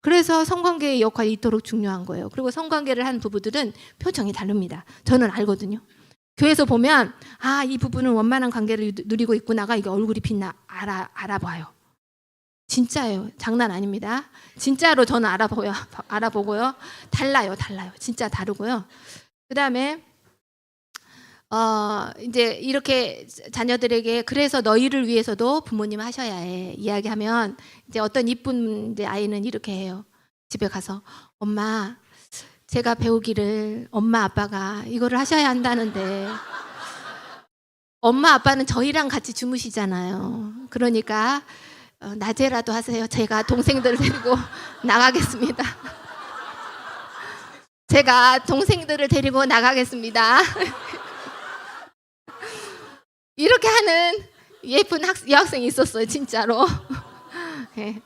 [SPEAKER 1] 그래서 성관계의 역할이 이토록 중요한 거예요. 그리고 성관계를 한 부부들은 표정이 다릅니다. 저는 알거든요. 교회에서 보면 이 부부는 원만한 관계를 누리고 있구나가 이게 얼굴이 빛나 알아봐요. 진짜예요. 장난 아닙니다. 진짜로 저는 알아보고요. 달라요. 진짜 다르고요. 그다음에 이제 이렇게 자녀들에게 그래서 너희를 위해서도 부모님 하셔야 해. 이야기하면 이제 어떤 이쁜 이제 아이는 이렇게 해요. 집에 가서 엄마 제가 배우기를 엄마 아빠가 이거를 하셔야 한다는데 엄마 아빠는 저희랑 같이 주무시잖아요. 그러니까 낮에라도 하세요. 제가 동생들을 데리고 나가겠습니다. 제가 동생들을 데리고 나가겠습니다. 이렇게 하는 예쁜 여학생이 있었어요, 진짜로. 예.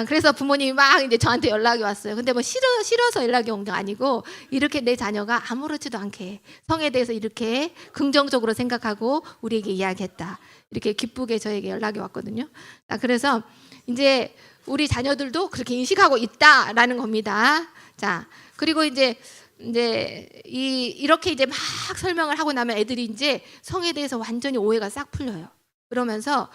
[SPEAKER 1] 그래서 부모님이 막 이제 저한테 연락이 왔어요. 근데 뭐 싫어서 연락이 온 게 아니고 이렇게 내 자녀가 아무렇지도 않게 성에 대해서 이렇게 긍정적으로 생각하고 우리에게 이야기했다. 이렇게 기쁘게 저에게 연락이 왔거든요. 그래서 이제 우리 자녀들도 그렇게 인식하고 있다라는 겁니다. 자, 그리고 이제 이렇게 이제 막 설명을 하고 나면 애들이 이제 성에 대해서 완전히 오해가 싹 풀려요. 그러면서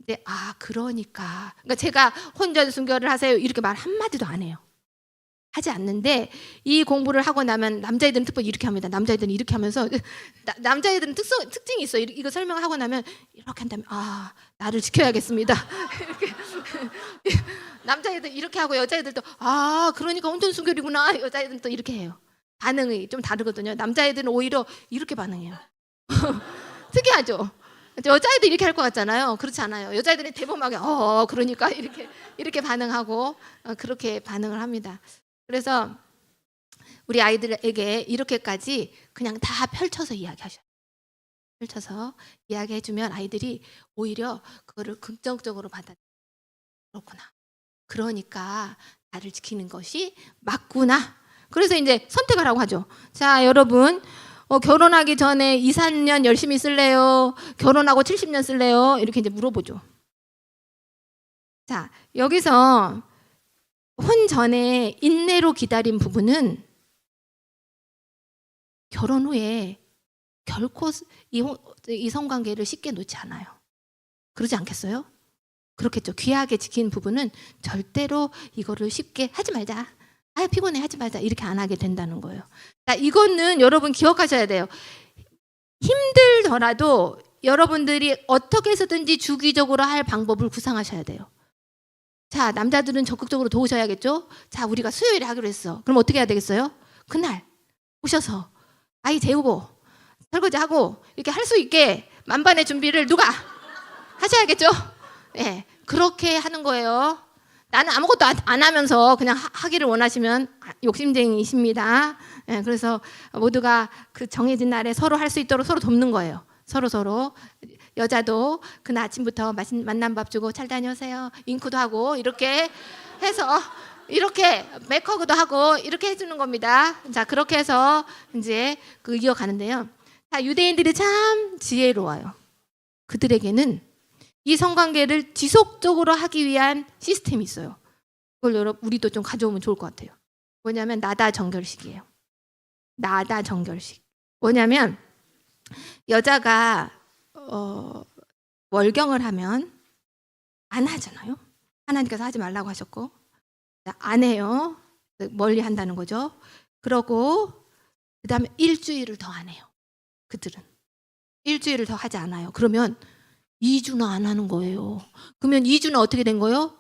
[SPEAKER 1] 이제 그러니까 제가 혼전 순결을 하세요 이렇게 말 한마디도 안 해요. 하지 않는데 이 공부를 하고 나면 남자애들은 특별히 이렇게 합니다. 남자애들은 이렇게 하면서 남자애들은 특징이 있어요. 이거 설명하고 나면 이렇게 한다면 나를 지켜야겠습니다. 이렇게 남자애들 이렇게 하고 여자애들도 그러니까 혼전 순결이구나. 여자애들은 또 이렇게 해요. 반응이 좀 다르거든요. 남자애들은 오히려 이렇게 반응해요. 특이하죠. 여자애들 이렇게 할 것 같잖아요. 그렇지 않아요. 여자애들이 대범하게 그러니까 이렇게 반응하고 그렇게 반응을 합니다. 그래서 우리 아이들에게 이렇게까지 그냥 다 펼쳐서 이야기하셔요. 펼쳐서 이야기해주면 아이들이 오히려 그거를 긍정적으로 받아. 그렇구나. 그러니까 나를 지키는 것이 맞구나. 그래서 이제 선택을 하고 하죠. 자, 여러분. 결혼하기 전에 2, 3년 열심히 쓸래요? 결혼하고 70년 쓸래요? 이렇게 이제 물어보죠. 자, 여기서 혼 전에 인내로 기다린 부부는 결혼 후에 결코 이 성관계를 쉽게 놓지 않아요. 그러지 않겠어요? 그렇겠죠. 귀하게 지킨 부부는 절대로 이거를 쉽게 하지 말자. 피곤해 하지 말자 이렇게 안 하게 된다는 거예요. 자, 이거는 여러분 기억하셔야 돼요. 힘들더라도 여러분들이 어떻게 해서든지 주기적으로 할 방법을 구상하셔야 돼요. 자, 남자들은 적극적으로 도우셔야겠죠. 자, 우리가 수요일에 하기로 했어. 그럼 어떻게 해야 되겠어요? 그날 오셔서 아이 재우고 설거지하고 이렇게 할 수 있게 만반의 준비를 누가 하셔야겠죠. 네, 그렇게 하는 거예요. 나는 아무것도 안 하면서 그냥 하기를 원하시면 욕심쟁이십니다. 예, 그래서 모두가 그 정해진 날에 서로 할 수 있도록 서로 돕는 거예요. 서로 여자도 그날 아침부터 만난 밥 주고 잘 다녀오세요. 윙크도 하고 이렇게 해서 이렇게 메이크업도 하고 이렇게 해주는 겁니다. 자, 그렇게 해서 이제 이어가는데요. 자, 유대인들이 참 지혜로워요. 그들에게는 이 성관계를 지속적으로 하기 위한 시스템이 있어요. 그걸 우리도 좀 가져오면 좋을 것 같아요. 뭐냐면 나다 정결식이에요. 나다 정결식. 뭐냐면 여자가 월경을 하면 안 하잖아요. 하나님께서 하지 말라고 하셨고 안 해요. 멀리 한다는 거죠. 그러고 그다음에 일주일을 더 안 해요. 그들은 일주일을 더 하지 않아요. 그러면 2주나 안 하는 거예요. 그러면 2주는 어떻게 된 거예요?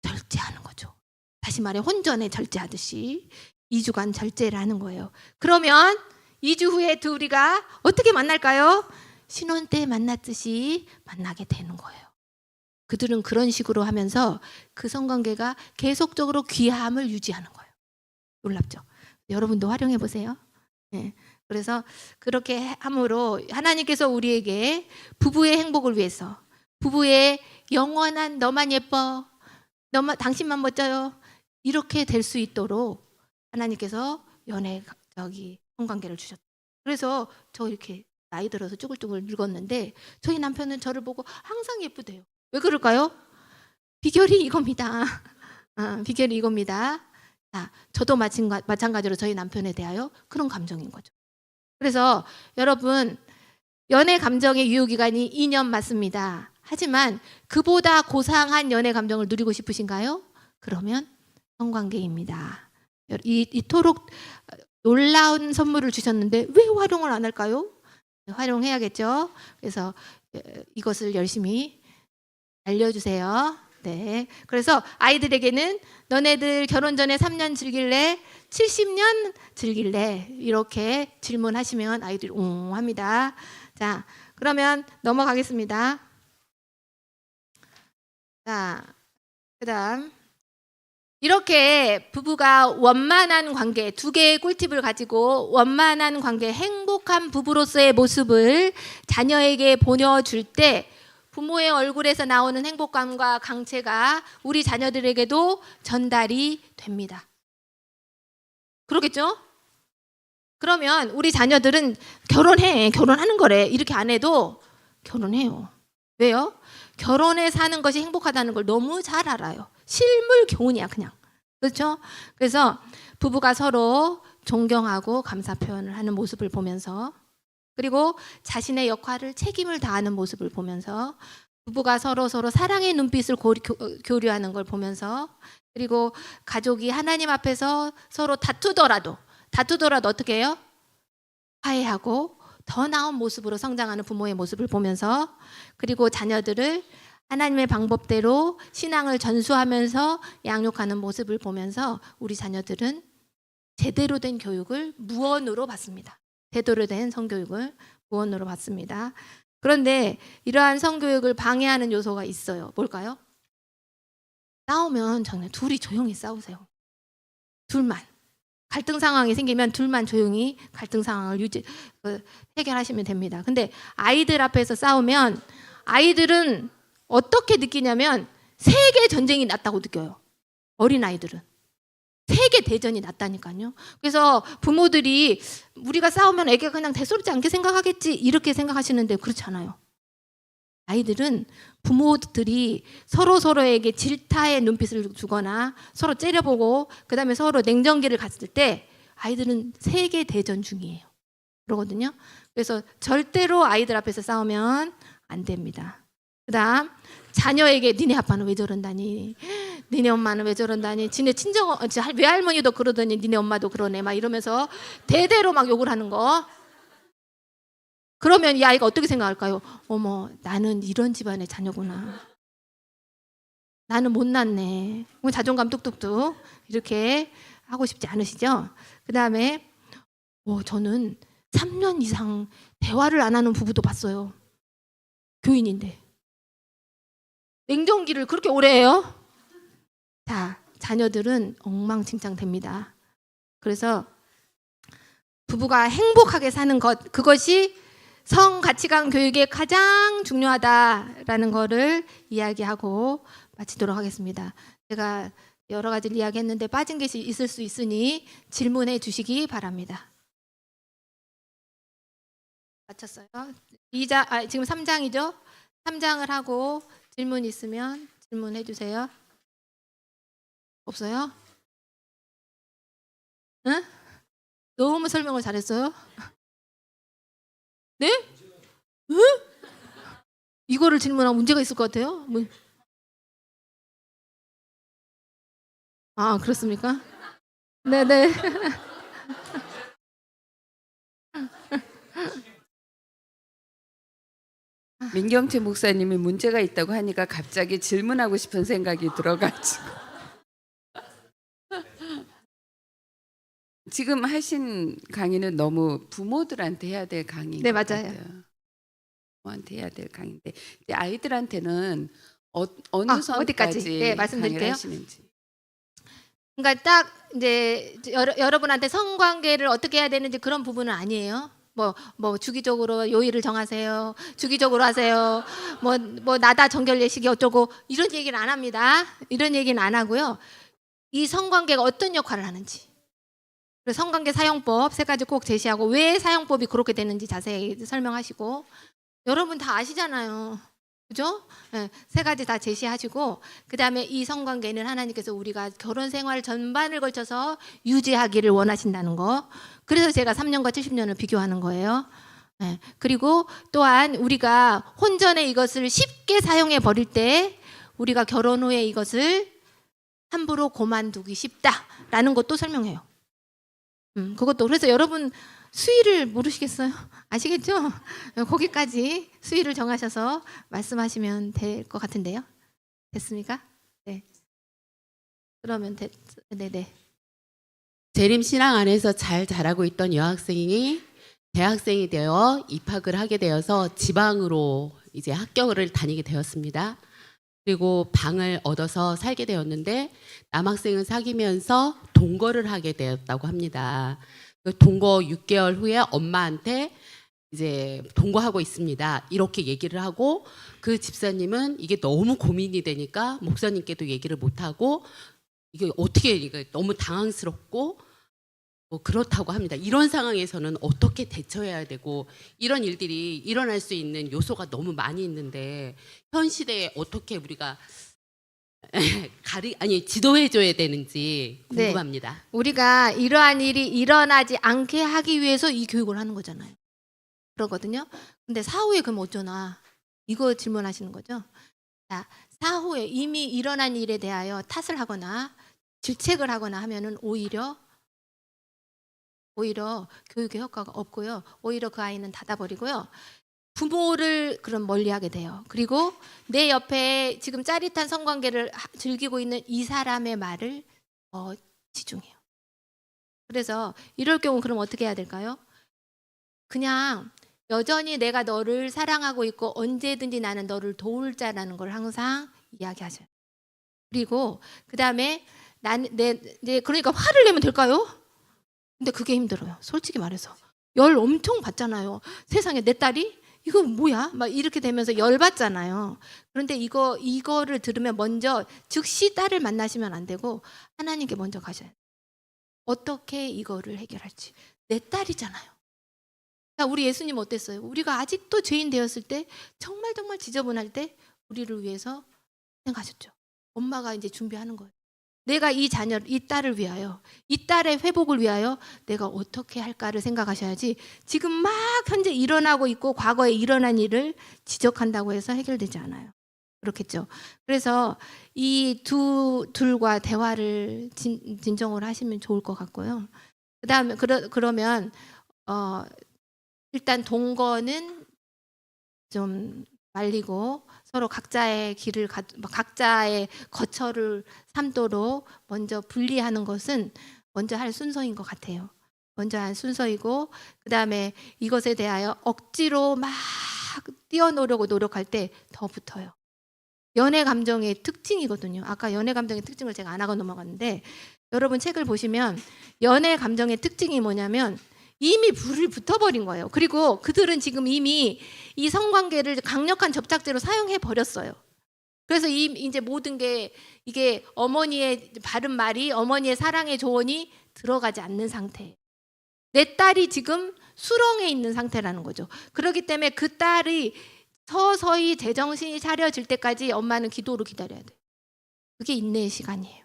[SPEAKER 1] 절제하는 거죠. 다시 말해 혼전에 절제하듯이 2주간 절제를 하는 거예요. 그러면 2주 후에 둘이가 어떻게 만날까요? 신혼 때 만났듯이 만나게 되는 거예요. 그들은 그런 식으로 하면서 그 성관계가 계속적으로 귀함을 유지하는 거예요. 놀랍죠? 여러분도 활용해 보세요. 네. 그래서 그렇게 함으로 하나님께서 우리에게 부부의 행복을 위해서 부부의 영원한 너만 예뻐, 당신만 멋져요 이렇게 될 수 있도록 하나님께서 성관계를 주셨다. 그래서 저 이렇게 나이 들어서 쭈글쭈글 늙었는데 저희 남편은 저를 보고 항상 예쁘대요. 왜 그럴까요? 비결이 이겁니다. 비결이 이겁니다. 자, 저도 마찬가지로 저희 남편에 대하여 그런 감정인 거죠. 그래서 여러분 연애 감정의 유효기간이 2년 맞습니다. 하지만 그보다 고상한 연애 감정을 누리고 싶으신가요? 그러면 성관계입니다. 이토록 놀라운 선물을 주셨는데 왜 활용을 안 할까요? 활용해야겠죠. 그래서 이것을 열심히 알려주세요. 네. 그래서 아이들에게는 너네들 결혼 전에 3년 즐길래? 70년 즐길래? 이렇게 질문하시면 아이들이 합니다. 자, 그러면 넘어가겠습니다. 자, 그다음 이렇게 부부가 원만한 관계, 2개의 꿀팁을 가지고 원만한 관계, 행복한 부부로서의 모습을 자녀에게 보여줄 때 부모의 얼굴에서 나오는 행복감과 강체가 우리 자녀들에게도 전달이 됩니다. 그러겠죠? 그러면 우리 자녀들은 결혼하는 거래. 이렇게 안 해도 결혼해요. 왜요? 결혼해 사는 것이 행복하다는 걸 너무 잘 알아요. 실물 교훈이야, 그냥. 그렇죠? 그래서 부부가 서로 존경하고 감사 표현을 하는 모습을 보면서, 그리고 자신의 역할을 책임을 다하는 모습을 보면서, 부부가 서로 사랑의 눈빛을 교류하는 걸 보면서, 그리고 가족이 하나님 앞에서 서로 다투더라도 어떻게 해요? 화해하고 더 나은 모습으로 성장하는 부모의 모습을 보면서, 그리고 자녀들을 하나님의 방법대로 신앙을 전수하면서 양육하는 모습을 보면서 우리 자녀들은 제대로 된 교육을 무언으로 받습니다. 제대로 된 성교육을 무언으로 받습니다. 그런데 이러한 성교육을 방해하는 요소가 있어요. 뭘까요? 싸우면 정말 둘이 조용히 싸우세요. 둘만. 갈등 상황이 생기면 둘만 조용히 갈등 상황을 해결하시면 됩니다. 근데 아이들 앞에서 싸우면 아이들은 어떻게 느끼냐면 세계 전쟁이 났다고 느껴요. 어린 아이들은. 세계 대전이 났다니까요. 그래서 부모들이 우리가 싸우면 애가 그냥 대수롭지 않게 생각하겠지 이렇게 생각하시는데 그렇지 않아요. 아이들은 부모들이 서로에게 질타의 눈빛을 주거나 서로 째려보고 그다음에 서로 냉정기를 갔을 때 아이들은 세계 대전 중이에요. 그러거든요. 그래서 절대로 아이들 앞에서 싸우면 안 됩니다. 그다음 자녀에게 니네 아빠는 왜 저런다니, 니네 엄마는 왜 저런다니, 지네 친정 외할머니도 그러더니 니네 엄마도 그러네 막 이러면서 대대로 막 욕을 하는 거. 그러면 이 아이가 어떻게 생각할까요? 어머, 나는 이런 집안의 자녀구나. 나는 못났네. 자존감 뚝뚝뚝 이렇게 하고 싶지 않으시죠? 그다음에 저는 3년 이상 대화를 안 하는 부부도 봤어요. 교인인데. 냉정기를 그렇게 오래 해요? 자, 자녀들은 엉망진창됩니다. 그래서 부부가 행복하게 사는 것, 그것이 성가치관 교육에 가장 중요하다라는 거를 이야기하고 마치도록 하겠습니다. 제가 여러 가지를 이야기했는데 빠진 것이 있을 수 있으니 질문해 주시기 바랍니다. 마쳤어요. 지금 3장이죠? 3장을 하고 질문 있으면 질문해 주세요. 없어요? 응? 너무 설명을 잘했어요. 네? 응? 이거를 질문하면 문제가 있을 것 같아요. 아, 그렇습니까? 네네.
[SPEAKER 5] 민경채 목사님이 문제가 있다고 하니까 갑자기 질문하고 싶은 생각이 들어가지고 지금 하신 강의는 너무 부모들한테 해야 될 강의인
[SPEAKER 1] 네,
[SPEAKER 5] 것
[SPEAKER 1] 맞아요.
[SPEAKER 5] 같아요. 부모한테 해야 될 강의인데 이제 아이들한테는 어느
[SPEAKER 1] 어디까지?
[SPEAKER 5] 선까지
[SPEAKER 1] 네, 말씀드릴게요.
[SPEAKER 5] 강의를 하시는지.
[SPEAKER 1] 그러니까 딱 이제 여러분한테 성관계를 어떻게 해야 되는지 그런 부분은 아니에요. 뭐 주기적으로 요일을 정하세요. 주기적으로 하세요. 뭐 나다 정결 예식이 어쩌고 이런 얘기는 안 합니다. 이런 얘기는 안 하고요. 이 성관계가 어떤 역할을 하는지. 그래서 성관계 사용법 3가지 꼭 제시하고 왜 사용법이 그렇게 되는지 자세히 설명하시고 여러분 다 아시잖아요. 그죠? 네, 3가지 다 제시하시고 그다음에 이 성관계는 하나님께서 우리가 결혼 생활 전반을 걸쳐서 유지하기를 원하신다는 거. 그래서 제가 3년과 70년을 비교하는 거예요. 네, 그리고 또한 우리가 혼전에 이것을 쉽게 사용해 버릴 때 우리가 결혼 후에 이것을 함부로 고만두기 쉽다라는 것도 설명해요. 그것도 그래서 여러분 수위를 모르시겠어요? 아시겠죠? 거기까지 수위를 정하셔서 말씀하시면 될 것 같은데요. 됐습니까? 네. 그러면 네네.
[SPEAKER 7] 재림 신앙 안에서 잘 자라고 있던 여학생이 대학생이 되어 입학을 하게 되어서 지방으로 이제 학교를 다니게 되었습니다. 그리고 방을 얻어서 살게 되었는데 남학생을 사귀면서 동거를 하게 되었다고 합니다. 동거 6개월 후에 엄마한테 이제 동거하고 있습니다. 이렇게 얘기를 하고 그 집사님은 이게 너무 고민이 되니까 목사님께도 얘기를 못 하고 이게 어떻게 이게 너무 당황스럽고 뭐 그렇다고 합니다. 이런 상황에서는 어떻게 대처해야 되고 이런 일들이 일어날 수 있는 요소가 너무 많이 있는데 현 시대에 어떻게 우리가 지도해 줘야 되는지
[SPEAKER 1] 네.
[SPEAKER 7] 궁금합니다.
[SPEAKER 1] 우리가 이러한 일이 일어나지 않게 하기 위해서 이 교육을 하는 거잖아요. 그러거든요. 근데 사후에 그럼 어쩌나? 이거 질문하시는 거죠. 자, 사후에 이미 일어난 일에 대하여 탓을 하거나 질책을 하거나 하면은 오히려 교육의 효과가 없고요. 오히려 그 아이는 닫아버리고요. 부모를 그럼 멀리하게 돼요. 그리고 내 옆에 지금 짜릿한 성관계를 즐기고 있는 이 사람의 말을 치중해요. 그래서 이럴 경우 그럼 어떻게 해야 될까요? 그냥 여전히 내가 너를 사랑하고 있고 언제든지 나는 너를 도울 자라는 걸 항상 이야기하셔요. 그리고 그 다음에 그러니까 화를 내면 될까요? 근데 그게 힘들어요. 솔직히 말해서 열 엄청 받잖아요. 세상에 내 딸이 이거 뭐야? 막 이렇게 되면서 열 받잖아요. 그런데 이거를 들으면 먼저 즉시 딸을 만나시면 안 되고 하나님께 먼저 가셔야 돼요. 어떻게 이거를 해결할지. 내 딸이잖아요. 자, 우리 예수님 어땠어요? 우리가 아직도 죄인 되었을 때 정말 지저분할 때 우리를 위해서 생각하셨죠. 엄마가 이제 준비하는 거예요. 내가 이 딸을 위하여, 이 딸의 회복을 위하여 내가 어떻게 할까를 생각하셔야지 지금 막 현재 일어나고 있고 과거에 일어난 일을 지적한다고 해서 해결되지 않아요. 그렇겠죠. 그래서 이 둘과 대화를 진정으로 하시면 좋을 것 같고요. 그다음에 그러면 일단 동거는 좀 말리고 서로 각자의 각자의 거처를 삼도록 먼저 분리하는 것은 먼저 할 순서인 것 같아요. 먼저 할 순서이고 그다음에 이것에 대하여 억지로 막 뛰어노려고 노력할 때 더 붙어요. 연애 감정의 특징이거든요. 아까 연애 감정의 특징을 제가 안 하고 넘어갔는데 여러분 책을 보시면 연애 감정의 특징이 뭐냐면 이미 불이 붙어버린 거예요. 그리고 그들은 지금 이미 이 성관계를 강력한 접착제로 사용해 버렸어요. 그래서 이제 모든 게 이게 어머니의 바른 말이 어머니의 사랑의 조언이 들어가지 않는 상태예요. 내 딸이 지금 수렁에 있는 상태라는 거죠. 그렇기 때문에 그 딸이 서서히 제정신이 차려질 때까지 엄마는 기도로 기다려야 돼요. 그게 인내의 시간이에요.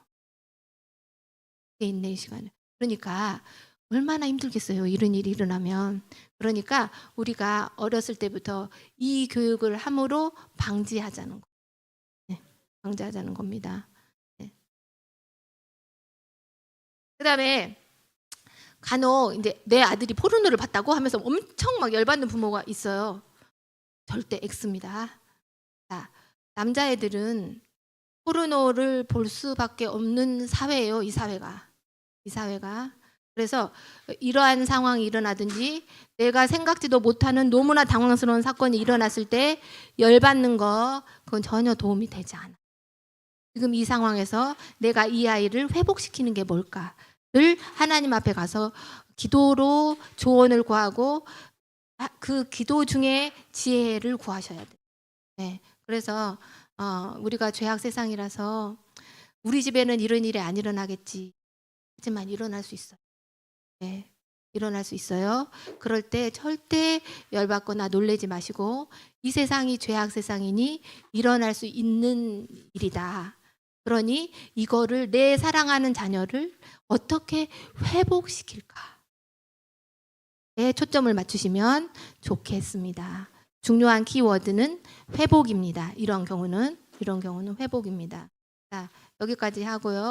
[SPEAKER 1] 그게 인내의 시간이에요. 그러니까 얼마나 힘들겠어요. 이런 일이 일어나면. 그러니까 우리가 어렸을 때부터 이 교육을 함으로 방지하자는 거. 네, 방지하자는 겁니다. 네. 그다음에 간혹 이제 내 아들이 포르노를 봤다고 하면서 엄청 막 열받는 부모가 있어요. 절대 X입니다. 자, 남자애들은 포르노를 볼 수밖에 없는 사회예요. 이 사회가. 그래서 이러한 상황이 일어나든지 내가 생각지도 못하는 너무나 당황스러운 사건이 일어났을 때 열받는 거 그건 전혀 도움이 되지 않아. 지금 이 상황에서 내가 이 아이를 회복시키는 게 뭘까를 하나님 앞에 가서 기도로 조언을 구하고 그 기도 중에 지혜를 구하셔야 돼요. 네, 그래서 우리가 죄악 세상이라서 우리 집에는 이런 일이 안 일어나겠지. 하지만 일어날 수 있어요. 네, 일어날 수 있어요. 그럴 때 절대 열받거나 놀라지 마시고 이 세상이 죄악 세상이니 일어날 수 있는 일이다. 그러니 이거를 내 사랑하는 자녀를 어떻게 회복시킬까? 에 초점을 맞추시면 좋겠습니다. 중요한 키워드는 회복입니다. 이런 경우는 회복입니다. 자, 여기까지 하고요.